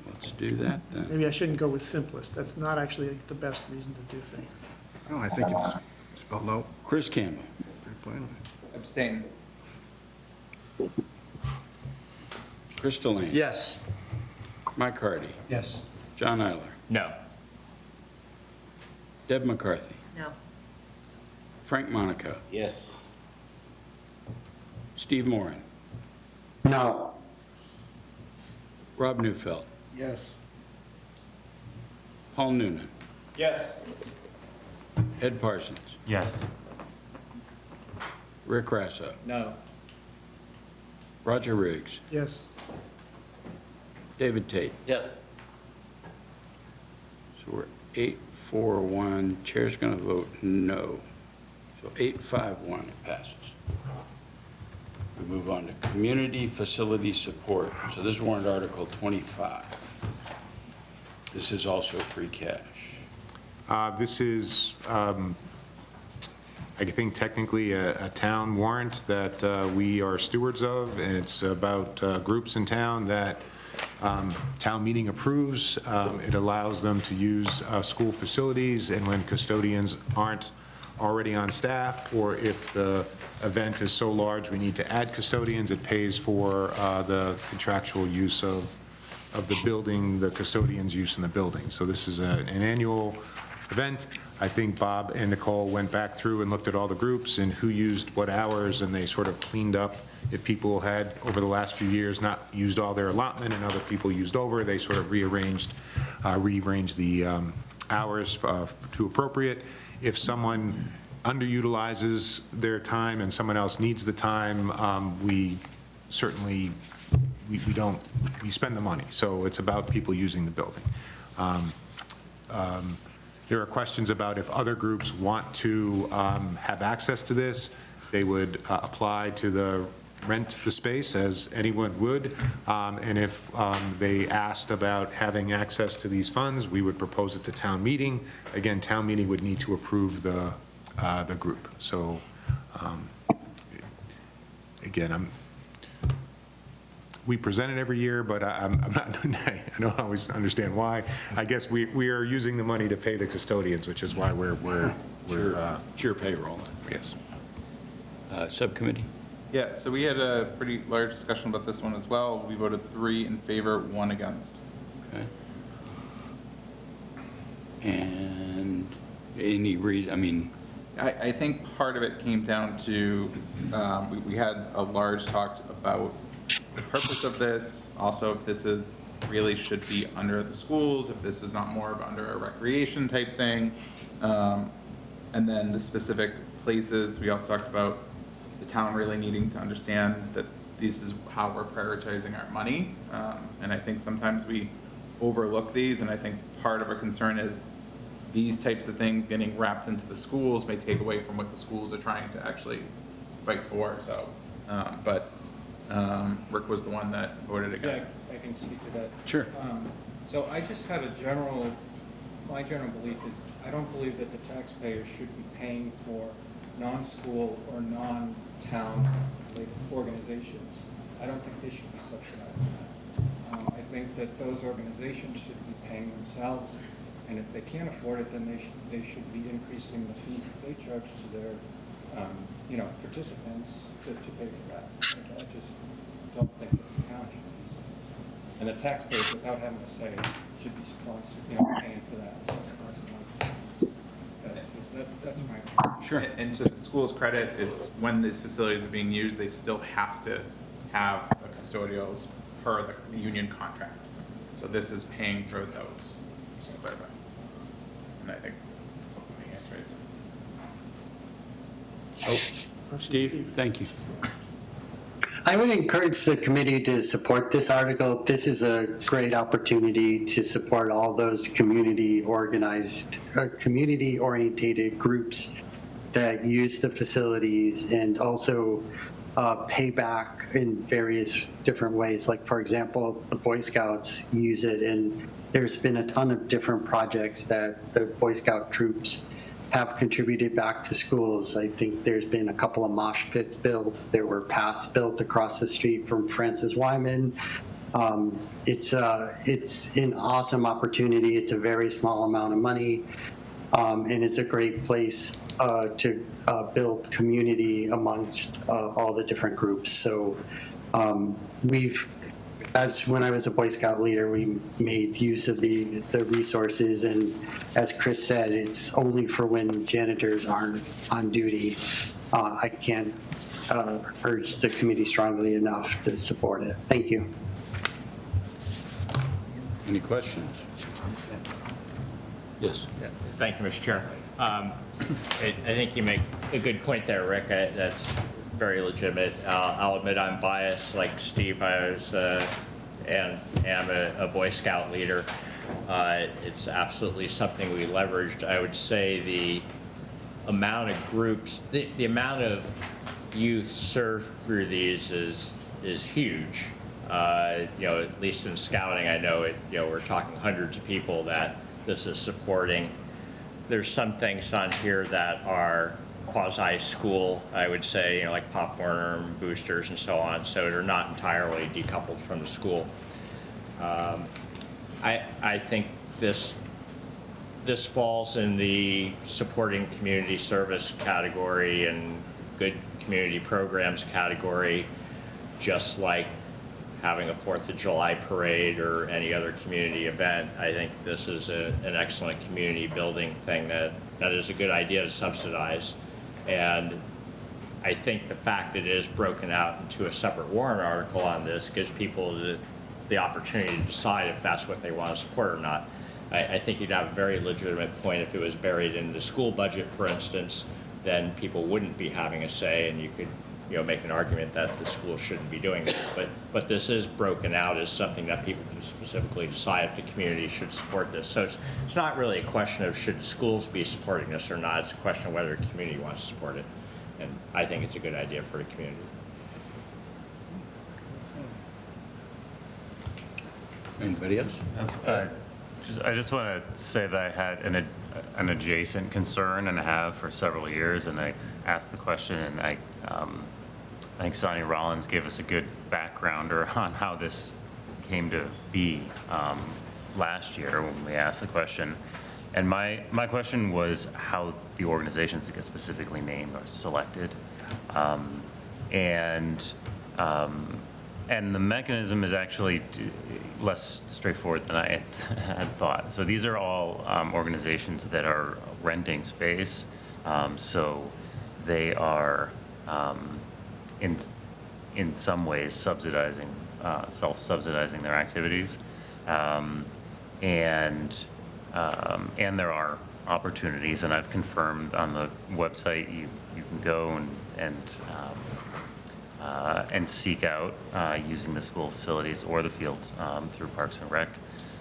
Let's do that then. Maybe I shouldn't go with simplest. That's not actually the best reason to do things. No, I think it's spelled out Chris Campbell. pretty plainly. Abstain. Chris Delaney. Yes. Mike Hardy. Yes. John Eiler. No. Deb McCarthy. No. Frank Monaco. Yes. Steve Moran. No. Rob Neufeld. Yes. Paul Noonan. Yes. Ed Parsons. Yes. Rick Rasso. No. Roger Riggs. Yes. David Tate. Yes. So we're 8-4-1. Chair's going to vote no. So 8-5-1, it passes. We move on to community facility support. So this is warrant article 25. This is also free cash. This is, I think technically a town warrant that we are stewards of, and it's about groups in town that town meeting approves. It allows them to use school facilities, and when custodians aren't already on staff, or if the event is so large we need to add custodians, it pays for the contractual use of the building, the custodian's use in the building. So this is an annual event. I think Bob and Nicole went back through and looked at all the groups and who used what hours, and they sort of cleaned up. If people had, over the last few years, not used all their allotment and other people used over, they sort of rearranged the hours to appropriate. If someone underutilizes their time and someone else needs the time, we certainly, we spend the money. So it's about people using the building. There are questions about if other groups want to have access to this, they would apply to rent the space as anyone would. And if they asked about having access to these funds, we would propose it to town meeting. Again, town meeting would need to approve the group. So again, we present it every year, but I'm not, I don't always understand why. I guess we are using the money to pay the custodians, which is why we're It's your payroll. Yes. Subcommittee? Yeah, so we had a pretty large discussion about this one as well. We voted 3 in favor, 1 against. Okay. And any reason, I mean, I think part of it came down to, we had a large talk about the purpose of this, also if this is really should be under the schools, if this is not more of under a recreation type thing. And then the specific places, we also talked about the town really needing to understand that this is how we're prioritizing our money. And I think sometimes we overlook these, and I think part of a concern is these types of things getting wrapped into the schools may take away from what the schools are trying to actually fight for, so. Rick was the one that voted against. Yeah, I can speak to that. Sure. So I just had my general belief is, I don't believe that the taxpayers should be paying for non-school or non-town related organizations. I don't think they should be subsidizing that. I think that those organizations should be paying themselves, and if they can't afford it, then they should be increasing the fees that they charge to their, participants to pay for that. I just don't think that the town should be, and the taxpayers, without having to say, should be sponsored, paying for that. That's my opinion. Sure. And to the school's credit, it's when these facilities are being used, they still have to have the custodials per the union contract. So this is paying for those, just to clarify. And I think the answer is. Oh, Steve, thank you. I would encourage the committee to support this article. This is a great opportunity to support all those community-orientated groups that use the facilities, and also payback in various different ways. Like, for example, the Boy Scouts use it, and there's been a ton of different projects that the Boy Scout troops have contributed back to schools. I think there's been a couple of mosh pits built. There were paths built across the street from Francis Wyman. It's an awesome opportunity. It's a very small amount of money, and it's a great place to build community amongst all the different groups. So when I was a Boy Scout leader, we made use of the resources, and as Chris said, it's only for when janitors aren't on duty. I can't urge the committee strongly enough to support it. Thank you. Any questions? Yes. Thank you, Mr. Chair. I think you make a good point there, Rick. That's very legitimate. I'll admit I'm biased. Like Steve, I was and am a Boy Scout leader. It's absolutely something we leveraged. I would say the amount of groups, the amount of youth served through these is huge. At least in scouting, I know it. We're talking hundreds of people that this is supporting. There's some things on here that are quasi-school, I would say, like popcorn, boosters, and so on. So they're not entirely decoupled from the school. I think this falls in the supporting community service category and good community programs category, just like having a 4th of July parade or any other community event. I think this is an excellent community building thing that is a good idea to subsidize. And I think the fact that it is broken out into a separate warrant article on this gives people the opportunity to decide if that's what they want to support or not. I think you'd have a very legitimate point if it was buried in the school budget, for instance, then people wouldn't be having a say, and you could make an argument that the school shouldn't be doing that. But this is broken out as something that people can specifically decide if the community should support this. So it's not really a question of should the schools be supporting this or not. It's a question of whether the community wants to support it. And I think it's a good idea for the community. Anybody else? I just want to say that I had an adjacent concern, and I have for several years, and I asked the question, and I think Sonny Rollins gave us a good backgrounder on how this came to be last year when we asked the question. And my question was how the organizations that get specifically named are selected. And the mechanism is actually less straightforward than I had thought. So these are all organizations that are renting space. So they are in some ways subsidizing, self-subsidizing their activities. And there are opportunities, and I've confirmed on the website you can go and seek out using the school facilities or the fields through Parks and Rec.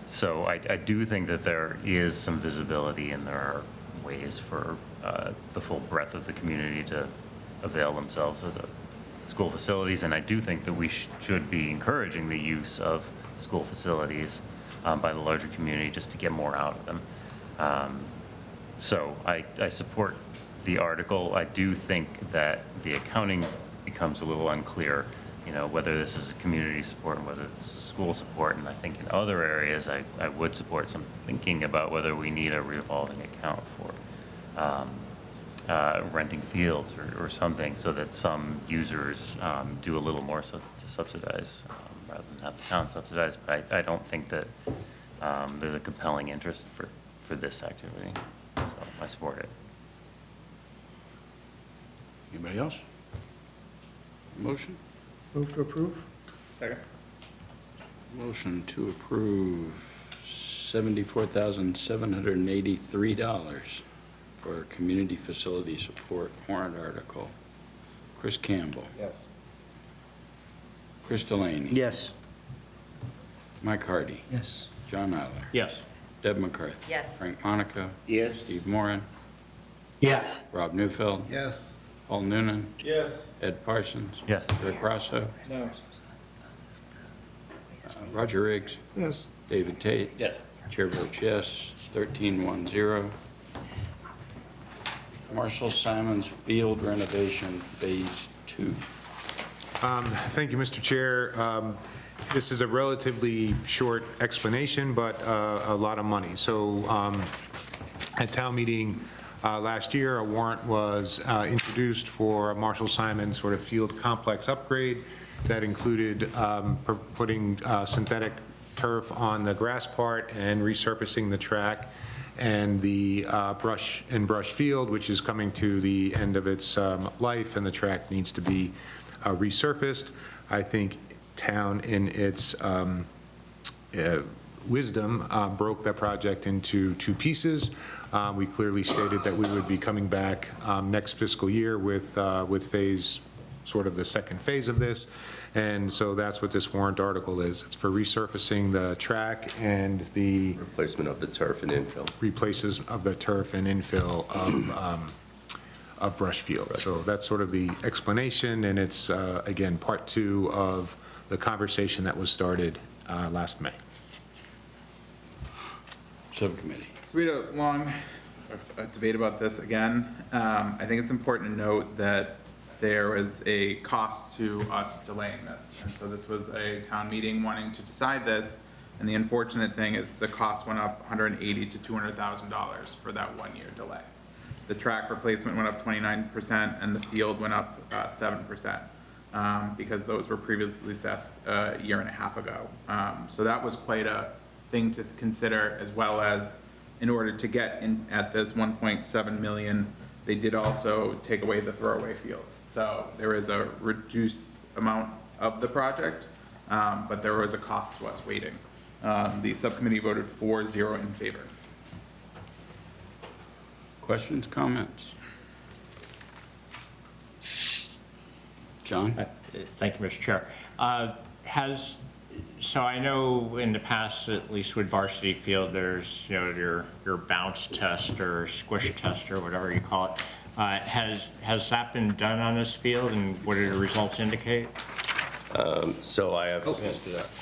So I do think that there is some visibility, and there are ways for the full breadth of the community to avail themselves of the school facilities. And I do think that we should be encouraging the use of school facilities by the larger community just to get more out of them. So I support the article. I do think that the accounting becomes a little unclear, whether this is a community support and whether it's school support. And I think in other areas, I would support some thinking about whether we need a revolving account for renting fields or something, so that some users do a little more to subsidize rather than have the town subsidize. But I don't think that there's a compelling interest for this activity, so I support it. Anybody else? Motion? Move to approve. Second. Motion to approve $74,783 for community facility support warrant article. Chris Campbell. Yes. Chris Delaney. Yes. Mike Hardy. Yes. John Eiler. Yes. Deb McCarthy. Yes. Frank Monaco. Yes. Steve Moran. Yes. Rob Neufeld. Yes. Paul Noonan, Yes. Ed Parsons. Yes. Rick Rosso, No. Roger Riggs, Yes. David Tate. Yes. Chair votes yes, 13-1-0. Marshall Simonds Field Renovation Phase 2. Thank you, Mr. Chair. This is a relatively short explanation, but a lot of money. So at town meeting last year, a warrant was introduced for a Marshall Simonds sort of field complex upgrade that included putting synthetic turf on the grass part and resurfacing the track and the brush field, which is coming to the end of its life, and the track needs to be resurfaced. I think town, in its wisdom, broke that project into two pieces. We clearly stated that we would be coming back next fiscal year with phase, sort of the second phase of this. And so that's what this warrant article is. It's for resurfacing the track and the Replacement of the turf and infill. replaces of the turf and infill of brush field. So that's sort of the explanation, and it's, again, part two of the conversation that was started last May. Subcommittee. So we had a long debate about this again. I think it's important to note that there was a cost to us delaying this. And so this was a town meeting wanting to decide this. And the unfortunate thing is the cost went up $180,000 to $200,000 for that 1 year delay. The track replacement went up 29% and the field went up 7%, because those were previously assessed a year and a half ago. So that was quite a thing to consider, as well as in order to get in at this 1.7 million, they did also take away the throwaway fields. So there is a reduced amount of the project, but there was a cost to us waiting. The subcommittee voted 4-0 in favor. Questions, comments? John? Thank you, Mr. Chair. So I know in the past, at least with varsity field, there's, you know, your bounce test or squish test or whatever you call it. Has that been done on this field, and what do the results indicate? So I have,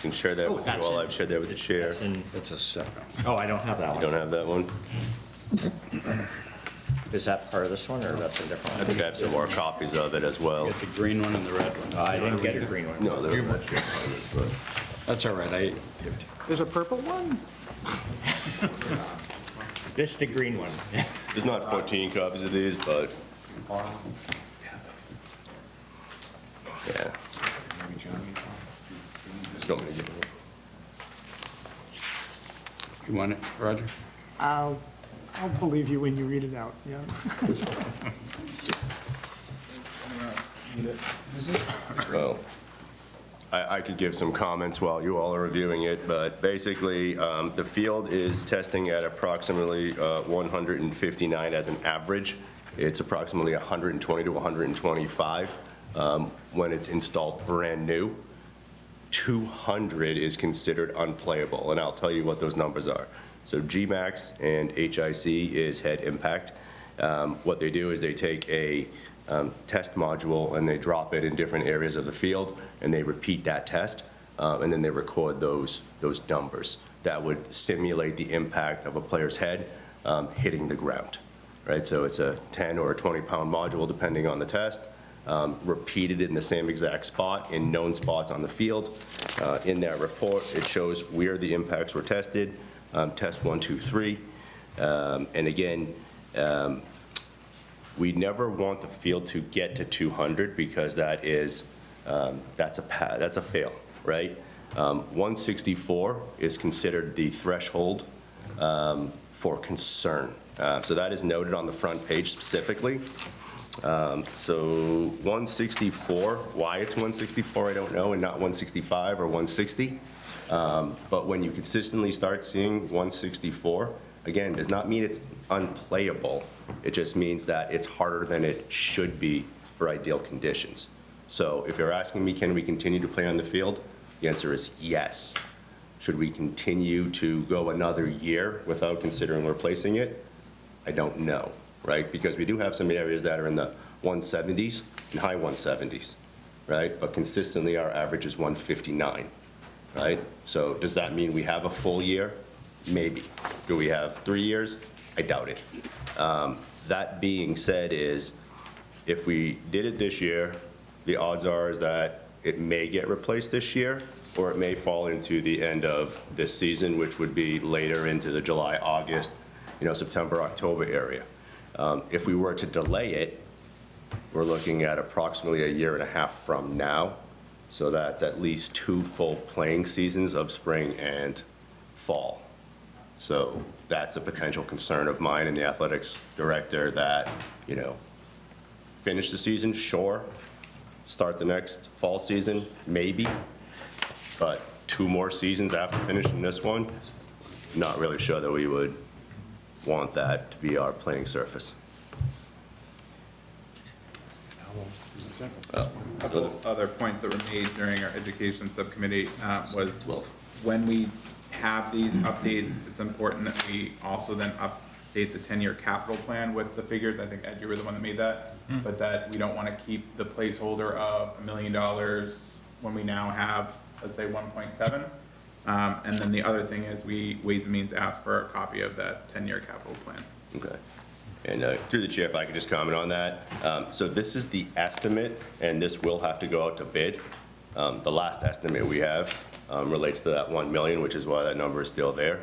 can share that with you all. I've shared that with the chair. That's a second. Oh, I don't have that You one. don't have that one? Is that part of this one, or that's a different one? I think I have some more copies of it as well. Get the green one and the red one. I didn't get a green one. No, they're not sure. But That's all right. There's a purple one? This is the green one. there's not 14 copies of these, but yeah. Just don't want to give it. You want it, Roger? I'll believe you when you read it out, yeah. Well, I could give some comments while you all are reviewing it, but basically, the field is testing at approximately 159 as an average. It's approximately 120 to 125 when it's installed brand new. 200 is considered unplayable, and I'll tell you what those numbers are. So GMAX and HIC is head impact. What they do is they take a test module and they drop it in different areas of the field, and they repeat that test, and then they record those numbers. That would simulate the impact of a player's head hitting the ground, right? So it's a 10 or a 20-pound module, depending on the test, repeated in the same exact spot in known spots on the field. In that report, it shows where the impacts were tested, test 1, 2, 3. And again, we never want the field to get to 200 because that is, that's a fail, right? 164 is considered the threshold for concern. So that is noted on the front page specifically. So 164, why it's 164, I don't know, and not 165 or 160. But when you consistently start seeing 164, again, does not mean it's unplayable. It just means that it's harder than it should be for ideal conditions. So if you're asking me, can we continue to play on the field? The answer is yes. Should we continue to go another year without considering replacing it? I don't know. right? Because we do have some areas that are in the 170s and high 170s, right? But consistently, our average is 159, right? So does that mean we have a full year? Maybe. Do we have 3 years? I doubt it. That being said is, if we did it this year, the odds are is that it may get replaced this year, or it may fall into the end of this season, which would be later into the July, August, September, October area. If we were to delay it, we're looking at approximately a year and a half from now. So that's at least 2 full playing seasons of spring and fall. So that's a potential concern of mine and the athletics director that, finish the season, sure. Start the next fall season, maybe. But 2 more seasons after finishing this one, not really sure that we would want that to be our playing surface. A couple other points that were made during our education subcommittee was when we have these updates, it's important that we also then update the 10-year capital plan with the figures. I think, Ed, you were the one that made that, but that we don't want to keep the placeholder of $1 million when we now have, let's say, 1.7. And then the other thing is Ways and Means asked for a copy of that 10-year capital plan. Okay. And through the chair, if I could just comment on that. So this is the estimate, and this will have to go out to bid. The last estimate we have relates to that 1 million, which is why that number is still there.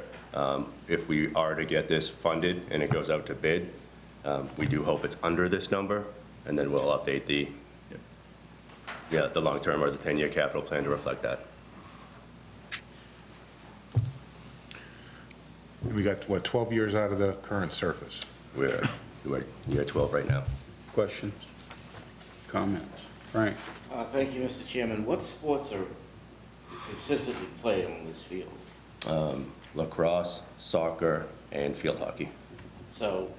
If we are to get this funded and it goes out to bid, we do hope it's under this number, and then we'll update the long-term or the 10-year capital plan to reflect that. We got, 12 years out of the current surface? We're at 12 right now. Questions? Comments? Frank? Thank you, Mr. Chairman. What sports are consistently played on this field? Lacrosse, soccer, and field hockey. So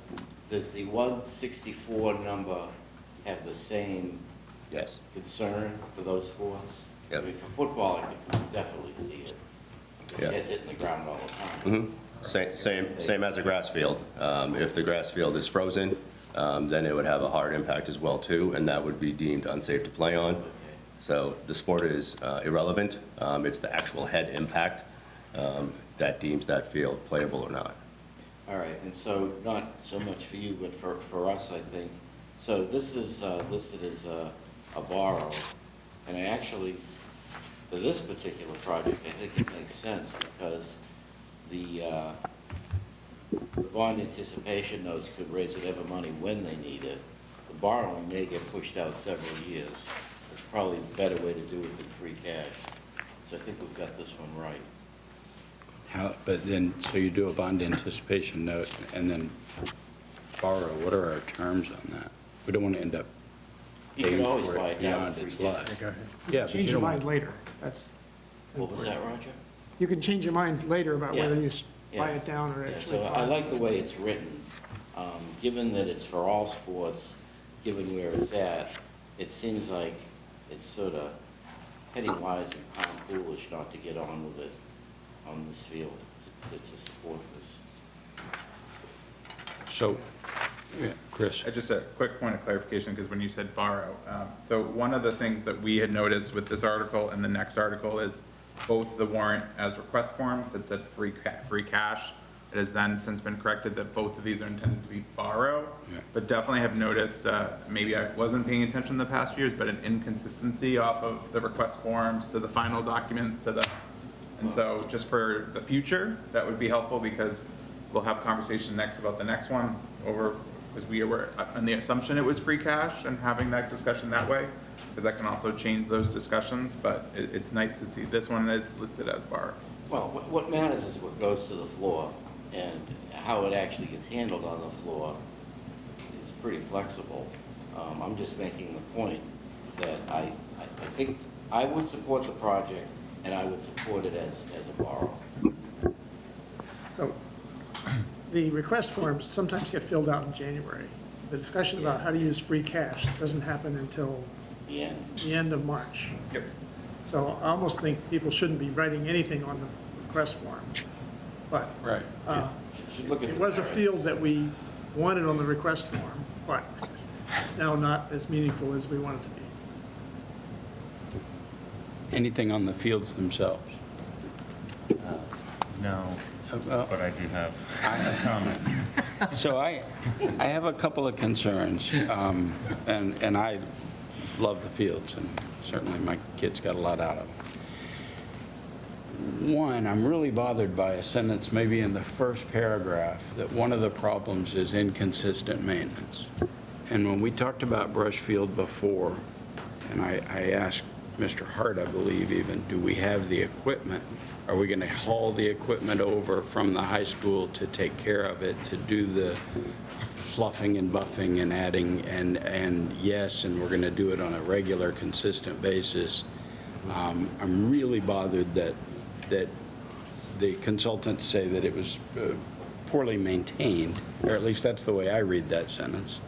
does the 164 number have the same concern for those sports? Yep. I mean, for football, I can definitely see it. Yeah. It's hitting the ground all the time. Same as a grass field. If the grass field is frozen, then it would have a hard impact as well too, and that would be deemed unsafe to play on. So the sport is irrelevant. It's the actual head impact that deems that field playable or not. All right, and so not so much for you, but for us, I think. So this is listed as a borrow, and I actually, for this particular project, I think it makes sense because the bond anticipation notes could raise whatever money when they need it. The borrowing may get pushed out several years. It's probably a better way to do it than free cash. So I think we've got this one right. But then, so you do a bond anticipation note and then borrow. What are our terms on that? We don't want to end up You can paying always for buy it it down beyond as its free cash. life. Yeah, but Change you your don't mind want. later. That's What was that, Roger? You can change your mind later about Yeah. whether you Yeah. buy it down or Yeah, actually so buy I it. like the way it's written. Given that it's for all sports, given where it's at, it seems like it's sort of penny wise and pound foolish not to get on with it on this field to support this. So, yeah, Chris. Just a quick point of clarification, because when you said borrow, so one of the things that we had noticed with this article and the next article is both the warrant as request forms had said free cash. It has then since been corrected that both of these are intended to be borrow, but definitely have noticed, maybe I wasn't paying attention in the past years, but an inconsistency off of the request forms to the final documents to the, and so just for the future, that would be helpful because we'll have conversation next about the next one over, because we were on the assumption it was free cash and having that discussion that way, because that can also change those discussions, but it's nice to see this one is listed as borrow. Well, what matters is what goes to the floor, and how it actually gets handled on the floor is pretty flexible. I'm just making the point that I think I would support the project, and I would support it as a borrow. So the request forms sometimes get filled out in January. The discussion about how to use free cash doesn't happen until the end of March. Yep. So I almost think people shouldn't be writing anything on the request form. But Right. it was a field that we want it on the request form, but it's now not as meaningful as we want it to be. Anything on the fields themselves? No, but I do have a comment. So I have a couple of concerns, and I love the fields, and certainly my kids got a lot out of them. One, I'm really bothered by a sentence maybe in the first paragraph that one of the problems is inconsistent maintenance. And when we talked about brush field before, and I asked Mr. Hart, I believe even, do we have the equipment? Are we going to haul the equipment over from the high school to take care of it, to do the fluffing and buffing and adding, and yes, and we're going to do it on a regular, consistent basis. I'm really bothered that the consultants say that it was poorly maintained, or at least that's the way I read that sentence.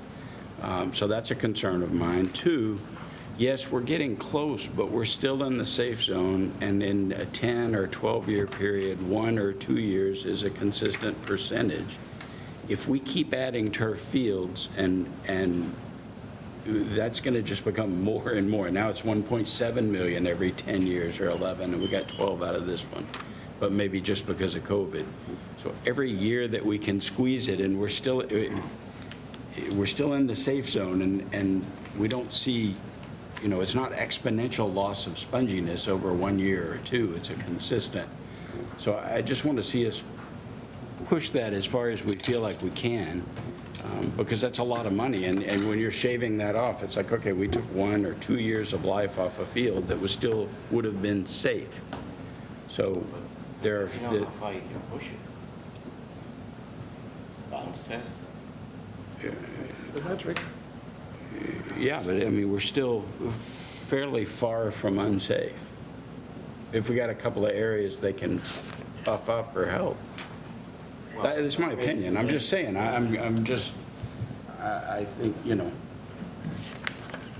So that's a concern of mine. Two, yes, we're getting close, but we're still in the safe zone, and in a 10 or 12-year period, 1 or 2 years is a consistent percentage. If we keep adding turf fields, and that's going to just become more and more. Now it's 1.7 million every 10 years or 11, and we got 12 out of this one, but maybe just because of COVID. So every year that we can squeeze it, and we're still in the safe zone, and we don't see, it's not exponential loss of sponginess over 1 year or two. It's a consistent. So I just want to see us push that as far as we feel like we can, because that's a lot of money. And when you're shaving that off, it's like, okay, we took 1 or 2 years of life off a field that was still would have been safe. So there are. You know how far you can push it? Bounce test? That's the metric. Yeah, but I mean, we're still fairly far from unsafe. If we got a couple of areas they can buff up or help. That's my opinion. I'm just saying, I think,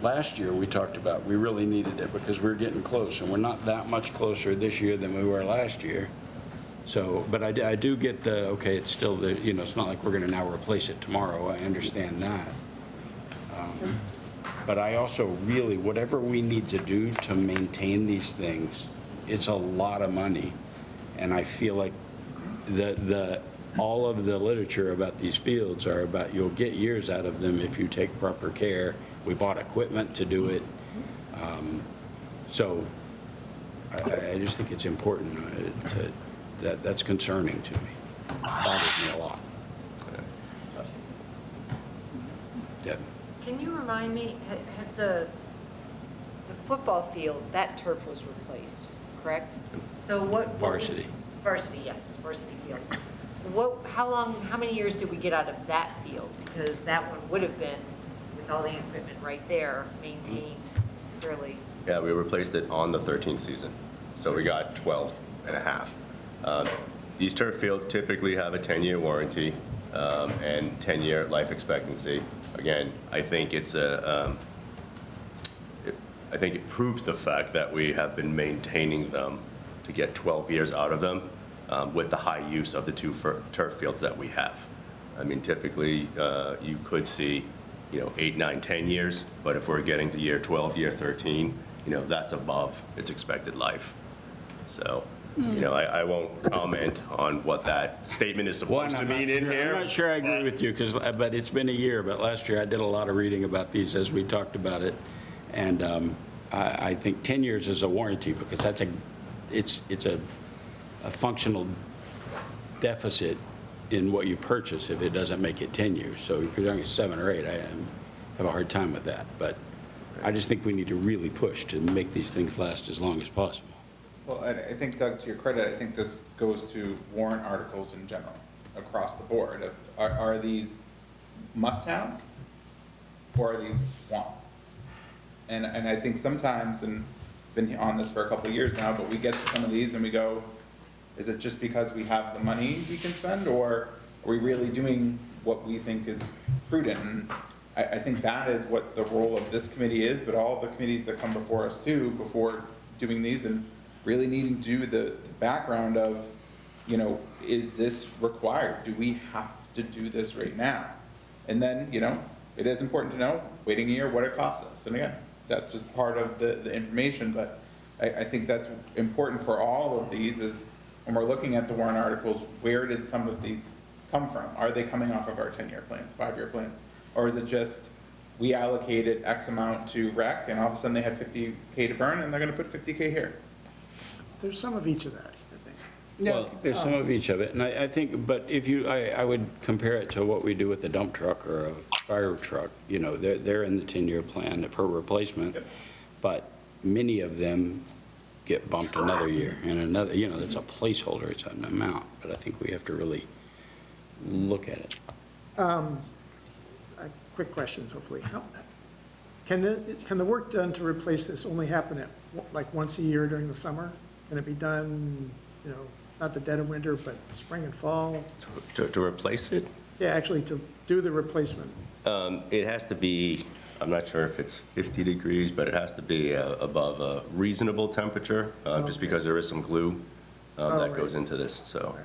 last year we talked about we really needed it because we're getting close, and we're not that much closer this year than we were last year. So, but I do get the, okay, it's still the, it's not like we're going to now replace it tomorrow. I understand that. But I also really, whatever we need to do to maintain these things, it's a lot of money. And I feel like all of the literature about these fields are about you'll get years out of them if you take proper care. We bought equipment to do it. So I just think it's important that's concerning to me. It bothers me a lot. Deb. Can you remind me, had the football field, that turf was replaced, correct? So what? Varsity. Varsity, yes, varsity field. How many years did we get out of that field? Because that one would have been, with all the equipment right there, maintained fairly. Yeah, we replaced it on the 13th season, so we got 12 and a half. These turf fields typically have a 10-year warranty and 10-year life expectancy. Again, I think I think it proves the fact that we have been maintaining them to get 12 years out of them with the high use of the two turf fields that we have. I mean, typically you could see, 8, 9, 10 years, but if we're getting to year 12, year 13, that's above its expected life. So, I won't comment on what that statement is supposed to mean in here. I'm not sure I agree with you, but it's been a year. But last year I did a lot of reading about these as we talked about it, and I think 10 years is a warranty because it's a functional deficit in what you purchase if it doesn't make it 10 years. So if you're doing 7 or 8, I have a hard time with that. But I just think we need to really push to make these things last as long as possible. Well, I think, Doug, to your credit, I think this goes to warrant articles in general, across the board. Are these must-haves, or are these wants? And I think sometimes, and been on this for a couple of years now, but we get to some of these and we go, is it just because we have the money we can spend, or are we really doing what we think is prudent? And I think that is what the role of this committee is, but all the committees that come before us too, before doing these, and really needing to do the background of, is this required? Do we have to do this right now? And then, it is important to know, waiting a year, what it costs us. And again, that's just part of the information, but I think that's important for all of these is when we're looking at the warrant articles, where did some of these come from? Are they coming off of our 10-year plans, 5-year plan? Or is it just, we allocated X amount to rec and all of a sudden they had 50K to burn and they're gonna put 50K here? There's some of each of that, I think. Well, there's some of each of it, and I think, but if you, I would compare it to what we do with a dump truck or a fire truck. They're in the 10-year plan for replacement, but many of them get bumped another year and another, it's a placeholder, it's an amount, but I think we have to really look at it. Quick questions, hopefully. Can the work done to replace this only happen at, like, once a year during the summer? Can it be done, not the dead of winter, but spring and fall? To replace it? Yeah, actually, to do the replacement. It has to be, I'm not sure if it's 50 degrees, but it has to be above a reasonable temperature, just because there is some glue that goes into this, so.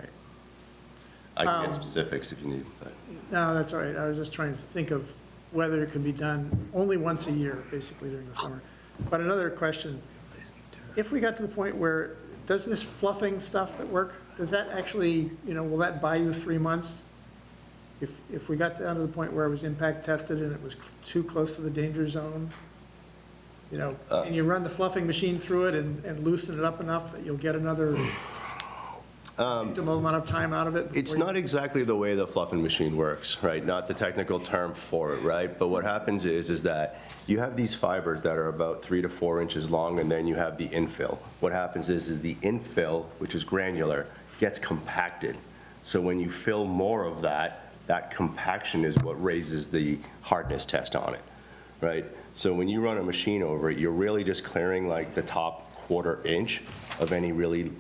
I can get specifics if you need, but. No, that's all right. I was just trying to think of whether it can be done only once a year, basically, during the summer. But another question, if we got to the point where, does this fluffing stuff that work, does that actually, will that buy you 3 months? If we got down to the point where it was impact tested and it was too close to the danger zone, and you run the fluffing machine through it and loosen it up enough that you'll get another optimal amount of time out of it? It's not exactly the way the fluffing machine works, right? Not the technical term for it, right? But what happens is that you have these fibers that are about 3 to 4 inches long, and then you have the infill. What happens is the infill, which is granular, gets compacted. So when you fill more of that compaction is what raises the hardness test on it, right? So when you run a machine over it, you're really just clearing like the top 1/4 inch of any really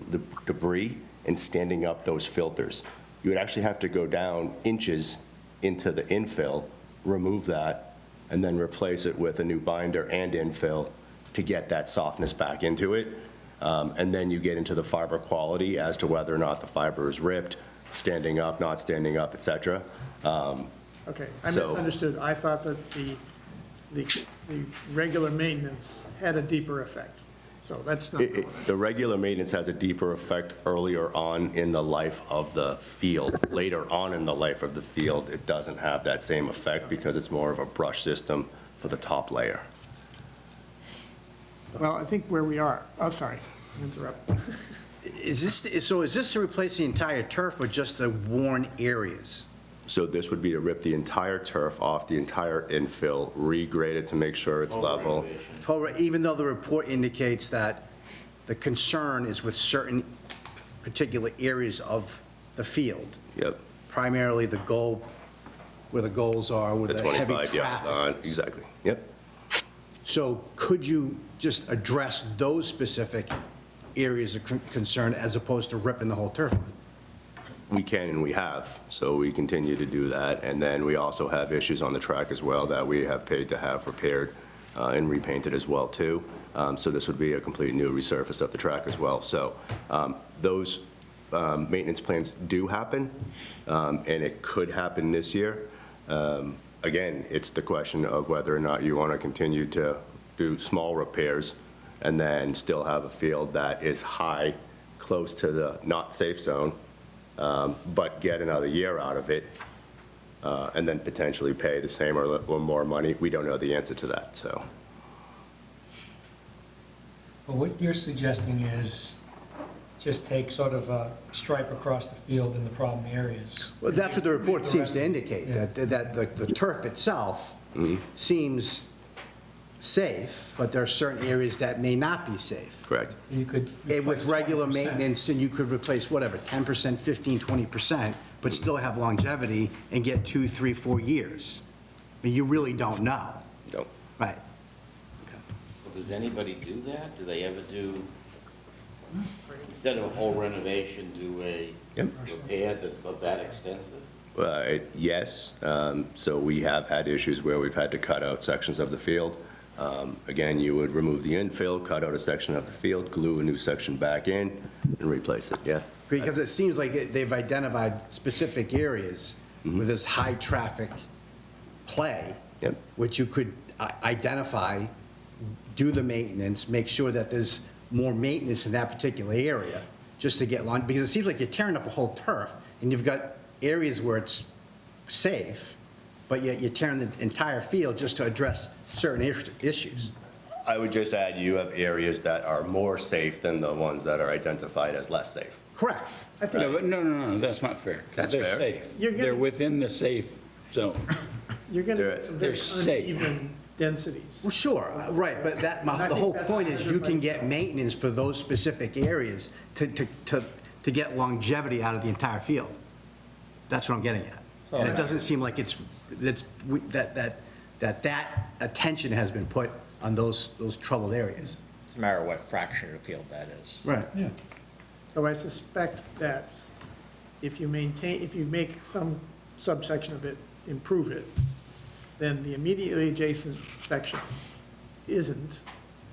debris and standing up those filters. You would actually have to go down inches into the infill, remove that, and then replace it with a new binder and infill to get that softness back into it. And then you get into the fiber quality as to whether or not the fiber is ripped, standing up, not standing up, et cetera. Okay, I misunderstood. I thought that the regular maintenance had a deeper effect. So that's not. The regular maintenance has a deeper effect earlier on in the life of the field. Later on in the life of the field, it doesn't have that same effect because it's more of a brush system for the top layer. Well, I think where we are, oh, sorry, interrupt. Is this to replace the entire turf or just the worn areas? So this would be to rip the entire turf off, the entire infill, regrade it to make sure it's level. Even though the report indicates that the concern is with certain particular areas of the field. Yep. Primarily the goal, where the goals are with the heavy 25 traffic. yard, exactly, yep. So could you just address those specific areas of concern as opposed to ripping the whole turf? We can and we have, so we continue to do that. And then we also have issues on the track as well that we have paid to have repaired and repainted as well too. So this would be a complete new resurface of the track as well. So those maintenance plans do happen, and it could happen this year. Again, it's the question of whether or not you want to continue to do small repairs and then still have a field that is high, close to the not safe zone, but get another year out of it, and then potentially pay the same or more money. We don't know the answer to that, so. Well, what you're suggesting is just take sort of a stripe across the field in the problem areas. Well, that's what the report The seems rest to of- indicate, yeah. that the turf itself seems safe, but there are certain areas that may not be safe. Correct. You could. And with replace regular 20%. maintenance, and you could replace whatever, 10%, 15, 20%, but still have longevity and get 2, 3, 4 years. I mean, you really don't know. No. Right. Well, does anybody do that? Do they ever do, instead of a whole renovation, do a repair that's not that extensive? Yes, so we have had issues where we've had to cut out sections of the field. Again, you would remove the infill, cut out a section of the field, glue a new section back in, and replace it, yeah. Because it seems like they've identified specific areas where there's high traffic play, Yep. which you could identify, do the maintenance, make sure that there's more maintenance in that particular area, just to get along, because it seems like you're tearing up a whole turf, and you've got areas where it's safe, but yet you're tearing the entire field just to address certain issues. I would just add, you have areas that are more safe than the ones that are identified as less safe. Correct. I think No, but no, that's not fair. That's They're fair. safe. You're gonna- They're within the safe zone. you're going to get some very They're safe. uneven densities. Well, sure, right, but that, And I the think whole that's a point is hazard you by can get itself. maintenance for those specific areas to get longevity out of the entire field. That's what I'm getting at. And it doesn't seem like that attention has been put on those troubled areas. It's a matter of what fraction of the field that is. Right. Yeah. So I suspect that if you make some subsection of it, improve it, then the immediately adjacent section isn't,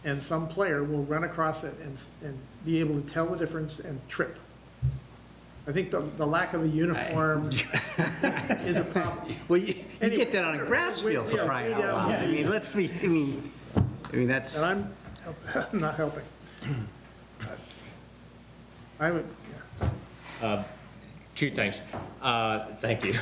and some player will run across it and be able to tell the difference and trip. I think the lack of a uniform is a problem. Well, you get that on a grass field for crying out loud. I mean, that's. And I'm not helping. I would, yeah. Two things. Thank you.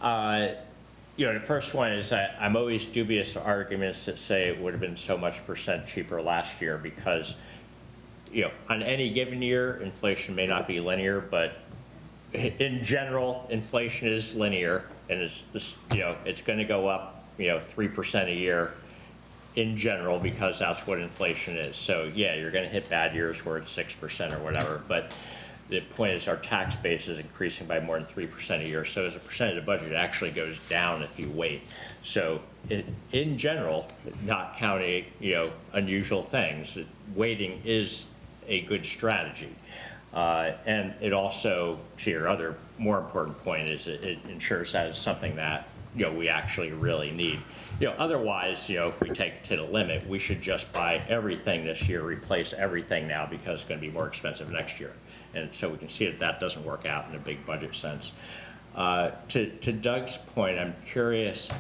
The first one is I'm always dubious of arguments that say it would have been so much % cheaper last year because, on any given year, inflation may not be linear, but in general, inflation is linear and it's going to go up, 3% a year in general because that's what inflation is. So yeah, you're going to hit bad years where it's 6% or whatever, but the point is our tax base is increasing by more than 3% a year. So as a percentage of budget, it actually goes down if you wait. So in general, not counting, unusual things, waiting is a good strategy. And it also, to your other more important point, is it ensures that it's something that, we actually really need. Otherwise, if we take it to the limit, we should just buy everything this year, replace everything now because it's going to be more expensive next year. And so we can see that doesn't work out in a big budget sense. To Doug's point, I'm curious,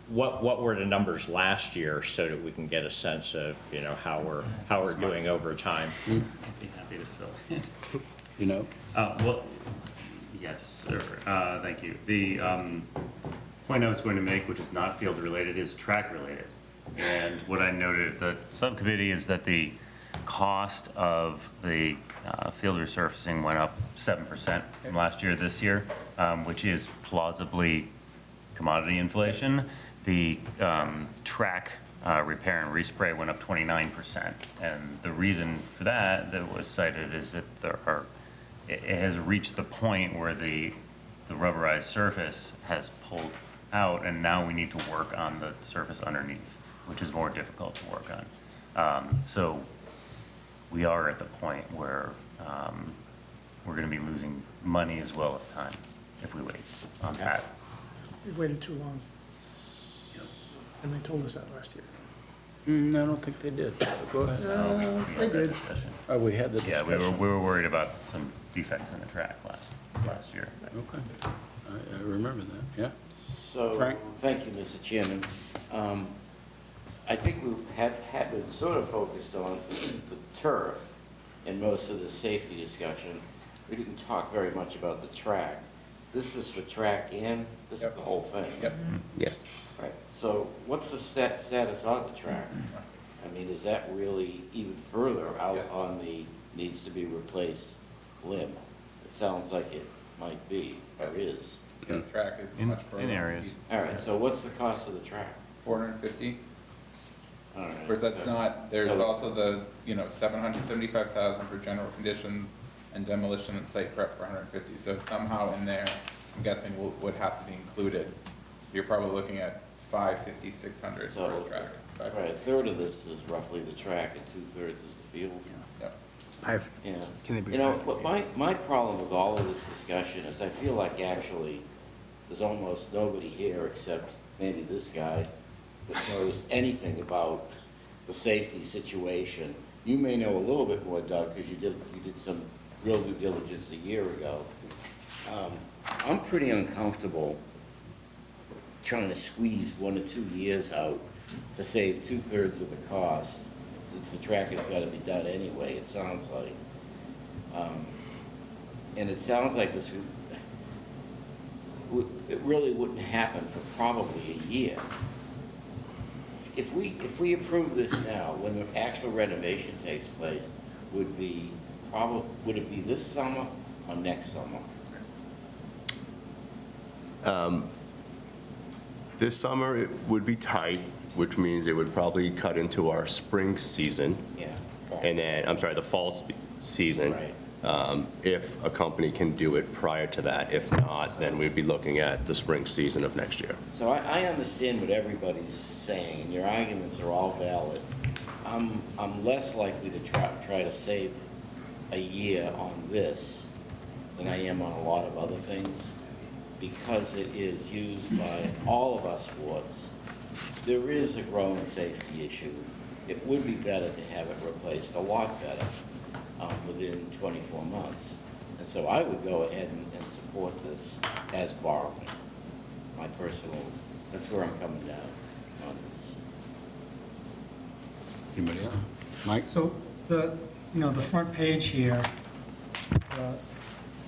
what were the numbers last year so that we can get a sense of, how we're doing over time? I'd be happy to fill in. Well, yes, sir. Thank you. The point I was going to make, which is not field related, is track related. And what I noted at the subcommittee is that the cost of the field resurfacing went up 7% from last year to this year, which is plausibly commodity inflation. The track repair and respray went up 29%. And the reason for that was cited is that it has reached the point where the rubberized surface has pulled out, and now we need to work on the surface underneath, which is more difficult to work on. So we are at the point where we're going to be losing money as well as time if we wait on that. We waited too long. And they told us that last year. I don't think they did. Go ahead. They did. Oh, we had the Yeah, discussion. we were worried about some defects in the track last year. Okay. I remember that, yeah. So, Frank? thank you, Mr. Chairman. I think we had been sort of focused on the turf in most of the safety discussion. We didn't talk very much about the track. This is for track and this is the whole thing. Yep. Yes. Right, so what's the status on the track? I mean, is that really even further out Yes. on the needs to be replaced limb? It sounds like it might be, or is. The track is In- much further. in areas. All right, so what's the cost of the track? 450. All right. Of course, that's so- not, there's so- also the, 775,000 for general conditions and demolition and site prep for 150. So somehow in there, I'm guessing would have to be included. So you're probably looking at 550, 600 for So, the track. right, a third of this is roughly the track and 2/3 is the field. Yep. Yeah. Can they be? But my problem with all of this discussion is I feel like actually there's almost nobody here except maybe this guy that knows anything about the safety situation. You may know a little bit more, Doug, because you did some real due diligence a year ago. I'm pretty uncomfortable trying to squeeze 1 or 2 years out to save 2/3 of the cost, since the track has got to be done anyway, it sounds like. And it sounds like this, it really wouldn't happen for probably a year. If we approve this now, when the actual renovation takes place, would it be this summer or next summer? This summer, it would be tight, which means it would probably cut into our spring season. Yeah. And then, I'm sorry, the fall season. Right. If a company can do it prior to that. If not, then we'd be looking at the spring season of next year. So I understand what everybody's saying, and your arguments are all valid. I'm less likely to try to save a year on this than I am on a lot of other things, because it is used by all of our sports. There is a growing safety issue. It would be better to have it replaced a lot better within 24 months. And so I would go ahead and support this as borrowing. My personal, that's where I'm coming down on this. Anybody else? Mike? So the front page here,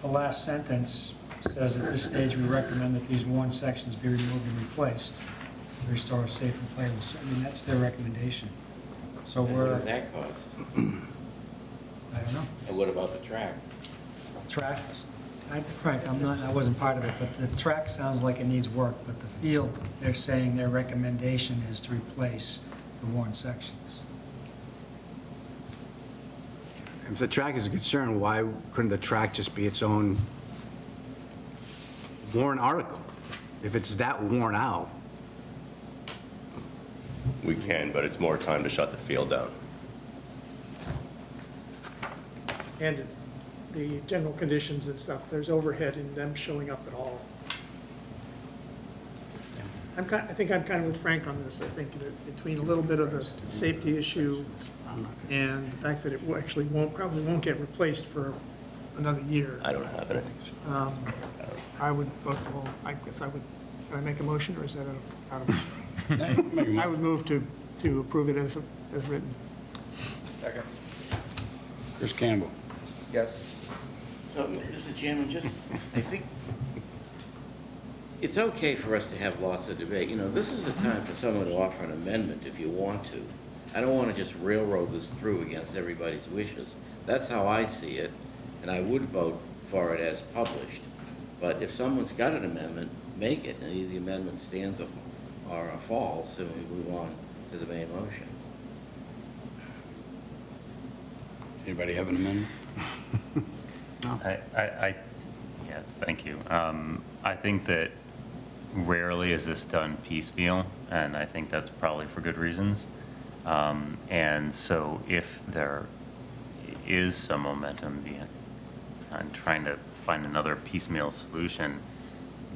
the last sentence says, at this stage, we recommend that these worn sections be removed and replaced to restore a safe and playable. I mean, that's their recommendation. So And we're. what does that cost? I don't know. And what about the track? Track, Frank, I wasn't part of it, but the track sounds like it needs work, but the field, they're saying their recommendation is to replace the worn sections. If the track is a concern, why couldn't the track just be its own warrant article? If it's that worn out. We can, but it's more time to shut the field down. And the general conditions and stuff, there's overhead in them showing up at all. I think I'm kind of with Frank on this. I think that between a little bit of a safety issue and the fact that it actually probably won't get replaced for another year. I don't have it. I would vote the whole, can I make a motion, or is that out of? I would move to approve it as written. Second. Chris Campbell? Yes. So, Mr. Chairman, I think it's okay for us to have lots of debate. You know, this is the time for someone to offer an amendment if you want to. I don't want to just railroad this through against everybody's wishes. That's how I see it, and I would vote for it as published. But if someone's got an amendment, make it, and either the amendment stands or falls, and we move on to the main motion. Anybody have an amendment? Yes, thank you. I think that rarely is this done piecemeal, and I think that's probably for good reasons. And so if there is some momentum behind trying to find another piecemeal solution,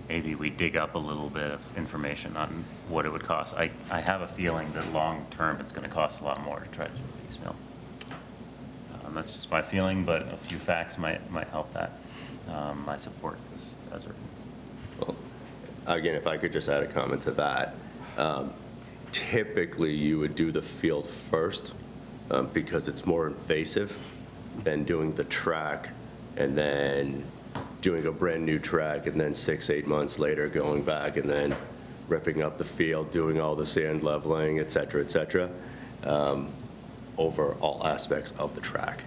maybe we dig up a little bit of information on what it would cost. I have a feeling that long-term it's going to cost a lot more to try to do piecemeal. That's just my feeling, but a few facts might help that. I support this as written. Well, again, if I could just add a comment to that. Typically, you would do the field first because it's more invasive than doing the track and then doing a brand-new track and then 6-8 months later going back and then ripping up the field, doing all the sand leveling, et cetera, over all aspects of the track.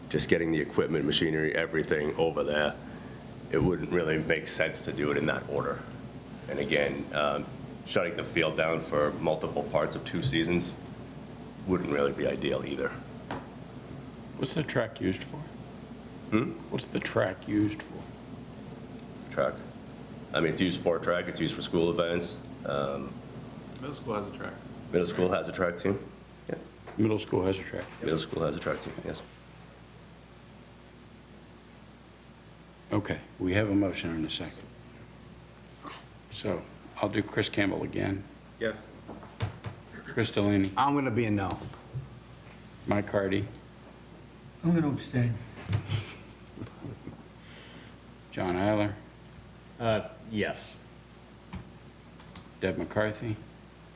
Just getting the equipment, machinery, everything over there, it wouldn't really make sense to do it in that order. And again, shutting the field down for multiple parts of 2 seasons wouldn't really be ideal either. What's the track used for? What's the track used for? Track. I mean, it's used for track, it's used for school events. Middle school has a track. Middle school has a track team? Yeah. Middle school has a track. Middle school has a track team, yes. Okay, we have a motion in a second. So I'll do Chris Campbell again. Yes. Chris Delaney, I'm going to be a no. Mike Hardy, I'm going to abstain. John Eiler, Yes. Deb McCarthy,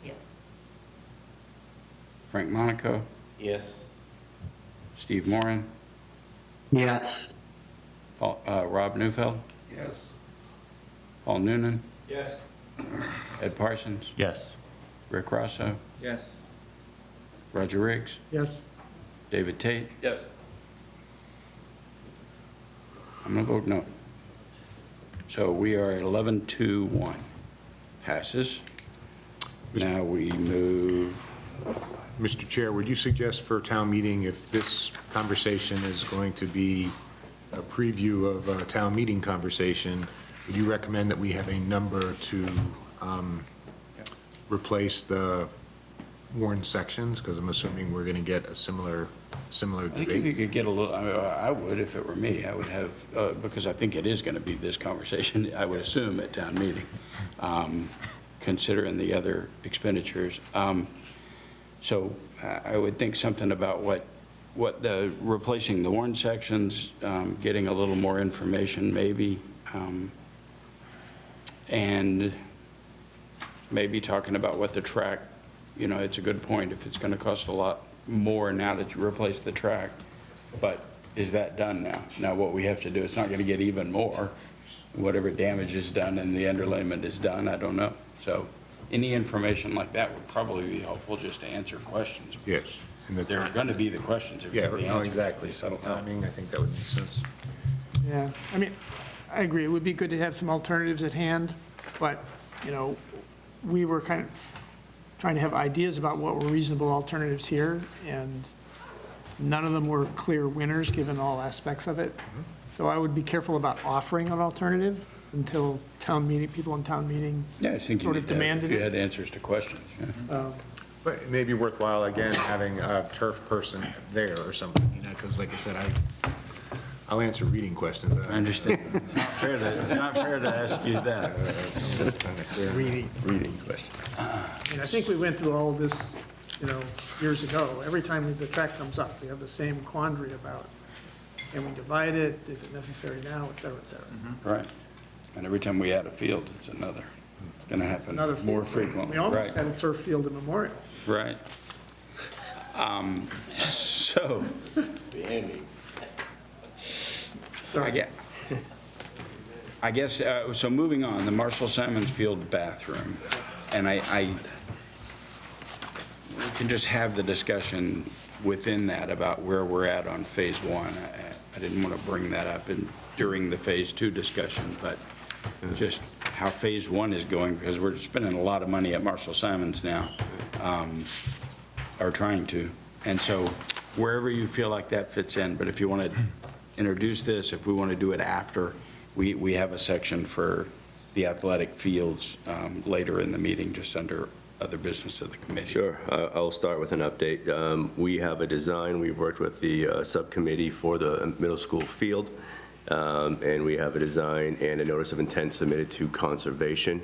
Yes. Frank Monaco, Yes. Steve Moran, Yes. Rob Neufeld, Yes. Paul Noonan, Yes. Ed Parsons, Yes. Rick Rosso, Yes. Roger Riggs, Yes. David Tate. Yes. I'm going to vote no. So we are at 11-2-1. Passes. Now we move, Mr. Chair, would you suggest for town meeting, if this conversation is going to be a preview of a town meeting conversation, would you recommend that we have a number to replace the worn sections? Because I'm assuming we're going to get a similar I think if you debate. could get a little, I would if it were me, I would have, because I think it is going to be this conversation, I would assume at town meeting, considering the other expenditures. So I would think something about what the, replacing the worn sections, getting a little more information maybe, and maybe talking about what the track, it's a good point, if it's going to cost a lot more now that you replace the track, but is that done now? Now what we have to do, it's not going to get even more. Whatever damage is done and the underlayment is done, I don't know. So any information like that would probably be helpful just to answer questions. Yes. And the There are going to be the questions if you Yeah, have the no, answers. exactly. Subtle timing, I think that would make sense. Yeah, I mean, I agree, it would be good to have some alternatives at hand, but, we were kind of trying to have ideas about what were reasonable alternatives here, and none of them were clear winners, given all aspects of it. So I would be careful about offering an alternative until town meeting, people in town meeting Yeah, I think you sort of need to have, demanded if you it. had answers to questions. Yeah. But it may be worthwhile, again, having a turf person there or something, because like I said, I'll answer reading questions. I understand. It's not fair to ask you that. Reading questions. I mean, I think we went through all of this, years ago. Every time the track comes up, we have the same quandary about, can we divide it? Is it necessary now, et cetera, et cetera. Right. And every time we add a field, it's another. It's going to happen Another more field. frequently. We almost Right. had a turf field in Memorial. Right. So, I guess, so moving on, the Marshall Simonds Field bathroom, and we can just have the discussion within that about where we're at on Phase 1. I didn't want to bring that up during the Phase 2 discussion, but just how Phase 1 is going, because we're spending a lot of money at Marshall Simonds now, or trying to. And so wherever you feel like that fits in, but if you want to introduce this, if we want to do it after, we have a section for the athletic fields later in the meeting, just under other business of the committee. Sure. I'll start with an update. We have a design. We've worked with the subcommittee for the middle school field, and we have a design and a notice of intent submitted to conservation.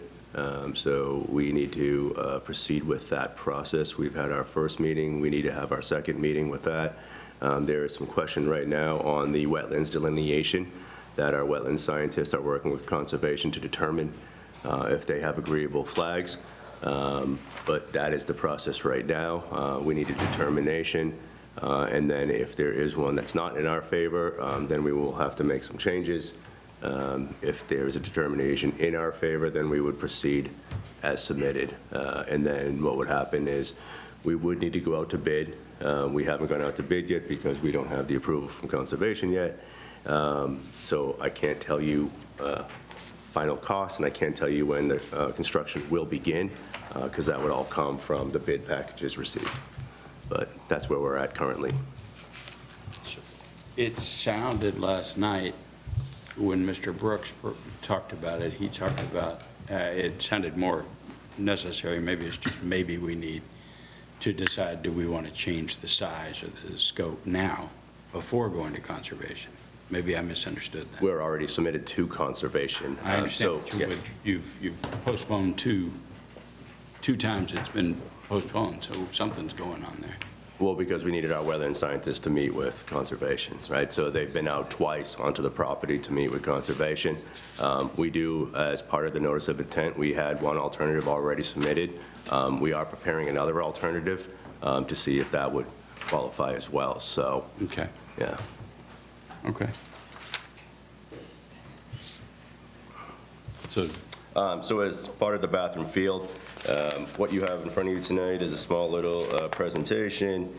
So we need to proceed with that process. We've had our first meeting. We need to have our second meeting with that. There is some question right now on the wetlands delineation that our wetland scientists are working with conservation to determine if they have agreeable flags. But that is the process right now. We need a determination. And then if there is one that's not in our favor, then we will have to make some changes. If there is a determination in our favor, then we would proceed as submitted. And then what would happen is we would need to go out to bid. We haven't gone out to bid yet because we don't have the approval from conservation yet. So I can't tell you final costs, and I can't tell you when the construction will begin, because that would all come from the bid packages received. But that's where we're at currently. It sounded last night when Mr. Brooks talked about it, he talked about, it sounded more necessary, maybe it's just maybe we need to decide, do we want to change the size or the scope now before going to conservation? Maybe I misunderstood that. We're already submitted to conservation. I understand, So, yeah. but you've postponed two times it's been postponed, so something's going on there. Well, because we needed our wetland scientists to meet with conservation, right? So they've been out twice onto the property to meet with conservation. We do, as part of the notice of intent, we had one alternative already submitted. We are preparing another alternative to see if that would qualify as well, so. Okay. Yeah. Okay. So, So as part of the bathroom field, what you have in front of you tonight is a small little presentation.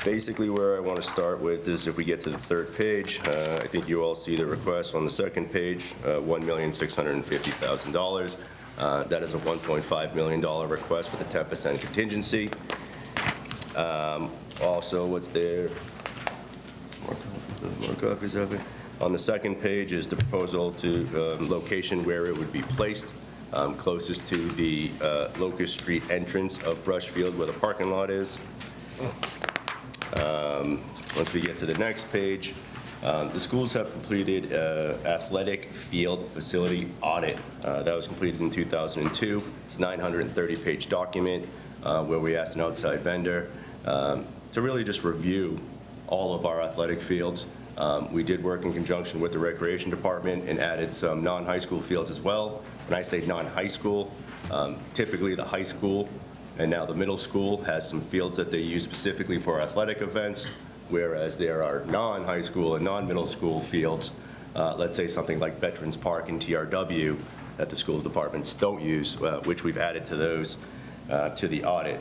Basically, where I want to start with is if we get to the third page, I think you all see the request on the second page, $1,650,000. That is a $1.5 million request with a 10% contingency. Also, what's there? More copies of it. On the second page is the proposal to location where it would be placed, closest to the Locust Street entrance of Brushfield where the parking lot is. Once we get to the next page, the schools have completed athletic field facility audit. That was completed in 2002. It's a 930-page document where we asked an outside vendor to really just review all of our athletic fields. We did work in conjunction with the Recreation Department and added some non-high school fields as well. When I say non-high school, typically the high school and now the middle school has some fields that they use specifically for athletic events, whereas there are non-high school and non-middle school fields, let's say something like Veterans Park and TRW, that the school departments don't use, which we've added to those to the audit.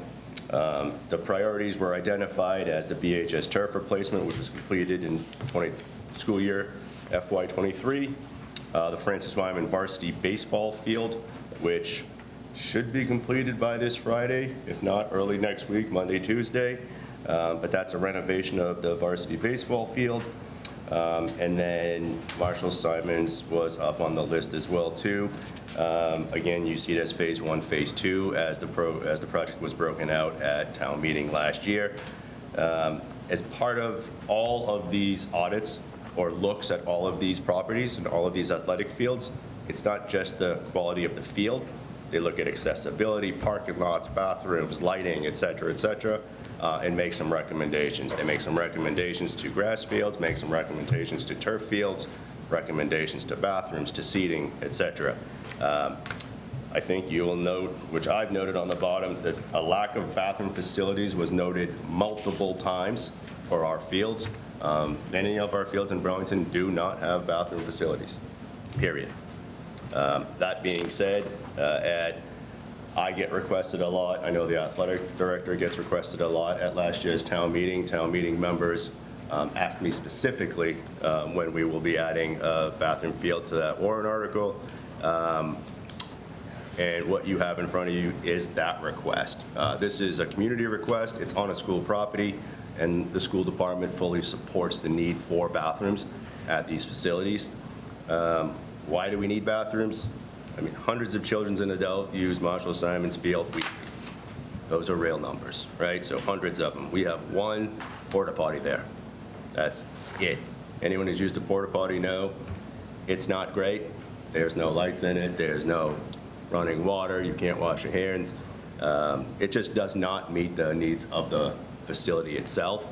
The priorities were identified as the BHS turf replacement, which was completed in school year FY23, the Francis Wyman varsity baseball field, which should be completed by this Friday, if not early next week, Monday, Tuesday. But that's a renovation of the varsity baseball field. And then Marshall Simonds was up on the list as well too. Again, you see it as phase 1, phase 2 as the project was broken out at town meeting last year. As part of all of these audits or looks at all of these properties and all of these athletic fields, it's not just the quality of the field. They look at accessibility, parking lots, bathrooms, lighting, et cetera, and make some recommendations. They make some recommendations to grass fields, make some recommendations to turf fields, recommendations to bathrooms, to seating, et cetera. I think you will note, which I've noted on the bottom, that a lack of bathroom facilities was noted multiple times for our fields. Many of our fields in Burlington do not have bathroom facilities, period. That being said, I get requested a lot. I know the athletic director gets requested a lot at last year's town meeting. Town meeting members asked me specifically when we will be adding a bathroom field to that warrant article. And what you have in front of you is that request. This is a community request. It's on a school property, and the school department fully supports the need for bathrooms at these facilities. Why do we need bathrooms? I mean, hundreds of children and adults use Marshall Simonds Field weekly. Those are real numbers, right? So hundreds of them. We have one porta potty there. That's it. Anyone who's used a porta potty know it's not great. There's no lights in it. There's no running water. You can't wash your hands. It just does not meet the needs of the facility itself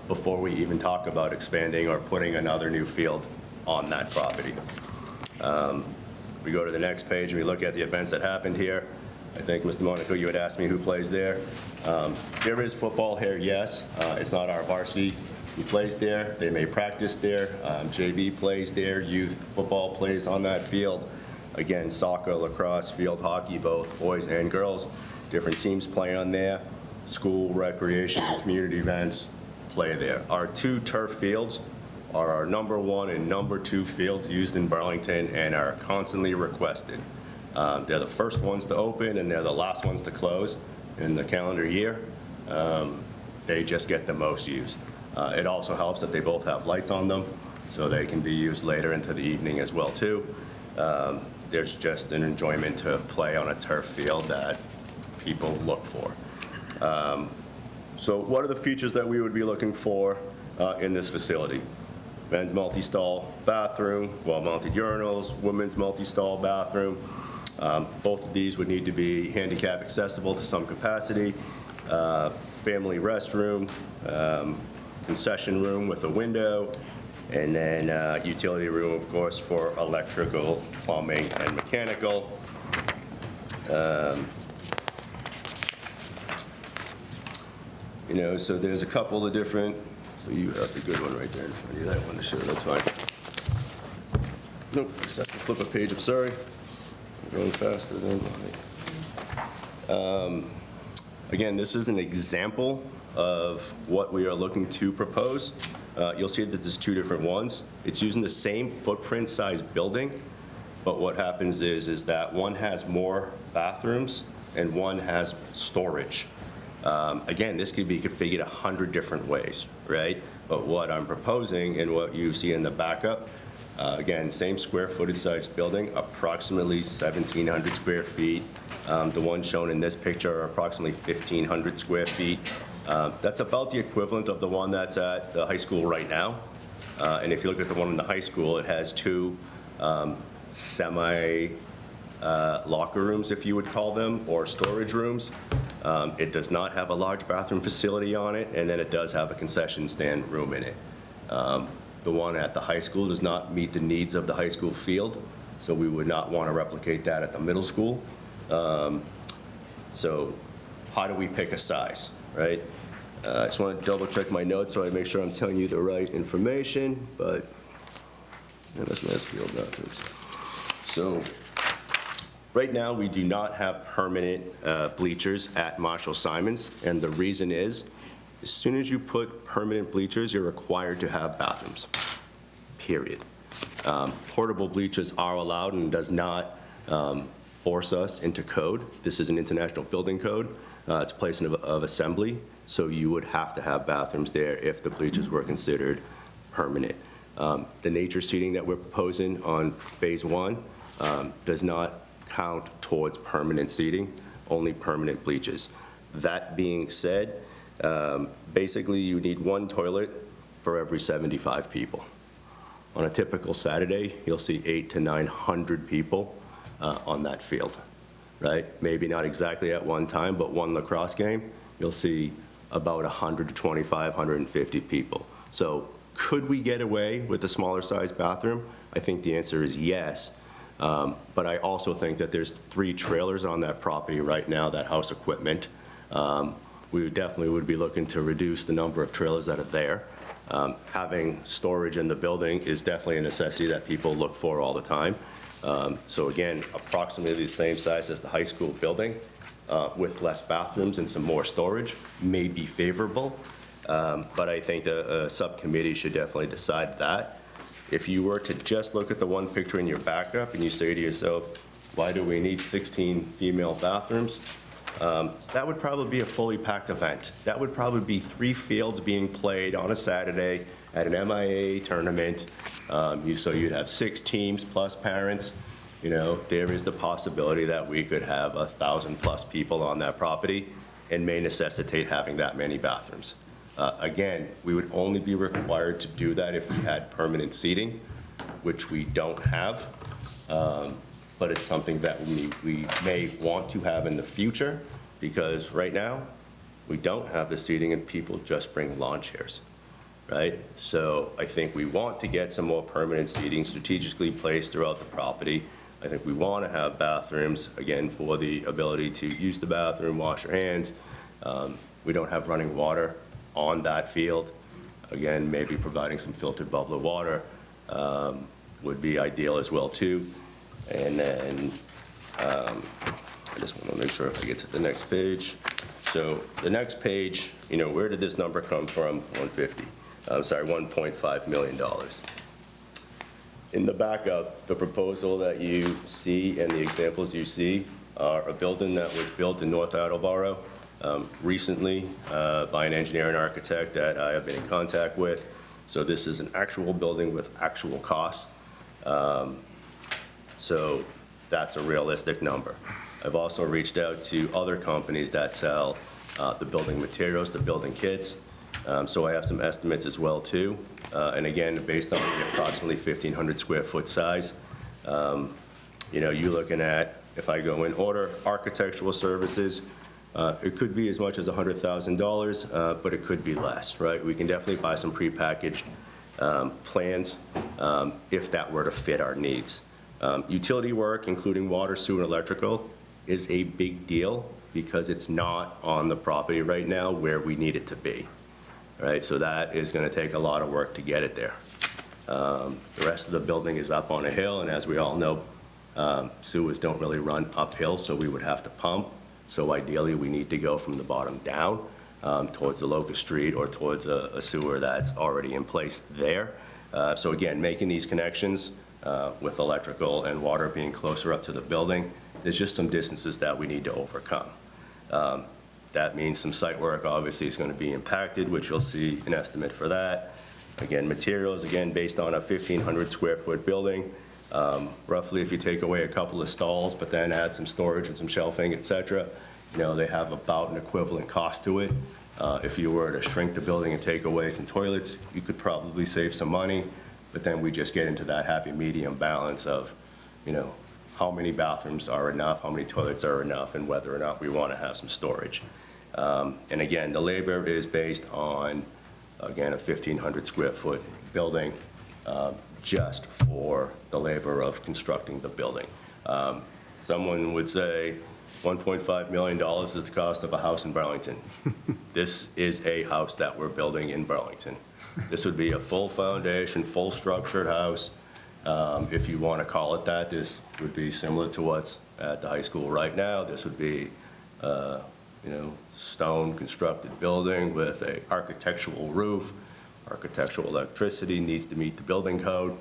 before we even talk about expanding or putting another new field on that property. We go to the next page and we look at the events that happened here. I think, Mr. Monaco, you had asked me who plays there. There is football here, yes. It's not our varsity who plays there. They may practice there. JV plays there. Youth football plays on that field. Again, soccer, lacrosse, field hockey, both boys and girls. Different teams play on there. School, recreation, community events play there. Our two turf fields are our number 1 and number 2 fields used in Burlington and are constantly requested. They're the first ones to open and they're the last ones to close in the calendar year. They just get the most use. It also helps that they both have lights on them, so they can be used later into the evening as well too. There's just an enjoyment to play on a turf field that people look for. So what are the features that we would be looking for in this facility? Men's multi-stall bathroom, wall-mounted urinals, women's multi-stall bathroom. Both of these would need to be handicap accessible to some capacity. family restroom, concession room with a window, and then utility room, of course, for electrical, plumbing, and mechanical. You know, so there's a couple of different, so you have the good one right there in front of you, that one to show, that's fine. Nope, just have to flip a page, I'm sorry. I'm going faster than mine. Again, this is an example of what we are looking to propose. You'll see that there's two different ones. It's using the same footprint size building, but what happens is that one has more bathrooms and one has storage. Again, this could be configured 100 different ways, right? But what I'm proposing and what you see in the backup, again, same square footage size building, approximately 1,700 square feet. The one shown in this picture are approximately 1,500 square feet. That's about the equivalent of the one that's at the high school right now. And if you look at the one in the high school, it has two locker rooms, if you would call them, or storage rooms. It does not have a large bathroom facility on it, and then it does have a concession stand room in it. The one at the high school does not meet the needs of the high school field, so we would not want to replicate that at the middle school. So how do we pick a size, right? I just want to double check my notes so I make sure I'm telling you the right information, but that's nice field bathrooms. So right now, we do not have permanent bleachers at Marshall Simonds, and the reason is, as soon as you put permanent bleachers, you're required to have bathrooms, period. Portable bleachers are allowed and does not force us into code. This is an international building code. It's a place of assembly, so you would have to have bathrooms there if the bleachers were considered permanent. The nature seating that we're proposing on phase one does not count towards permanent seating, only permanent bleachers. That being said, basically you need one toilet for every 75 people. On a typical Saturday, you'll see 800 to 900 people on that field, right? Maybe not exactly at one time, but one lacrosse game, you'll see about 125, 150 people. So could we get away with a smaller size bathroom? I think the answer is yes. But I also think that there's 3 trailers on that property right now that house equipment. We definitely would be looking to reduce the number of trailers that are there. Having storage in the building is definitely a necessity that people look for all the time. So again, approximately the same size as the high school building with less bathrooms and some more storage may be favorable. But I think the subcommittee should definitely decide that. If you were to just look at the one picture in your backup and you say to yourself, why do we need 16 female bathrooms? That would probably be a fully packed event. That would probably be 3 fields being played on a Saturday at an MIA tournament. So you'd have 6 teams plus parents. You know, there is the possibility that we could have 1,000+ people on that property and may necessitate having that many bathrooms. Again, we would only be required to do that if we had permanent seating, which we don't have, but it's something that we may want to have in the future, because right now, we don't have the seating and people just bring lawn chairs, right? So I think we want to get some more permanent seating strategically placed throughout the property. I think we want to have bathrooms, again, for the ability to use the bathroom, wash your hands. We don't have running water on that field. Again, maybe providing some filtered bubbler water would be ideal as well too. And then I just want to make sure if I get to the next page. So the next page, you know, where did this number come from? 150. I'm sorry, $1.5 million. In the backup, the proposal that you see and the examples you see are a building that was built in North Attleboro recently by an engineer and architect that I have been in contact with. So this is an actual building with actual costs. So that's a realistic number. I've also reached out to other companies that sell the building materials, the building kits. So I have some estimates as well too. And again, based on the approximately 1,500 square foot size, you know, you're looking at, if I go in order, architectural services, It could be as much as $100,000, but it could be less, right? We can definitely buy some prepackaged plans if that were to fit our needs. Utility work, including water, sewer, and electrical, is a big deal because it's not on the property right now where we need it to be, right? So that is going to take a lot of work to get it there. The rest of the building is up on a hill, and as we all know, sewers don't really run uphill, so we would have to pump. So ideally, we need to go from the bottom down towards the locust street or towards a sewer that's already in place there. So again, making these connections with electrical and water being closer up to the building, there's just some distances that we need to overcome. That means some site work obviously is going to be impacted, which you'll see an estimate for that. Again, materials, again, based on a 1,500 square foot building, roughly if you take away a couple of stalls, but then add some storage and some shelving, et cetera, you know, they have about an equivalent cost to it. If you were to shrink the building and take away some toilets, you could probably save some money, but then we just get into that happy medium balance of, you know, how many bathrooms are enough, how many toilets are enough, and whether or not we want to have some storage. And again, the labor is based on, again, a 1,500 square foot building, just for the labor of constructing the building. Someone would say $1.5 million is the cost of a house in Burlington. This is a house that we're building in Burlington. This would be a full foundation, full structured house. If you want to call it that, this would be similar to what's at the high school right now. This would be, you know, stone constructed building with a architectural roof. Architectural electricity needs to meet the building code.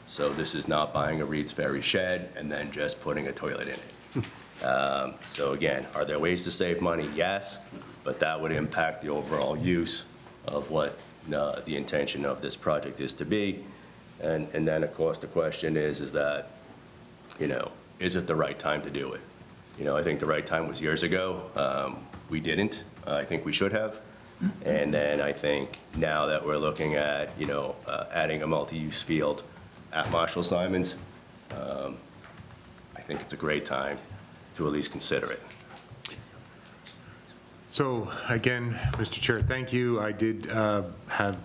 So this is not buying a Reed's Ferry shed and then just putting a toilet in it. So again, are there ways to save money? Yes, but that would impact the overall use of what the intention of this project is to be. And then, of course, the question is that, you know, is it the right time to do it? You know, I think the right time was years ago. We didn't. I think we should have. And then I think now that we're looking at, you know, adding a multi-use field at Marshall Simonds, I think it's a great time to at least consider it. So again, Mr. Chair, thank you. I did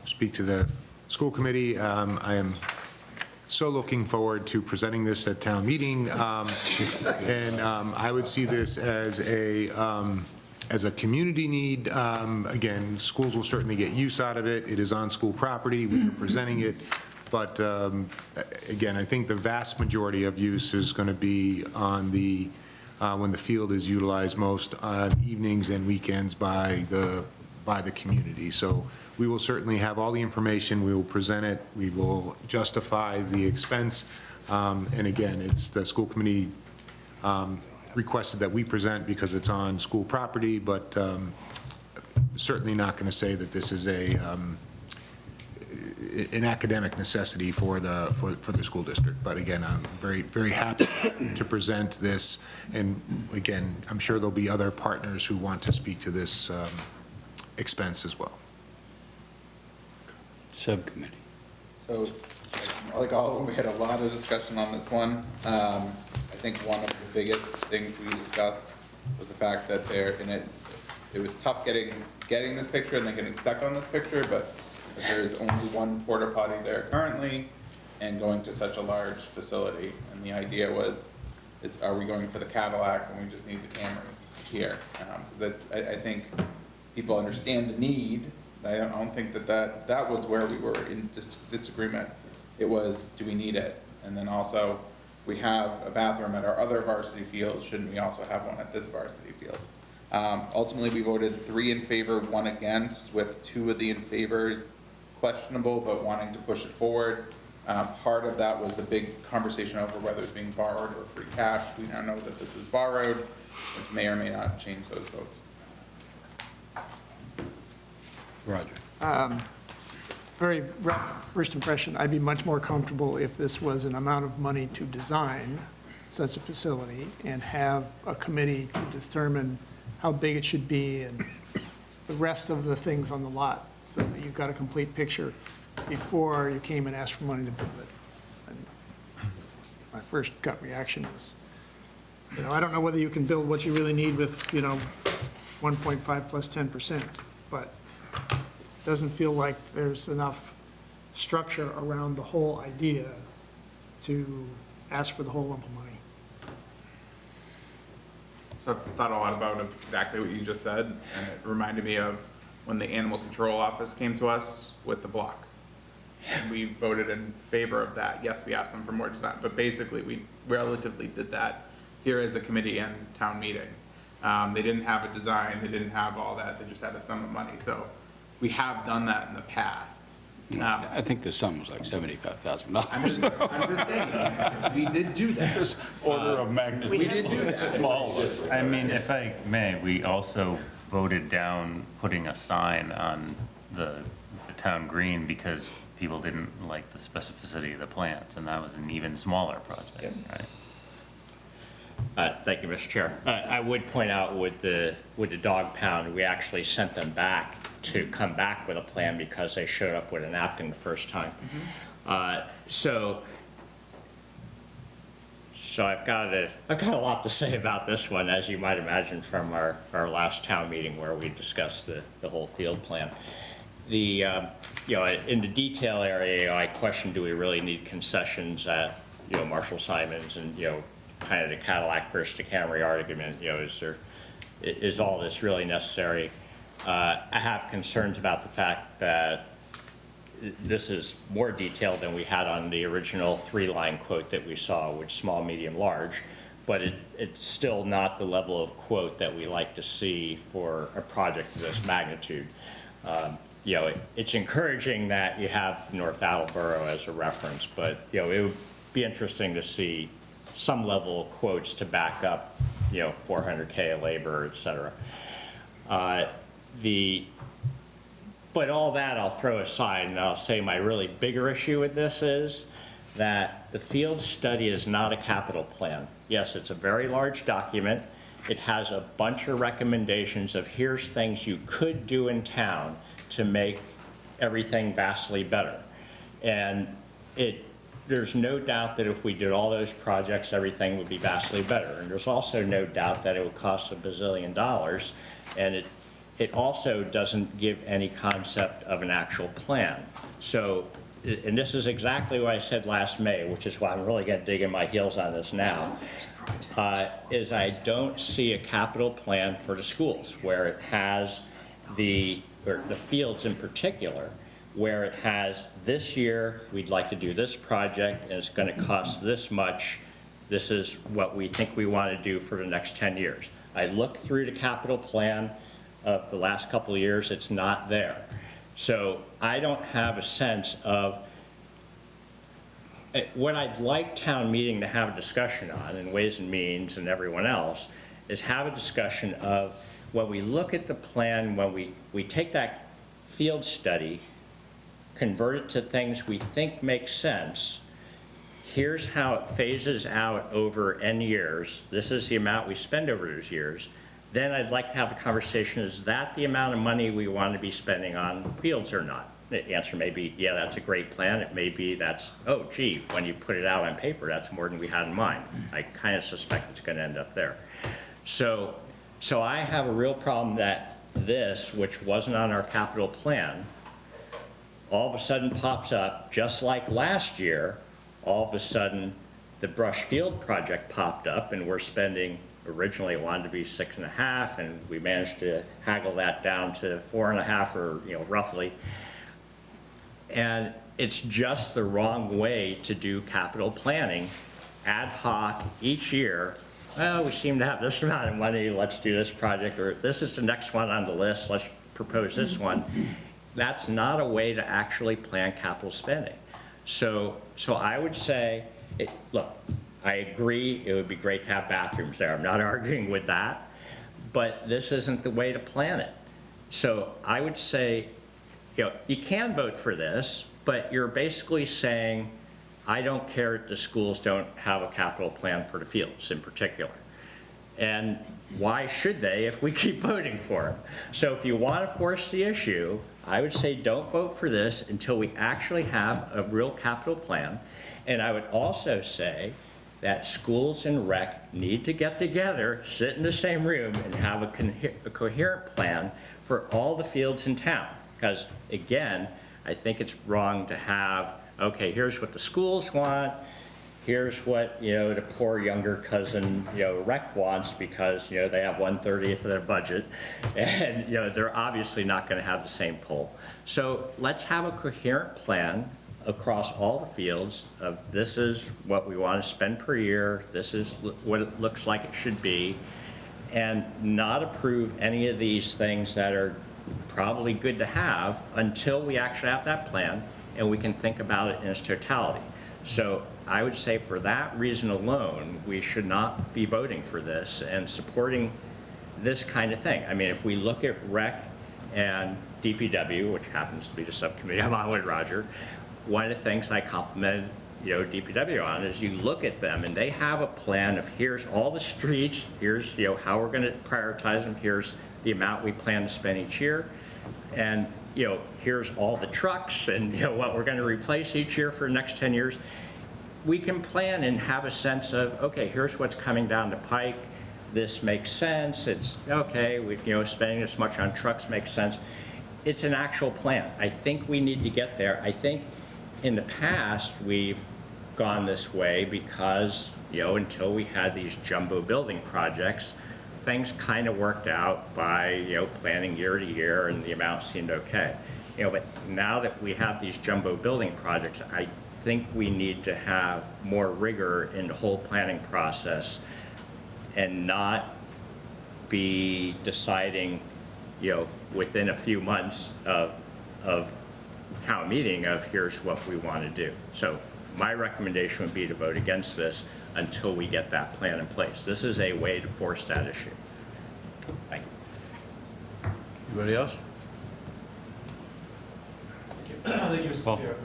speak to the school committee. I am so looking forward to presenting this at town meeting. And I would see this as a community need. Again, schools will certainly get use out of it. It is on school property. We are presenting it. But again, I think the vast majority of use is going to be on the, when the field is utilized most on evenings and weekends by the community. So we will certainly have all the information. We will present it. We will justify the expense. And again, it's the school committee requested that we present because it's on school property, but certainly not going to say that this is an academic necessity for the school district. But again, I'm very, very happy to present this. And again, I'm sure there'll be other partners who want to speak to this expense as well. Subcommittee. So, like all of them, we had a lot of discussion on this one. I think one of the biggest things we discussed was the fact that it was tough getting this picture and then getting stuck on this picture, but there's only one porta potty there currently and going to such a large facility. And the idea are we going for the Cadillac and we just need the Camry here? I think people understand the need. I don't think that was where we were in disagreement. It was, do we need it? And then also, we have a bathroom at our other varsity fields, shouldn't we also have one at this varsity field? Ultimately, we voted 3 in favor, 1 against, with 2 of the in favors questionable, but wanting to push it forward. Part of that was the big conversation over whether it's being borrowed or free cash. We now know that this is borrowed, which may or may not change those votes. Roger. Very rough first impression. I'd be much more comfortable if this was an amount of money to design such a facility and have a committee to determine how big it should be and the rest of the things on the lot, so that you've got a complete picture before you came and asked for money to build it. And my first gut reaction was, You know, I don't know whether you can build what you really need with, 1.5 plus 10%, but it doesn't feel like there's enough structure around the whole idea to ask for the whole lump of money. So I've thought a lot about exactly what you just said, and it reminded me of when the animal control office came to us with the block. And we voted in favor of that. Yes, we asked them for more design, but basically we relatively did that here as a committee and town meeting. They didn't have a design, they didn't have all that, they just had a sum of money. So we have done that in the past. I think the sum was like $75,000. I'm just saying, we did do that. Order of magnitude. We did do that. Small. I mean, if I may, we also voted down putting a sign on the town green because people didn't like the specificity of the plans, and that was an even smaller project, right? Thank you, Mr. Chair. I would point out with the dog pound, we actually sent them back to come back with a plan because they showed up with a napkin the first time. So I've got a lot to say about this one, as you might imagine from our last town meeting where we discussed the whole field plan. In the detail area, I question, do we really need concessions at, Marshall Simonds and, kind of the Cadillac versus the Camry argument, is all this really necessary? I have concerns about the fact that this is more detailed than we had on the original 3-line quote that we saw, which small, medium, large, but it's still not the level of quote that we like to see for a project of this magnitude. It's encouraging that you have North Attleboro as a reference, but, it would be interesting to see some level of quotes to back up, $400K of labor, et cetera. But all that I'll throw aside, and I'll say my really bigger issue with this is that the field study is not a capital plan. Yes, it's a very large document. It has a bunch of recommendations of here's things you could do in town to make everything vastly better. And there's no doubt that if we did all those projects, everything would be vastly better. And there's also no doubt that it would cost $1 bazillion. And it also doesn't give any concept of an actual plan. So, and this is exactly what I said last May, which is why I'm really going to dig in my heels on this now, is I don't see a capital plan for the schools where it has the fields in particular, where it has this year, we'd like to do this project, and it's going to cost this much. This is what we think we want to do for the next 10 years. I looked through the capital plan of the last couple of years, it's not there. So I don't have a sense of what I'd like town meeting to have a discussion on, and Ways and Means and everyone else, is have a discussion of when we look at the plan, when we take that field study, convert it to things we think make sense, here's how it phases out over N years, this is the amount we spend over those years, then I'd like to have a conversation, is that the amount of money we want to be spending on fields or not? The answer may be, yeah, that's a great plan. It may be that's, oh, gee, when you put it out on paper, that's more than we had in mind. I kind of suspect it's going to end up there. So I have a real problem that this, which wasn't on our capital plan, all of a sudden pops up, just like last year, all of a sudden the Brush Field project popped up and we're spending, originally it wanted to be 6.5, and we managed to haggle that down to 4.5, or roughly. And it's just the wrong way to do capital planning, ad hoc each year. Well, we seem to have this amount of money, let's do this project, or this is the next one on the list, let's propose this one. That's not a way to actually plan capital spending. So I would say, look, I agree it would be great to have bathrooms there. I'm not arguing with that, but this isn't the way to plan it. So I would say, you can vote for this, but you're basically saying, I don't care if the schools don't have a capital plan for the fields in particular. And why should they if we keep voting for them? So if you want to force the issue, I would say don't vote for this until we actually have a real capital plan. And I would also say, that schools and rec need to get together, sit in the same room, and have a coherent plan for all the fields in town. Because again, I think it's wrong to have, okay, here's what the schools want, here's what, the poor younger cousin, rec wants because, they have 1/30 of their budget, and, they're obviously not gonna have the same pull. So let's have a coherent plan across all the fields of this is what we want to spend per year, this is what it looks like it should be, and not approve any of these things that are probably good to have until we actually have that plan and we can think about it in its totality. So I would say for that reason alone, we should not be voting for this and supporting this kind of thing. I mean, if we look at rec and DPW, which happens to be the subcommittee I'm on with Roger, one of the things I complimented, DPW on is you look at them and they have a plan of here's all the streets, here's, how we're gonna prioritize them, here's the amount we plan to spend each year, and, here's all the trucks and, what we're gonna replace each year for the next 10 years. We can plan and have a sense of, okay, here's what's coming down the pike, this makes sense, it's, okay, we, spending this much on trucks makes sense. It's an actual plan. I think we need to get there. I think in the past, we've gone this way because, until we had these jumbo building projects, things kind of worked out by, planning year to year and the amount seemed okay. But now that we have these jumbo building projects, I think we need to have more rigor in the whole planning process and not be deciding, within a few months of town meeting of here's what we want to do. So my recommendation would be to vote against this until we get that plan in place. This is a way to force that issue. Thank you. Anybody else? Thank you, Mr. Chair. A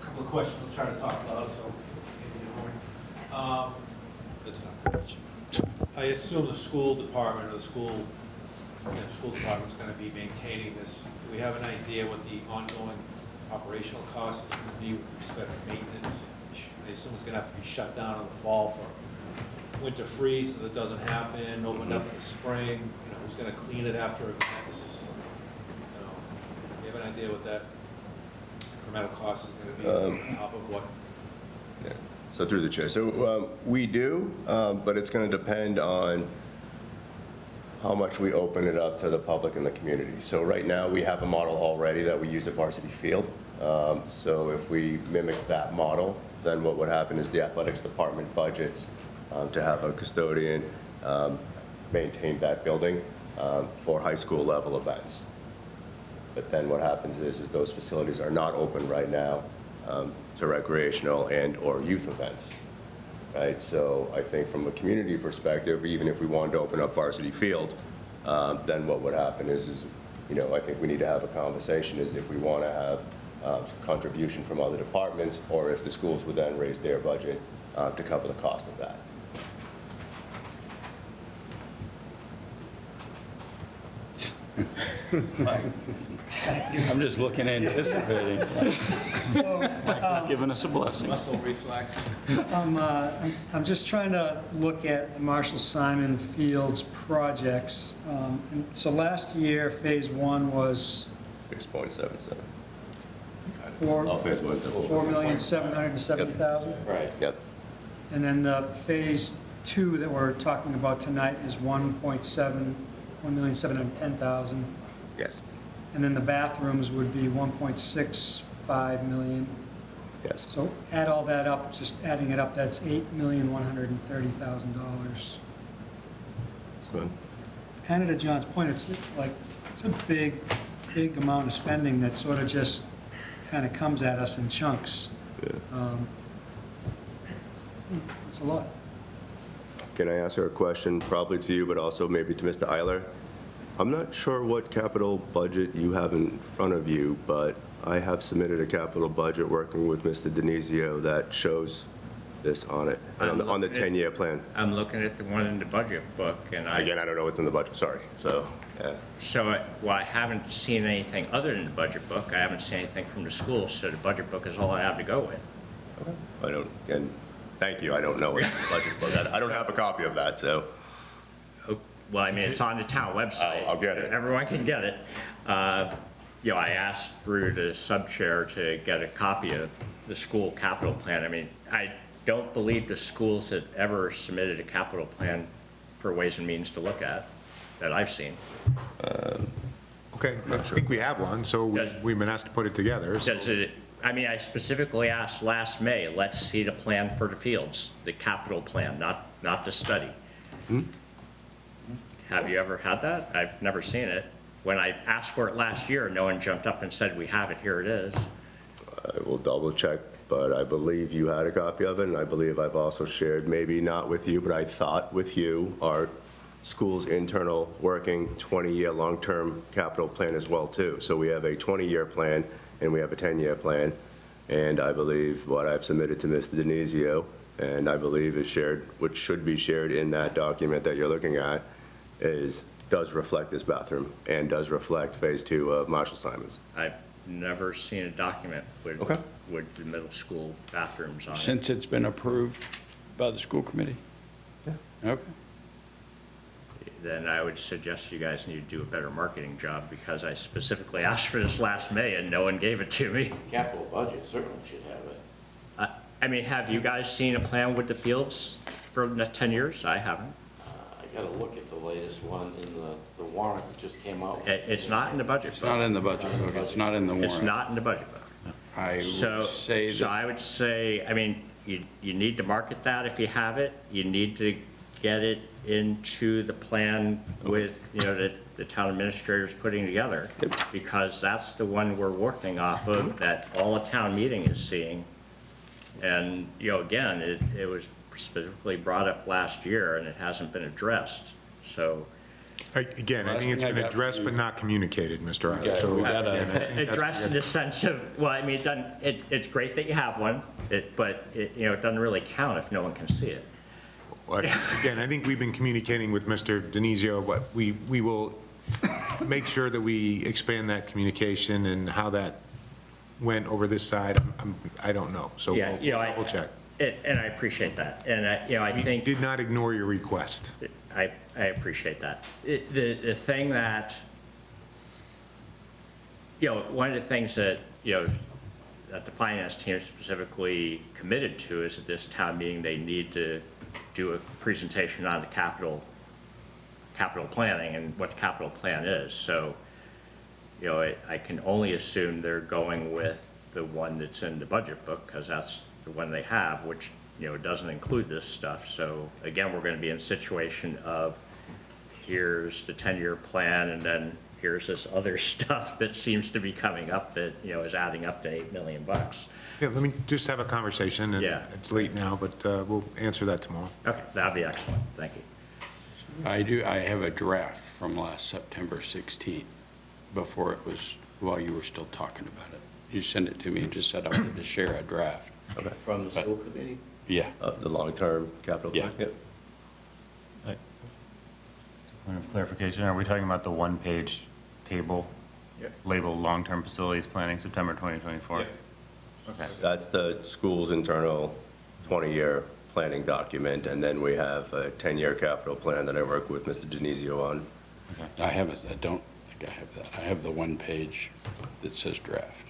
couple of questions, I'll try to talk loud, so maybe you don't worry. That's not much. I assume the school department or the school department's gonna be maintaining this. Do we have an idea what the ongoing operational cost is gonna be with respect to maintenance? I assume it's gonna have to be shut down in the fall for winter freeze so that doesn't happen, opened up in the spring, who's gonna clean it after events? Do you have an idea what that incremental cost is gonna be on top of what? Yeah. So through the chair. So we do, but it's going to depend on how much we open it up to the public and the community. So right now we have a model already that we use at Varsity Field. So if we mimic that model, then what would happen is the athletics department budgets to have a custodian maintain that building for high school level events. But then what happens is those facilities are not open right now to recreational and or youth events, right? So I think from a community perspective, even if we wanted to open up Varsity Field, then what would happen is I think we need to have a conversation is if we want to have contribution from other departments or if the schools would then raise their budget to cover the cost of that. I'm just looking, anticipating. So, Mike is giving us a blessing. Muscle reflex. I'm just trying to look at the Marshall Simon Fields projects. And so last year, phase one was 6.77. $4,770,000. Right. Yep. And then the phase two that we're talking about tonight is 1,710,000. Yes. And then the bathrooms would be 1.65 million. Yes. So add all that up, just adding it up, that's $8,130,000. Good. Kind of to John's point, it's like, it's a big amount of spending that sort of just kind of comes at us in chunks. Yeah. It's a lot. Can I ask her a question, probably to you, but also maybe to Mr. Eiler? I'm not sure what capital budget you have in front of you, but I have submitted a capital budget working with Mr. Denizio that shows this on it, on the 10-year plan. I'm looking at the one in the budget book, and Again, I don't know what's in the budget, sorry, so, yeah. So, I haven't seen anything other than the budget book. I haven't seen anything from the school, so the budget book is all I have to go with. I don't, again, Thank you, I don't know what the budget book, I don't have a copy of that, so. Well, I mean, it's on the town website. I'll get it. Everyone can get it. You know, I asked through the sub-chair to get a copy of the school capital plan. I mean, I don't believe the schools have ever submitted a capital plan for Ways and Means to look at, that I've seen. Okay, I think we have one, so we've been asked to put it together. so- Does it, I mean, I specifically asked last May, let's see the plan for the fields, the capital plan, not the study. Have you ever had that? I've never seen it. When I asked for it last year, no one jumped up and said, we have it, here it is. I will double check, but I believe you had a copy of it, and I believe I've also shared, maybe not with you, but I thought with you, our school's internal working 20-year long-term capital plan as well, too. So we have a 20-year plan, and we have a 10-year plan, and I believe what I've submitted to Mr. Denizio, and I believe is shared, which should be shared in that document that you're looking at, does reflect this bathroom, and does reflect Phase 2 of Marshall Simonds. I've never seen a document with the middle school bathrooms on it. Since it's been approved by the school committee? Yeah. Okay. Then I would suggest you guys need to do a better marketing job, because I specifically asked for this last May and no one gave it to me. Capital budget certainly should have it. I mean, have you guys seen a plan with the fields for the 10 years? I haven't. I gotta look at the latest one in the warrant that just came out. It's not in the budget book. It's not in the budget book, it's not in the warrant. It's not in the budget book. I So, would say so that, I would say, I mean, you need to market that if you have it. You need to get it into the plan with, you know, that the town administrator's putting together. Because that's the one we're working off of, that all a town meeting is seeing. And, you know, again, it was specifically brought up last year and it hasn't been addressed, so. Again, I Last think it's thing I been got for addressed you- but not communicated, Mr. Ives. Okay, So we gotta- again, I think that's- Addressed in the sense of, well, I mean, it's great that you have one, but it doesn't really count if no one can see it. Well, again, I think we've been communicating with Mr. Denizio, but we will make sure that we expand that communication, and how that went over this side, I don't know, so Yeah, you know, we'll check. And I appreciate that, and I We think. did not ignore your request. I appreciate that. The thing that, you know, one of the things that, you know, that the finance team specifically committed to is at this town meeting, they need to do a presentation on the capital planning and what the capital plan is. So, you know, I can only assume they're going with the one that's in the budget book, because that's the one they have, which, you know, doesn't include this stuff. So again, we're going to be in a situation of, here's the 10-year plan, and then here's this other stuff that seems to be coming up that, you know, is adding up to $8 million. Yeah, let me just have a conversation, and Yeah. it's late now, but we'll answer that tomorrow. Okay, that'd be excellent. Thank you. I have a draft from last September 16th, before it was, while you were still talking about it. You sent it to me and just said I wanted to share a draft. From the school committee? Yeah. The long-term capital plan? Yeah. Point of clarification, are we talking about the one-page table labeled long-term facilities planning, September 2024? Yes. Okay. That's the school's internal 20-year planning document, and then we have a 10-year capital plan that I work with Mr. Denizio on. I don't think I have that. I have the one page that says draft.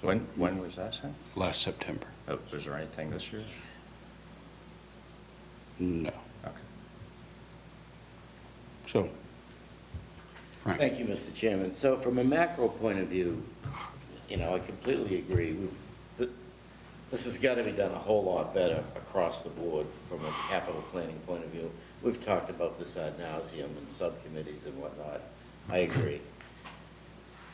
So When was that sent? Last September. Oh, was there anything this year? No. Okay. So, Frank. Thank you, Mr. Chairman. So from a macro point of view, you know, I completely agree. This has got to be done a whole lot better across the board from a capital planning point of view. We've talked about this ad nauseum in subcommittees and whatnot. I agree.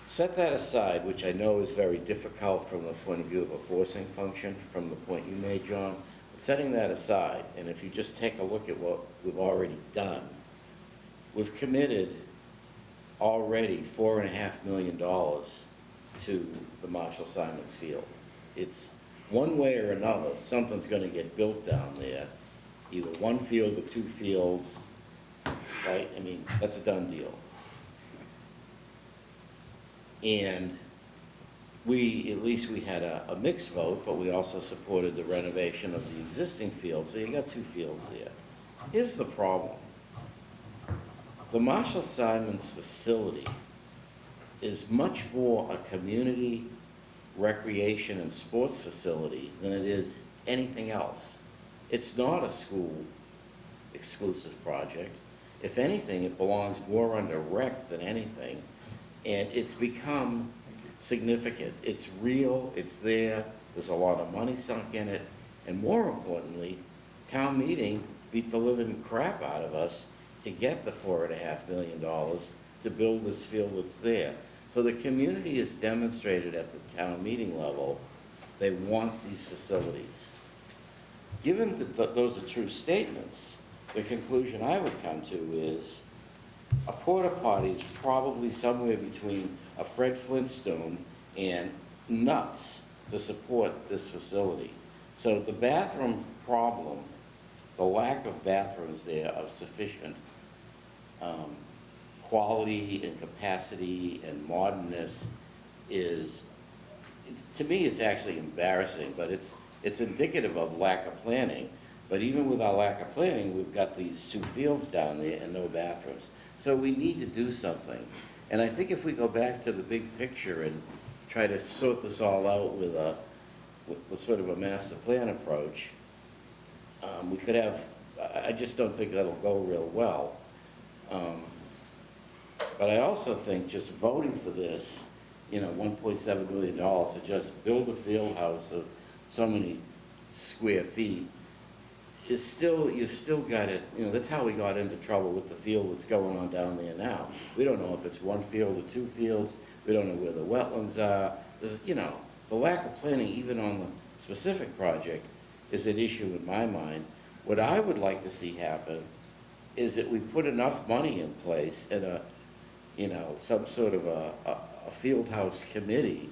Set that aside, which I know is very difficult from the point of view of a forcing function, from the point you made, John. But setting that aside, and if you just take a look at what we've already done, we've committed already $4.5 million to the Marshall Simonds Field. It's one way or another, something's going to get built down there, either one field or two fields, right? I mean, that's a done deal. And at least we had a mixed vote, but we also supported the renovation of the existing field, so you got 2 fields there. Here's the problem. The Marshall Simonds facility is much more a community recreation and sports facility than it is anything else. It's not a school exclusive project. If anything, it belongs more under rec than anything, and it's become significant. It's real, it's there, there's a lot of money sunk in it, and more importantly, town meeting beat the living crap out of us to get the $4.5 million to build this field that's there. So the community has demonstrated at the town meeting level, they want these facilities. Given that those are true statements, the conclusion I would come to is a porta potty is probably somewhere between a Fred Flintstone and nuts to support this facility. So the bathroom problem, the lack of bathrooms there of sufficient quality and capacity and modernness is, to me, it's actually embarrassing, but it's indicative of lack of planning. But even with our lack of planning, we've got these 2 fields down there and no bathrooms. So we need to do something. And I think if we go back to the big picture and try to sort this all out with sort of a master plan approach, we could have, I just don't think that'll go real well. But I also think just voting for this, $1.7 million to just build a field house of so many square feet is still, you've still got it, that's how we got into trouble with the field that's going on down there now. We don't know if it's 1 field or 2 fields. We don't know where the wetlands are. There's, the lack of planning even on the specific project is an issue in my mind. What I would like to see happen is that we put enough money in place in some sort of a field house committee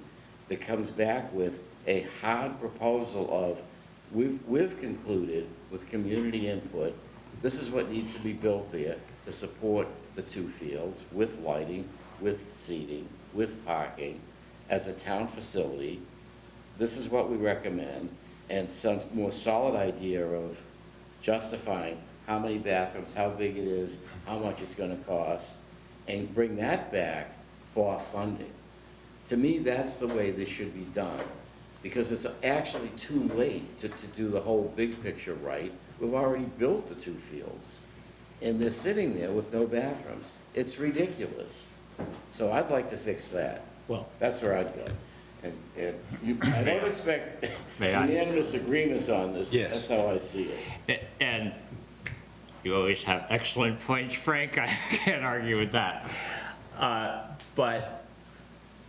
that comes back with a hard proposal of, we've concluded with community input, this is what needs to be built there to support the 2 fields with lighting, with seating, with parking as a town facility. This is what we recommend, and some more solid idea of justifying how many bathrooms, how big it is, how much it's going to cost, and bring that back for funding. To me, that's the way this should be done, because it's actually too late to do the whole big picture right. We've already built the 2 fields, and they're sitting there with no bathrooms. It's ridiculous. So I'd like to fix that. Well, that's where I'd go. I don't expect unanimous agreement on this, but that's how I see it. And you always have excellent points, Frank. I can't argue with that. But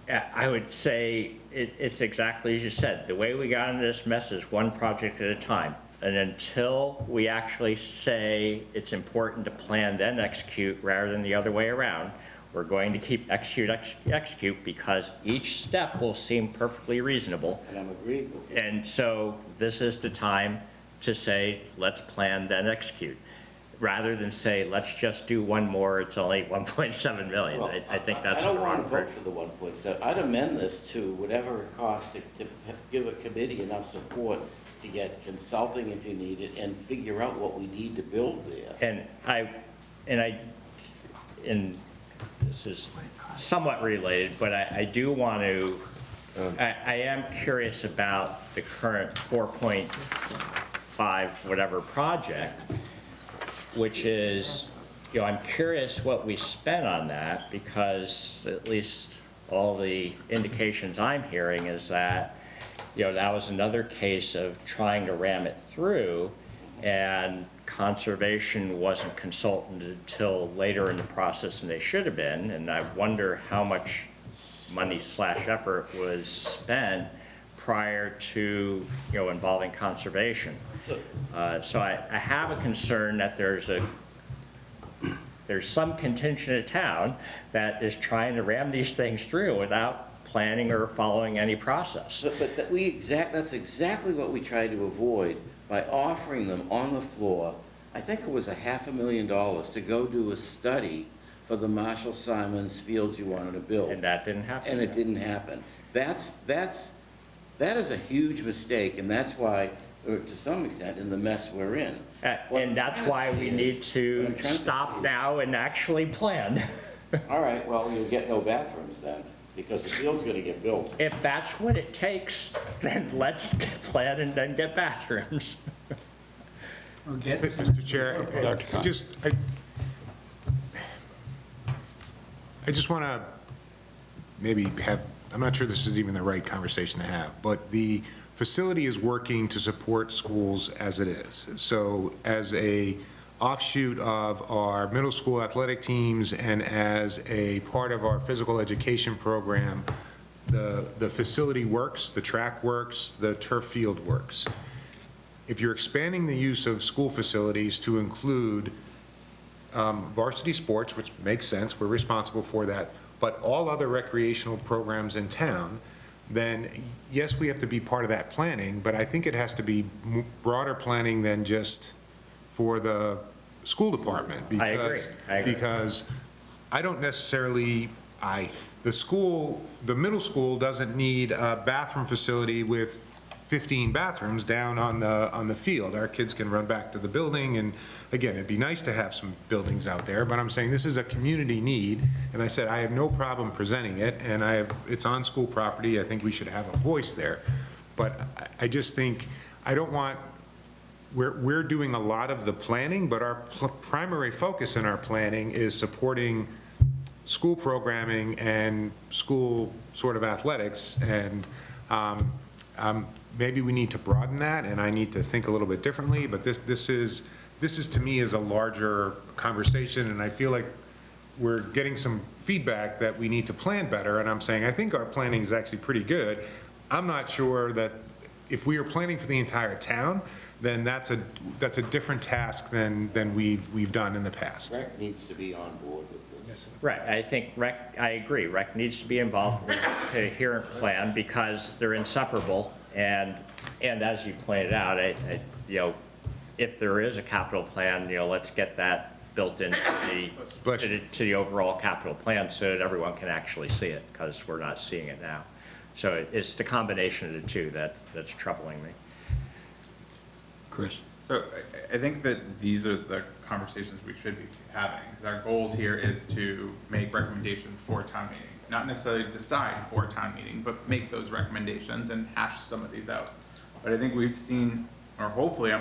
I would say it's exactly as you said. The way we got into this mess is one project at a time. And until we actually say it's important to plan, then execute, rather than the other way around, we're going to keep execute, because each step will seem perfectly reasonable. And I'm agreeing with you. And so this is the time to say, let's plan, then execute, rather than say, let's just do one more, it's only 1.7 million. Well, I think that's the the wrong I don't want approach. to vote for the 1.7. I'd amend this to whatever it costs to give a committee enough support to get consulting if you need it and figure out what we need to build there. And this is somewhat related, but I do want to, I am curious about the current 4.5 whatever project, which is, I'm curious what we spent on that, because at least all the indications I'm hearing is that, that was another case of trying to ram it through, and conservation wasn't consulted until later in the process than they should have been, and I wonder how much money / effort was spent prior to, involving conservation. So I have a concern that there's some contingent of town that is trying to ram these things through without planning or following any process. But that's exactly what we tried to avoid by offering them on the floor. I think it was $500,000 to go do a study for the Marshall Simonds fields you wanted to build. And that didn't happen. And it didn't happen. That is a huge mistake, and that's why, or to some extent, in the mess we're in. And that's why we need to stop now and actually plan. All right, well, you'll get no bathrooms then, because the field's gonna get built. If that's what it takes, then let's plan and then get bathrooms. Or get Mr. Chair, I just want to maybe have, I'm not sure this is even the right conversation to have, but the facility is working to support schools as it is. So as a offshoot of our middle school athletic teams and as a part of our physical education program, the facility works, the track works, the turf field works. If you're expanding the use of school facilities to include varsity sports, which makes sense, we're responsible for that, but all other recreational programs in town, then yes, we have to be part of that planning, but I think it has to be broader planning than just for the school department. I agree. Because I don't necessarily, the middle school doesn't need a bathroom facility with 15 bathrooms down on the field. Our kids can run back to the building, and again, it'd be nice to have some buildings out there, but I'm saying this is a community need, and I said I have no problem presenting it, and it's on school property. I think we should have a voice there, but I just think, I don't want, we're doing a lot of the planning, but our primary focus in our planning is supporting school programming and school sort of athletics, and maybe we need to broaden that, and I need to think a little bit differently, but this is to me is a larger conversation, and I feel like we're getting some feedback that we need to plan better, and I'm saying I think our planning is actually pretty good. I'm not sure that if we are planning for the entire town, then that's a different task than we've done in the past. Rec needs to be on board with this. Right, I think I agree, rec needs to be involved with the coherent plan because they're inseparable, and as you pointed out, if there is a capital plan, let's get that built into the overall capital plan so that everyone can actually see it, because we're not seeing it now. So it's the combination of the two that's troubling me. Chris? So I think that these are the conversations we should be having, because our goals here is to make recommendations for town meeting. Not necessarily decide for town meeting, but make those recommendations and hash some of these out. But I think we've seen, or hopefully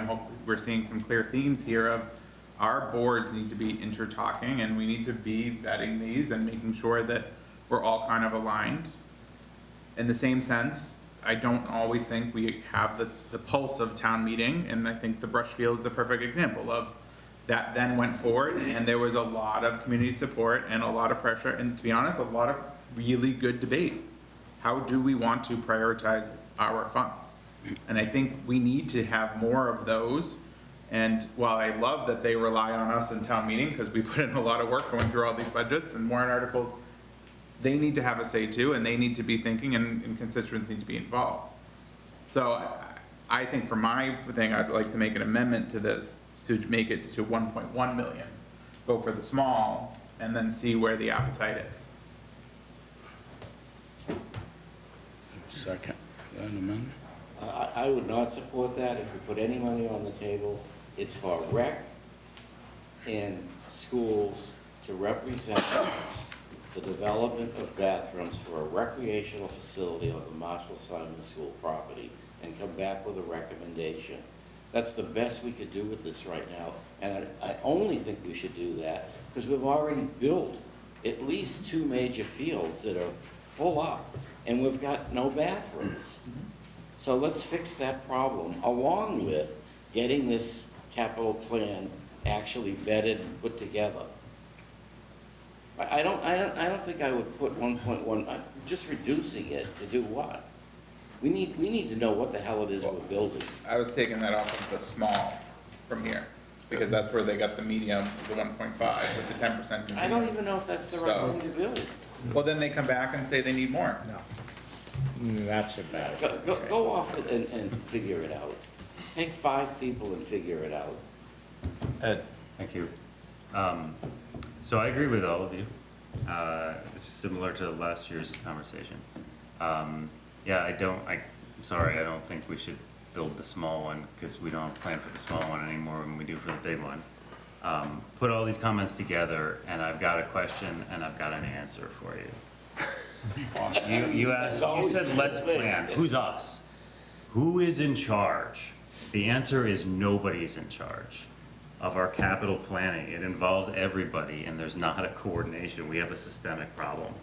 we're seeing some clear themes here of our boards need to be intertalking, and we need to be vetting these and making sure that we're all kind of aligned. In the same sense, I don't always think we have the pulse of town meeting, and I think the brush field is the perfect example of that. Then went forward, and there was a lot of community support and a lot of pressure, and to be honest, a lot of really good debate. How do we want to prioritize our funds? And I think we need to have more of those. And while I love that they rely on us in town meeting, because we put in a lot of work going through all these budgets and warrant articles, they need to have a say too, and they need to be thinking, and constituents need to be involved. So I think for my thing, I'd like to make an amendment to this to make it to 1.1 million. Go for the small, and then see where the appetite is. Second, that amendment? I would not support that. If we put any money on the table, it's for rec and schools to represent the development of bathrooms for a recreational facility on the Marshall Simonds School property and come back with a recommendation. That's the best we could do with this right now, and I only think we should do that because we've already built at least 2 major fields that are full up, and we've got no bathrooms. So let's fix that problem, along with getting this capital plan actually vetted and put together. I don't think I would put 1.1, just reducing it to do what? We need to know what the hell it is we're building. I was taking that off of the small from here, because that's where they got the medium, the 1.5 with the 10%. I don't even know if that's the right thing to build. Well, then they come back and say they need more. No. That's a bad. Go off and figure it out. Take 5 people and figure it out. Thank you. So I agree with all of you, which is similar to last year's conversation. Yeah, I'm sorry, I don't think we should build the small one, because we don't plan for the small one anymore than we do for the big one. Put all these comments together, and I've got a question, and I've got an answer for you. You said, let's plan. Who's us? Who is in charge? The answer is nobody's in charge of our capital planning. It involves everybody, and there's not a coordination. We have a systemic problem.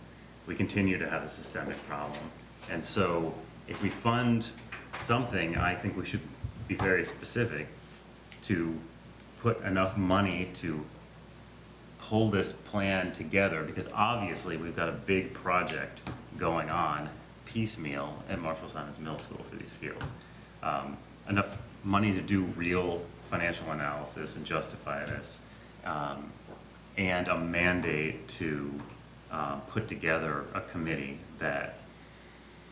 We continue to have a systemic problem. And so if we fund something, I think we should be very specific to put enough money to pull this plan together, because obviously we've got a big project going on piecemeal at Marshall Simonds Middle School for these fields. Enough money to do real financial analysis and justify this, and a mandate to put together a committee that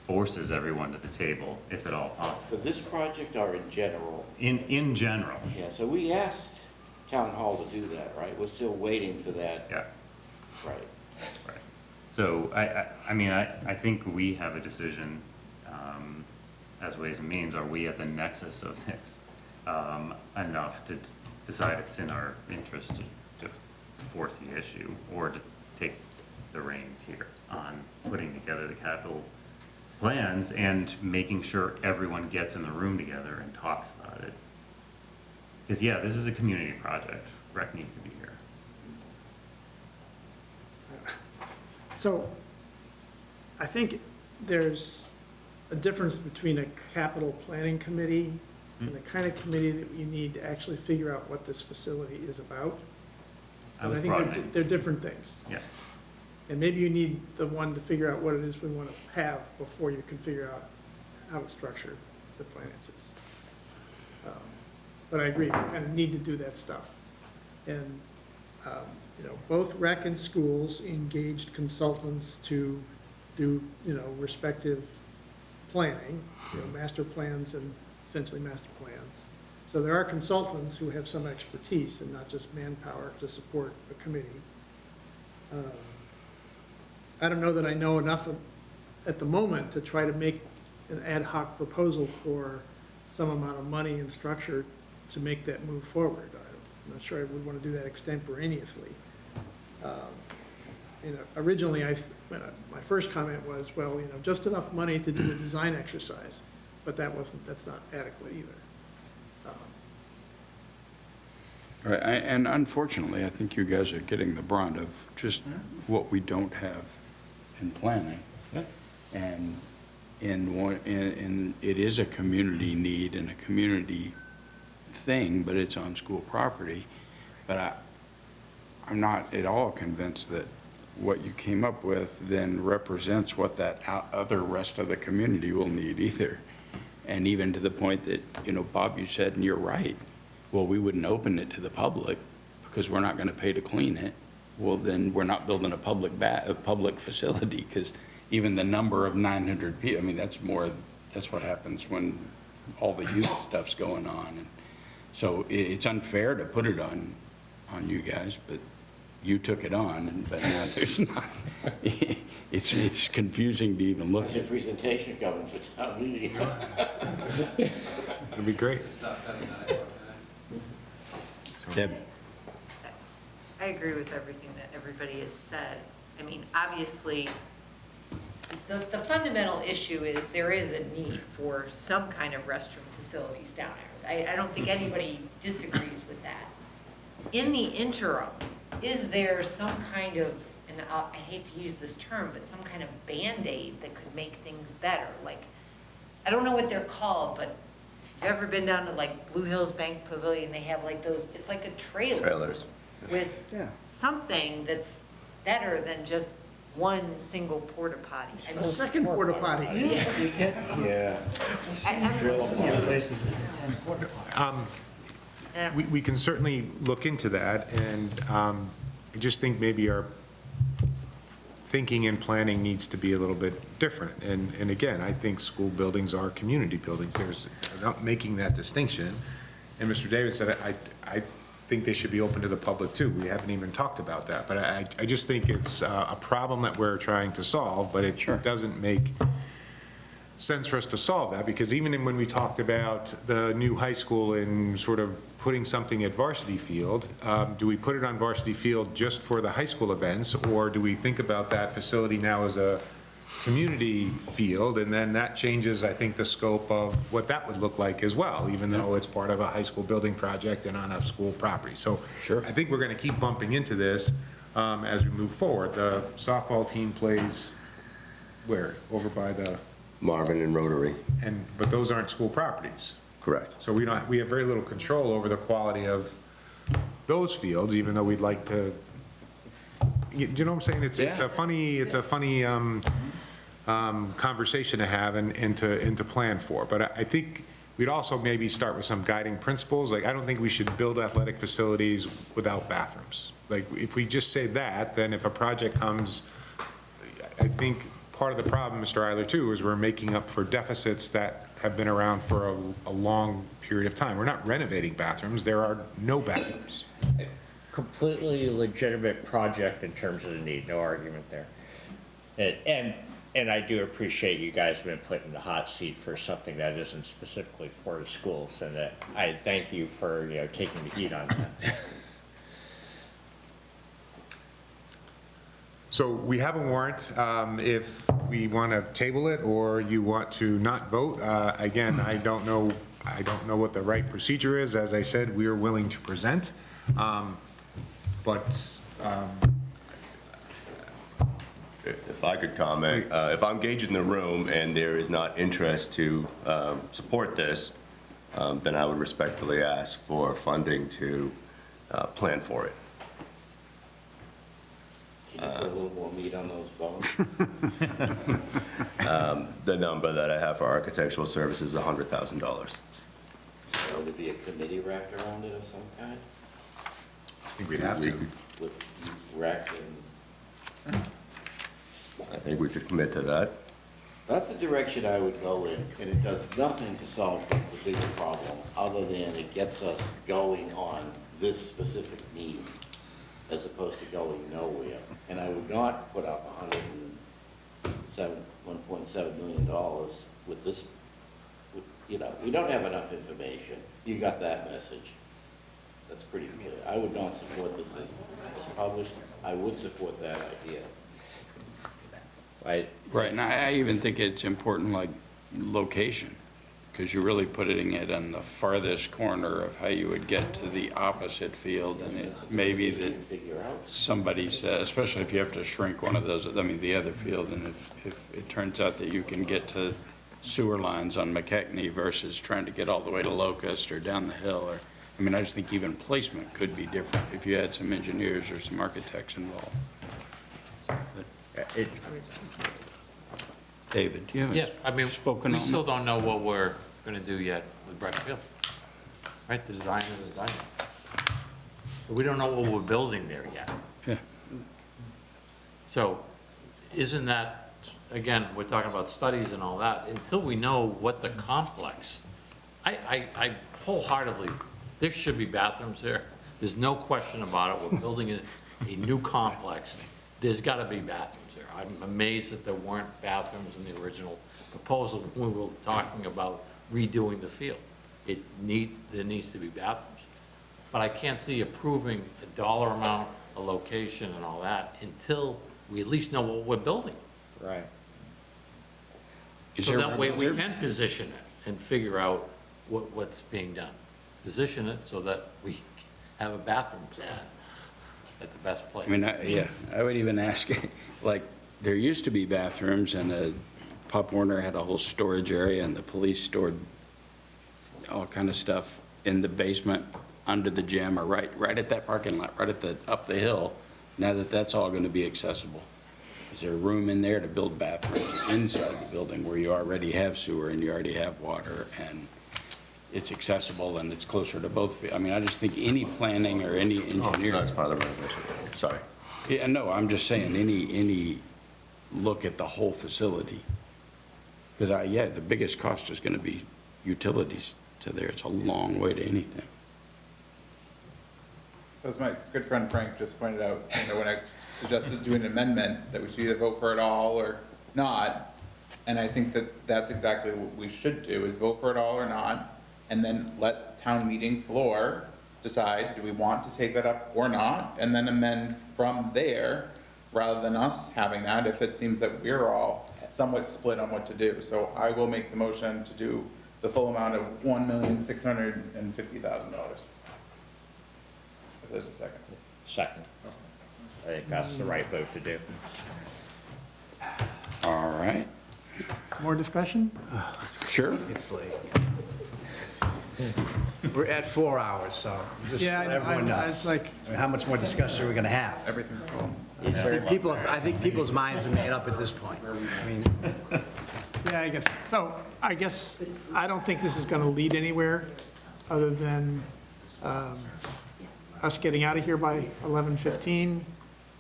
forces everyone to the table, if at all possible. For this project or in general? In general. Yeah, so we asked Town Hall to do that, right? We're still waiting for that. Yeah. Right. Right. So I mean, I think we have a decision as Ways and Means. Are we at the nexus of this enough to decide it's in our interest to force the issue, or to take the reins here on putting together the capital plans and making sure everyone gets in the room together and talks about it? Because yeah, this is a community project. Rec needs to be here. So I think there's a difference between a capital planning committee and the kind of committee that you need to actually figure out what this facility is about. And I think they're different things. Yeah. And maybe you need the one to figure out what it is we want to have before you can figure out how to structure the finances. But I agree, you kind of need to do that stuff. And, you know, both rec and schools engaged consultants to do, you know, respective planning, you know, master plans and essentially master plans. So there are consultants who have some expertise and not just manpower to support a committee. I don't know that I know enough at the moment to try to make an ad hoc proposal for some amount of money and structure to make that move forward. I'm not sure I would want to do that extemporaneously. You know, originally, my first comment was, well, you know, just enough money to do the design exercise, but that's not adequate either. Right, and unfortunately, I think you guys are getting the brunt of just what we don't have in planning. Yeah. And it is a community need and a community thing, but it's on school property. But I'm not at all convinced that what you came up with then represents what that other rest of the community will need either. And even to the point that, you know, Bob, you said, and you're right, well, we wouldn't open it to the public because we're not going to pay to clean it. Well, then we're not building a public facility, because even the number of 900 people, I mean, that's what happens when all the youth stuff's going on. And so it's unfair to put it on you guys, but you took it on, but now there's not. It's confusing to even look How's at. your presentation coming for town meeting? It'd be great. Deb? I agree with everything that everybody has said. I mean, obviously, the fundamental issue is there is a need for some kind of restroom facilities down there. I don't think anybody disagrees with that. In the interim, is there some kind of, and I hate to use this term, but some kind of Band-Aid that could make things better? Like, I don't know what they're called, but if you've ever been down to like Blue Hills Bank Pavilion, they have like those, it's like a trailer. Trailers. With something that's better than just one single porta potty. I mean, A second porta potty. Yeah. We can certainly look into that, and I just think maybe our thinking and planning needs to be a little bit different. And again, I think school buildings are community buildings. I'm not making that distinction. And Mr. Davis said, I think they should be open to the public too. We haven't even talked about that, but I just think it's a problem that we're trying to solve, but it doesn't make sense for us to solve that, because even when we talked about the new high school and sort of putting something at Varsity Field, do we put it on Varsity Field just for the high school events, or do we think about that facility now as a community field, and then that changes, I think, the scope of what that would look like as well, even though it's part of a high school building project and on a school property. So I think we're gonna keep bumping into this as we move forward. The softball team plays where? Over by the Marvin and Rotary. But those aren't school properties. Correct. So we have very little control over the quality of those fields, even though we'd like to, you know what I'm saying? It's a funny conversation to have and to plan for. But I think we'd also maybe start with some guiding principles. Like, I don't think we should build athletic facilities without bathrooms. Like, if we just say that, then if a project comes, I think part of the problem, Mr. Eiler, too, is we're making up for deficits that have been around for a long period of time. We're not renovating bathrooms. There are no bathrooms. Completely legitimate project in terms of the need, no argument there. And I do appreciate you guys have been put in the hot seat for something that isn't specifically for the schools, and that I thank you for, taking the heat on that. So we have a warrant. If we want to table it or you want to not vote, again, I don't know what the right procedure is. As I said, we are willing to present. If I could comment, if I'm gauging the room and there is not interest to support this, then I would respectfully ask for funding to plan for it. Can you put a little more meat on those bones? The number that I have for architectural services is $100,000. So will there be a committee wrapped around it of some kind? I think we'd have to. With rec and... I think we could commit to that. That's the direction I would go in, and it does nothing to solve the bigger problem, other than it gets us going on this specific need, as opposed to going nowhere. And I would not put up $1.7 million with this, we don't have enough information. You got that message. That's pretty clear. I would not support this as published. I would support that idea. Right, and I even think it's important, like, location, because you're really putting it on the farthest corner of how you would get to the opposite field, and it may be that somebody says, especially if you have to shrink one of those, the other field, and if it turns out that you can get to sewer lines on McKechnie versus trying to get all the way to Locust or down the hill, or, I just think even placement could be different if you had some engineers or some architects involved. David, you haven't spoken we on still it. don't know what we're gonna do yet with Breck Field. Right, the design isn't done yet. We don't know what we're building there yet. Yeah. So, isn't that, again, we're talking about studies and all that, until we know what the complex, I wholeheartedly, there should be bathrooms there. There's no question about it. We're building a new complex. There's gotta be bathrooms there. I'm amazed that there weren't bathrooms in the original proposal when we were talking about redoing the field. There needs to be bathrooms. But I can't see approving a dollar amount, a location and all that until we at least know what we're building. Right. So that way we can position it and figure out what's being done. Position it so that we have a bathroom plan at the best place. I would even ask, like, there used to be bathrooms, and Pop Warner had a whole storage area, and the police stored all kind of stuff in the basement under the gym, or right at that parking lot, right at up the hill. Now that that's all going to be accessible, is there room in there to build bathrooms inside the building where you already have sewer and you already have water, and it's accessible and it's closer to both? I just think any planning or any engineering. That's part of the renovation. Sorry. Yeah, no, I'm just saying, any look at the whole facility. Because, the biggest cost is going to be utilities to there. It's a long way to anything. As my good friend Frank just pointed out, when I suggested doing an amendment, that we should either vote for it all or not. And I think that that's exactly what we should do, is vote for it all or not, and then let town meeting floor decide, do we want to take that up or not, and then amend from there, rather than us having that, if it seems that we're all somewhat split on what to do. So I will make the motion to do the full amount of $1,650,000. If there's a second. Second. I think that's the right vote to do. All right, More discussion? sure. It's late. We're at 4 hours, so just so Yeah, everyone I knows. was like, I mean, how much more discussion are we gonna have? Everything's cool. I think people's minds are made up at this point. I mean, yeah, I guess I don't think this is going to lead anywhere other than us getting out of here by 11:15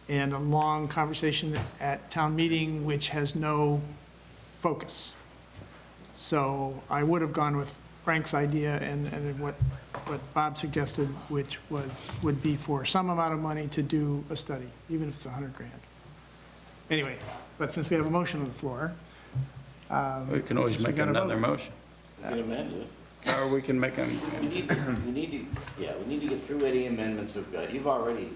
and a long conversation at town meeting, which has no focus. So I would have gone with Frank's idea and what Bob suggested, which would be for some amount of money to do a study, even if it's $100,000. Anyway, but since we have a motion on the floor. We can always so we make gotta another vote. motion. We can amend it. Or we can make them, We need to get through any amendments we've got. You've already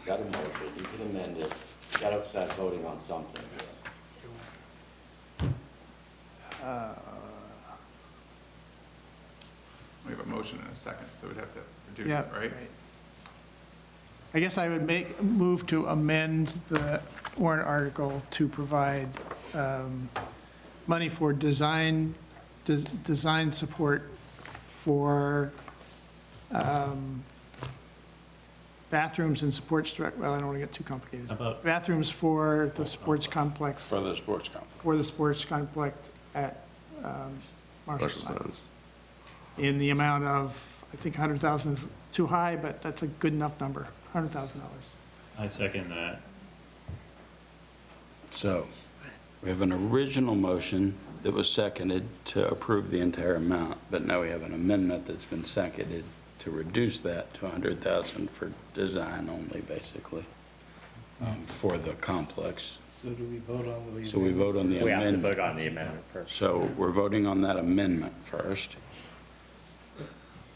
got a motion, you can amend it, you gotta start voting on something. We have a motion and a second, so we'd have to do Yeah, that, right? I guess I would move to amend the warrant article to provide money for design support for bathrooms and support well, I don't want to get too complicated. Bathrooms for the sports complex. for the sports complex. For the sports complex at Marshall Science. In the amount of, I think 100,000 is too high, but that's a good enough number, $100,000. I second that. So we have an original motion that was seconded to approve the entire amount, but now we have an amendment that's been seconded to reduce that to 100,000 for design only, basically, for the complex. So do we vote on the? So we vote on the We have to amendment. vote on the amendment first. So we're voting on that amendment first.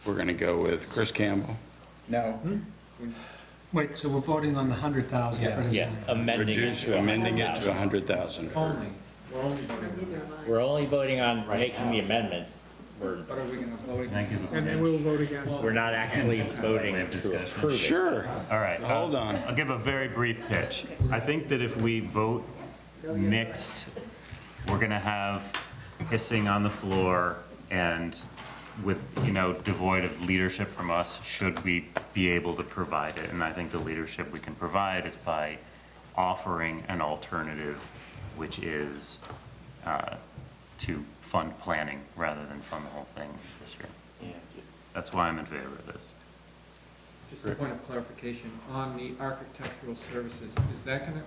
We're going to go with Chris Campbell. No. Wait, so we're voting on the 100,000 for design? Yeah, amending it to Amending it to 100,000 for, Only, we're only voting on We're only voting on making the amendment. We're, What are we gonna vote again? Thank you. And then we'll vote again. we're not actually voting to approve it. sure. All right. Hold on. I'll give a very brief pitch. I think that if we vote mixed, we're going to have hissing on the floor and with, devoid of leadership from us, should we be able to provide it. And I think the leadership we can provide is by offering an alternative, which is to fund planning rather than fund the whole thing this year. That's why I'm in favor of this. Just a point of clarification, on the architectural services, is that gonna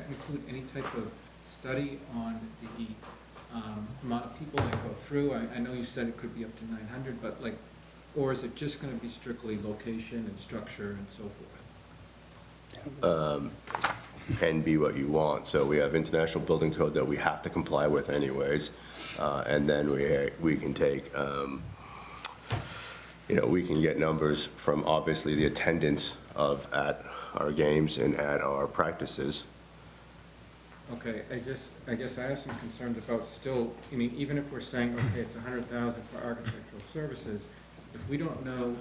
include any type of study on the amount of people that go through? I know you said it could be up to 900, but or is it just gonna be strictly location and structure and so forth? Can be what you want. So we have international building code that we have to comply with anyways. And then we can take, we can get numbers from obviously the attendance at our games and at our practices. Okay, I guess I have some concerns about still, even if we're saying, okay, it's 100,000 for architectural services, if we don't know,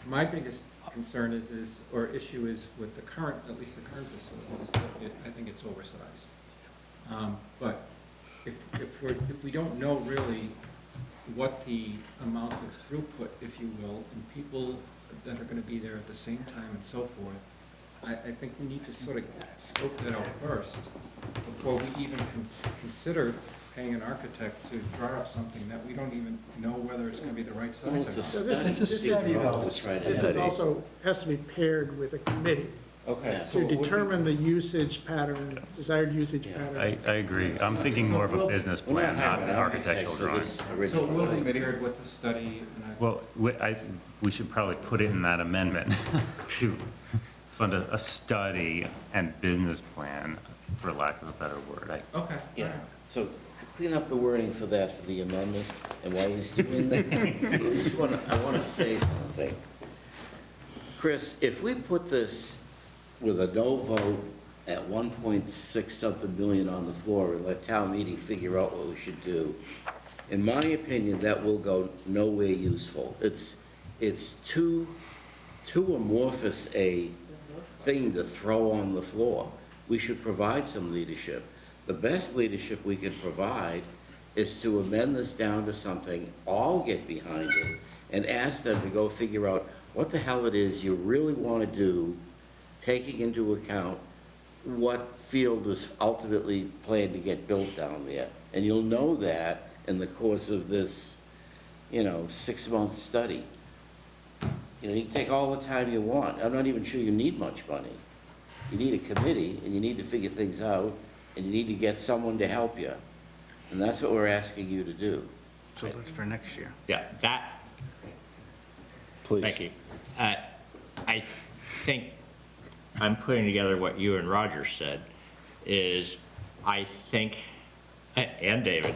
my biggest concern or issue is with the current, at least the current facility, I think it's oversized. But if we don't know really what the amount of throughput, if you will, and people that are gonna be there at the same time and so forth, I think we need to sort of scope that out first before we even consider paying an architect to draw up something that we don't even know whether it's gonna be the right size or not. So this is also, has to be paired with a committee. Okay. To determine the usage pattern, desired usage I, pattern. I agree. I'm thinking more of a business plan, not an architectural drawing. So we'll be paired with the study and I. Well, we should probably put it in that amendment to fund a study and business plan, for lack of a better word. Okay. Yeah, so clean up the wording for that, for the amendment, and while he's doing that, I want to say something. Chris, if we put this with a no vote at 1.6 something million on the floor and let town meeting figure out what we should do, in my opinion, that will go nowhere useful. It's too amorphous a thing to throw on the floor. We should provide some leadership. The best leadership we can provide is to amend this down to something, all get behind it, and ask them to go figure out what the hell it is you really want to do, taking into account what field is ultimately planned to get built down there. And you'll know that in the course of this, 6-month study. You can take all the time you want. I'm not even sure you need much money. You need a committee, and you need to figure things out, and you need to get someone to help you. And that's what we're asking you to do. So that's for next year. Yeah, that, Please. thank you. I think I'm putting together what you and Roger said, is I think, and David,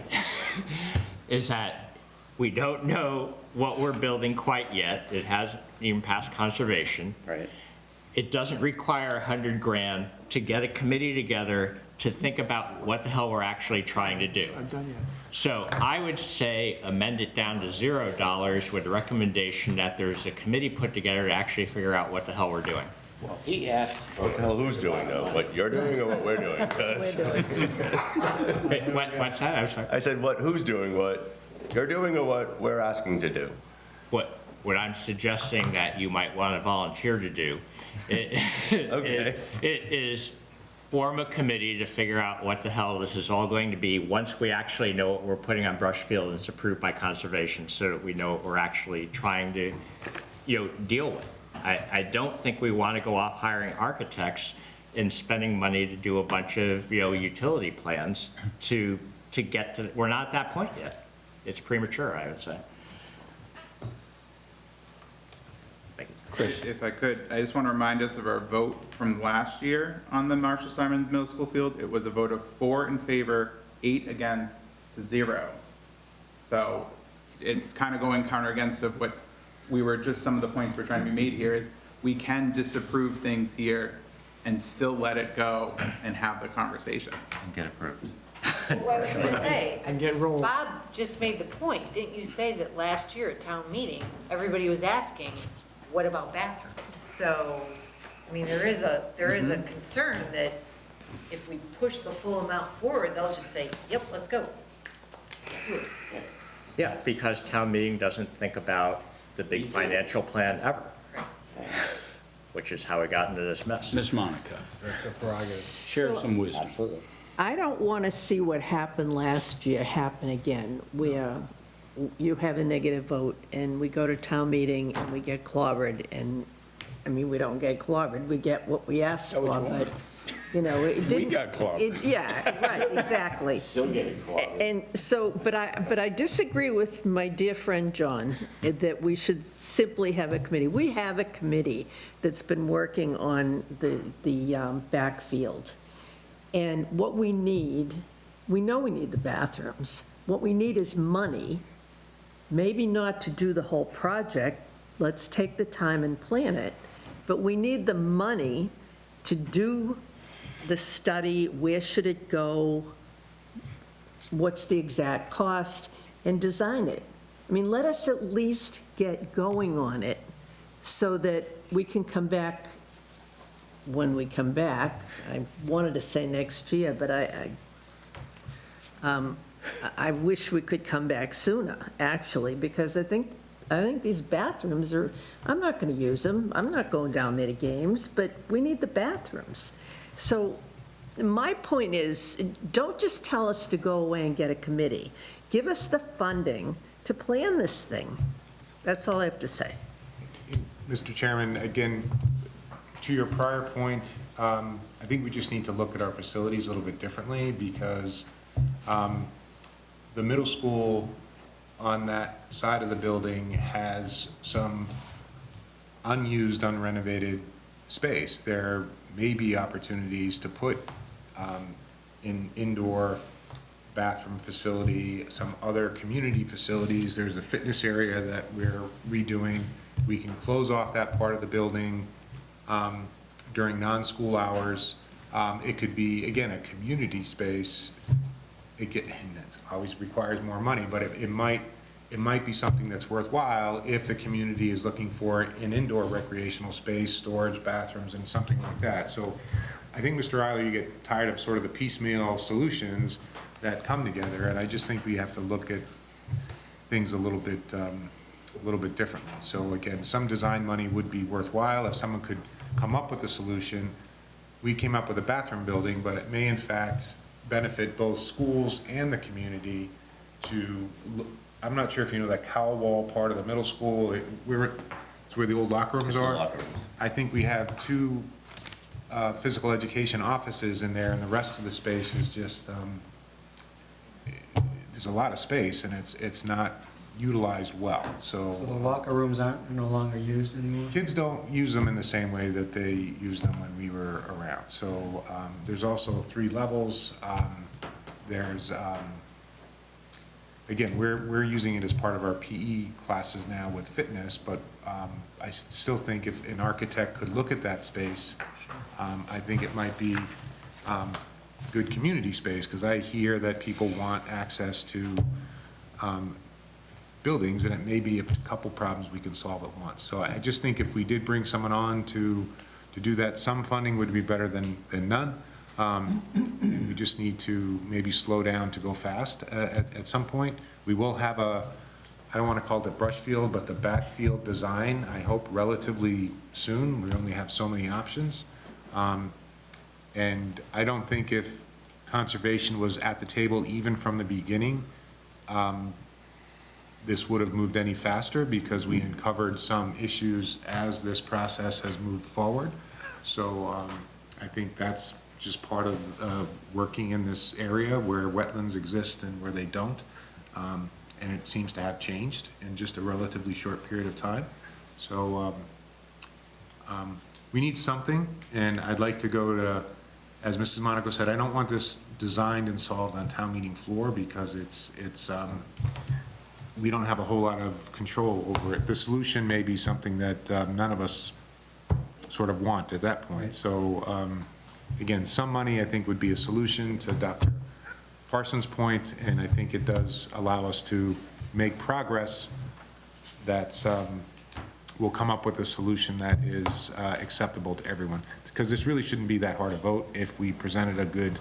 is that we don't know what we're building quite yet. It hasn't even passed conservation. Right. It doesn't require $100,000 to get a committee together to think about what the hell we're actually trying to do. I'm done yet. So I would say amend it down to $0 with the recommendation that there's a committee put together to actually figure out what the hell we're doing. Well, he asked for. What the hell who's doing though? What you're doing or what we're doing? 'Cause Wait, what's that? I'm sorry. I said, who's doing what you're doing or what we're asking to do? What I'm suggesting that you might want to volunteer to do Okay. is form a committee to figure out what the hell this is all going to be once we actually know what we're putting on Brushfield and it's approved by conservation, so that we know what we're actually trying to, deal with. I don't think we want to go off hiring architects and spending money to do a bunch of, utility plans to get to, we're not at that point yet. It's premature, I would say. If I could, I just want to remind us of our vote from last year on the Marshall Simonds Middle School field. It was a vote of 4 in favor, 8 against, to 0. So it's kind of going counter against of what some of the points we're trying to be made here is we can disapprove things here and still let it go and have the conversation. And get approved. Well, I was going to say, And get rolled. Bob just made the point. Didn't you say that last year at town meeting, everybody was asking, what about bathrooms? So, there is a concern that if we push the full amount forward, they'll just say, yep, let's go. Do it. Yeah, because town meeting doesn't think about the big financial plan ever, which is how we got into this mess. Ms. Monica, That's a prerogative. share some wisdom. Absolutely. I don't want to see what happened last year happen again, where you have a negative vote, and we go to town meeting, and we get clobbered, and, we don't get clobbered, we get what we asked for, but, it didn't. We got clobbered. Yeah, right, exactly. Still getting clobbered. And so, but I disagree with my dear friend John, that we should simply have a committee. We have a committee that's been working on the backfield. And what we need, we know we need the bathrooms. What we need is money, maybe not to do the whole project, let's take the time and plan it, but we need the money to do the study, where should it go, what's the exact cost, and design it. Let us at least get going on it so that we can come back when we come back. I wanted to say next year, but I wish we could come back sooner, actually, because I think these bathrooms are, I'm not going to use them. I'm not going down there to games, but we need the bathrooms. So my point is, don't just tell us to go away and get a committee. Give us the funding to plan this thing. That's all I have to say. Mr. Chairman, again, to your prior point, I think we just need to look at our facilities a little bit differently because the middle school on that side of the building has some unused, unrenovated space. There may be opportunities to put in indoor bathroom facility, some other community facilities. There's a fitness area that we're redoing. We can close off that part of the building during non-school hours. It could be, again, a community space. And it always requires more money, but it might be something that's worthwhile if the community is looking for an indoor recreational space, storage, bathrooms, and something like that. So I think, Mr. Eiler, you get tired of sort of the piecemeal solutions that come together, and I just think we have to look at things a little bit differently. So again, some design money would be worthwhile if someone could come up with a solution. We came up with a bathroom building, but it may in fact benefit both schools and the community to, I'm not sure if you know that cowl wall part of the middle school, it's where the old locker rooms are. I think we have 2 physical education offices in there, and the rest of the space is just, there's a lot of space, and it's not utilized well, So the locker rooms are no longer used anymore? Kids don't use them in the same way that they used them when we were around. So there's also 3 levels. There's, again, we're using it as part of our PE classes now with fitness, but I still think if an architect could look at that space, I think it might be good community space, because I hear that people want access to buildings, and it may be a couple problems we can solve at once. So I just think if we did bring someone on to do that, some funding would be better than none. And we just need to maybe slow down to go fast at some point. We will have I don't want to call it the brush field, but the backfield design, I hope relatively soon. We only have so many options. And I don't think if conservation was at the table even from the beginning, this would have moved any faster, because we uncovered some issues as this process has moved forward. So I think that's just part of working in this area where wetlands exist and where they don't. And it seems to have changed in just a relatively short period of time. So we need something, and I'd like to go to, as Mrs. Monaco said, I don't want this designed and solved on town meeting floor, because we don't have a whole lot of control over it. The solution may be something that none of us sort of want at that point. So again, some money I think would be a solution to Dr. Parsons' point, and I think it does allow us to make progress that's we'll come up with a solution that is acceptable to everyone. Because this really shouldn't be that hard a vote if we presented a good,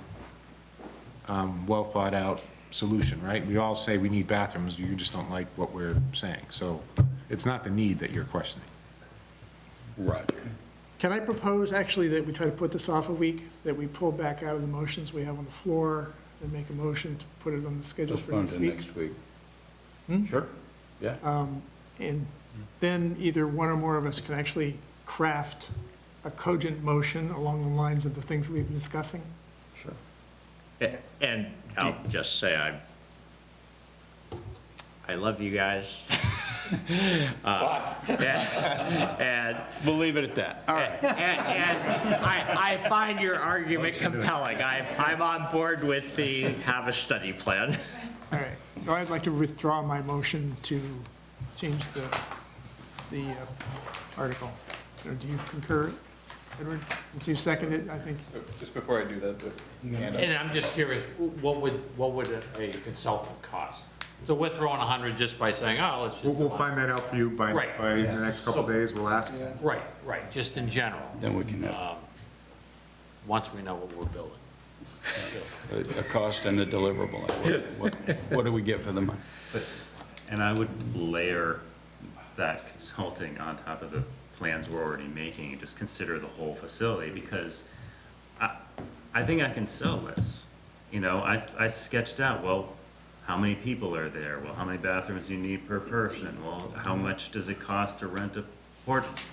well thought out solution, right? We all say we need bathrooms, you just don't like what we're saying. So it's not the need that you're questioning. Right. Can I propose actually that we try to put this off a week, that we pull back out of the motions we have on the floor and make a motion to put it on the schedule for Postpone next to week? next week. Hmm? Sure, yeah. And then either one or more of us can actually craft a cogent motion along the lines of the things we've been discussing. Sure. And I'll just say, I love you guys. And we'll leave it at that. All right. And I find your argument compelling. I'm on board with the have a study plan. All right, so I'd like to withdraw my motion to change the article. Do you concur, Edward? Since you seconded it, I think. Just before I do that, And I'm just curious, what would a consultant cost? So we're throwing 100 just by saying, oh, let's just. We'll find that out for you by the next couple of days, we'll ask. Right, just in general. Then we can have once we know what we're building. a cost and a deliverable. What do we get for the money? And I would layer that consulting on top of the plans we're already making and just consider the whole facility, because I think I can sell this. You know, I sketched out, well, how many people are there? Well, how many bathrooms do you need per person? Well, how much does it cost to rent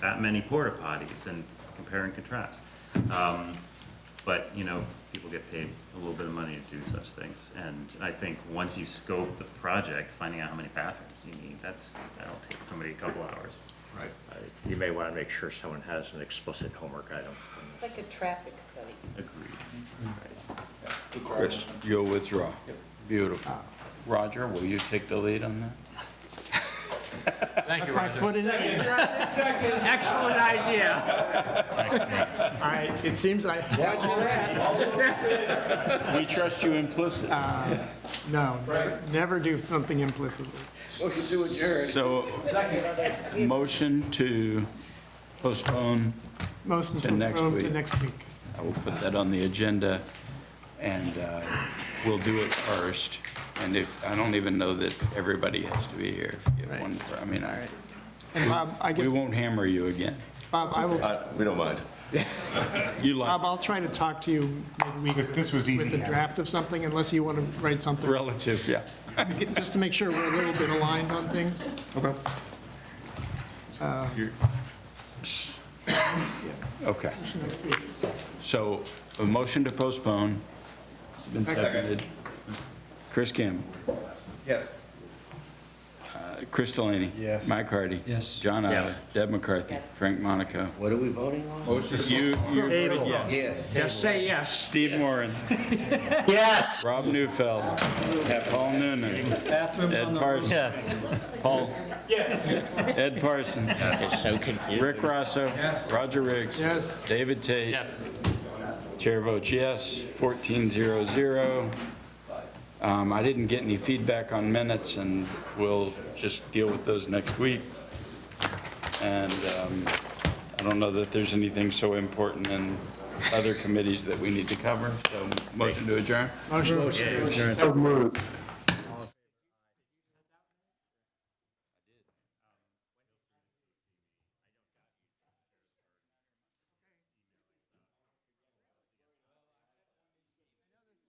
that many porta potties? And compare and contrast. But, you know, people get paid a little bit of money to do such things. And I think once you scope the project, finding out how many bathrooms you need, that'll take somebody a couple hours. Right. You may want to make sure someone has an explicit homework item. It's like a traffic study. Agreed. Chris, you'll withdraw. Beautiful. Roger, will you take the lead on that? Thank you, My Roger. foot in it. Excellent idea. It seems I have already. We trust you implicitly. No, never do something implicitly. So, motion to postpone Motion To to next approve week. to next week. I will put that on the agenda, and we'll do it first. And if, I don't even know that everybody has to be here. If you get one, I mean, And Bob, I guess, we won't hammer you again. Bob, I will, We don't mind. You Bob, like I'll try to talk to you maybe This was easy. with a draft of something, unless you want to write something, relative, yeah. just to make sure we're a little bit aligned on things. Okay. So, a motion to postpone has been seconded. Chris Campbell. Yes. Chris Delaney. Yes. Mike Hardy. Yes. John Oliver. Yes. Deb McCarthy. Yes. Frank Monaco. What are we voting on? Motion to You Table. Yes. Just say yes. Steve Moran. Yes. Rob Neufeld. Paul Noonan. Bathrooms Ed on the Parsons. Yes. Paul. Ed Parsons. It's so confusing. Rick Rosso. Roger Riggs. Yes. David Tate. Yes. Chair votes yes, 14-0-0. I didn't get any feedback on minutes, and we'll just deal with those next week. And I don't know that there's anything so important in other committees that we need to cover, so motion to adjourn? Motion. So moved.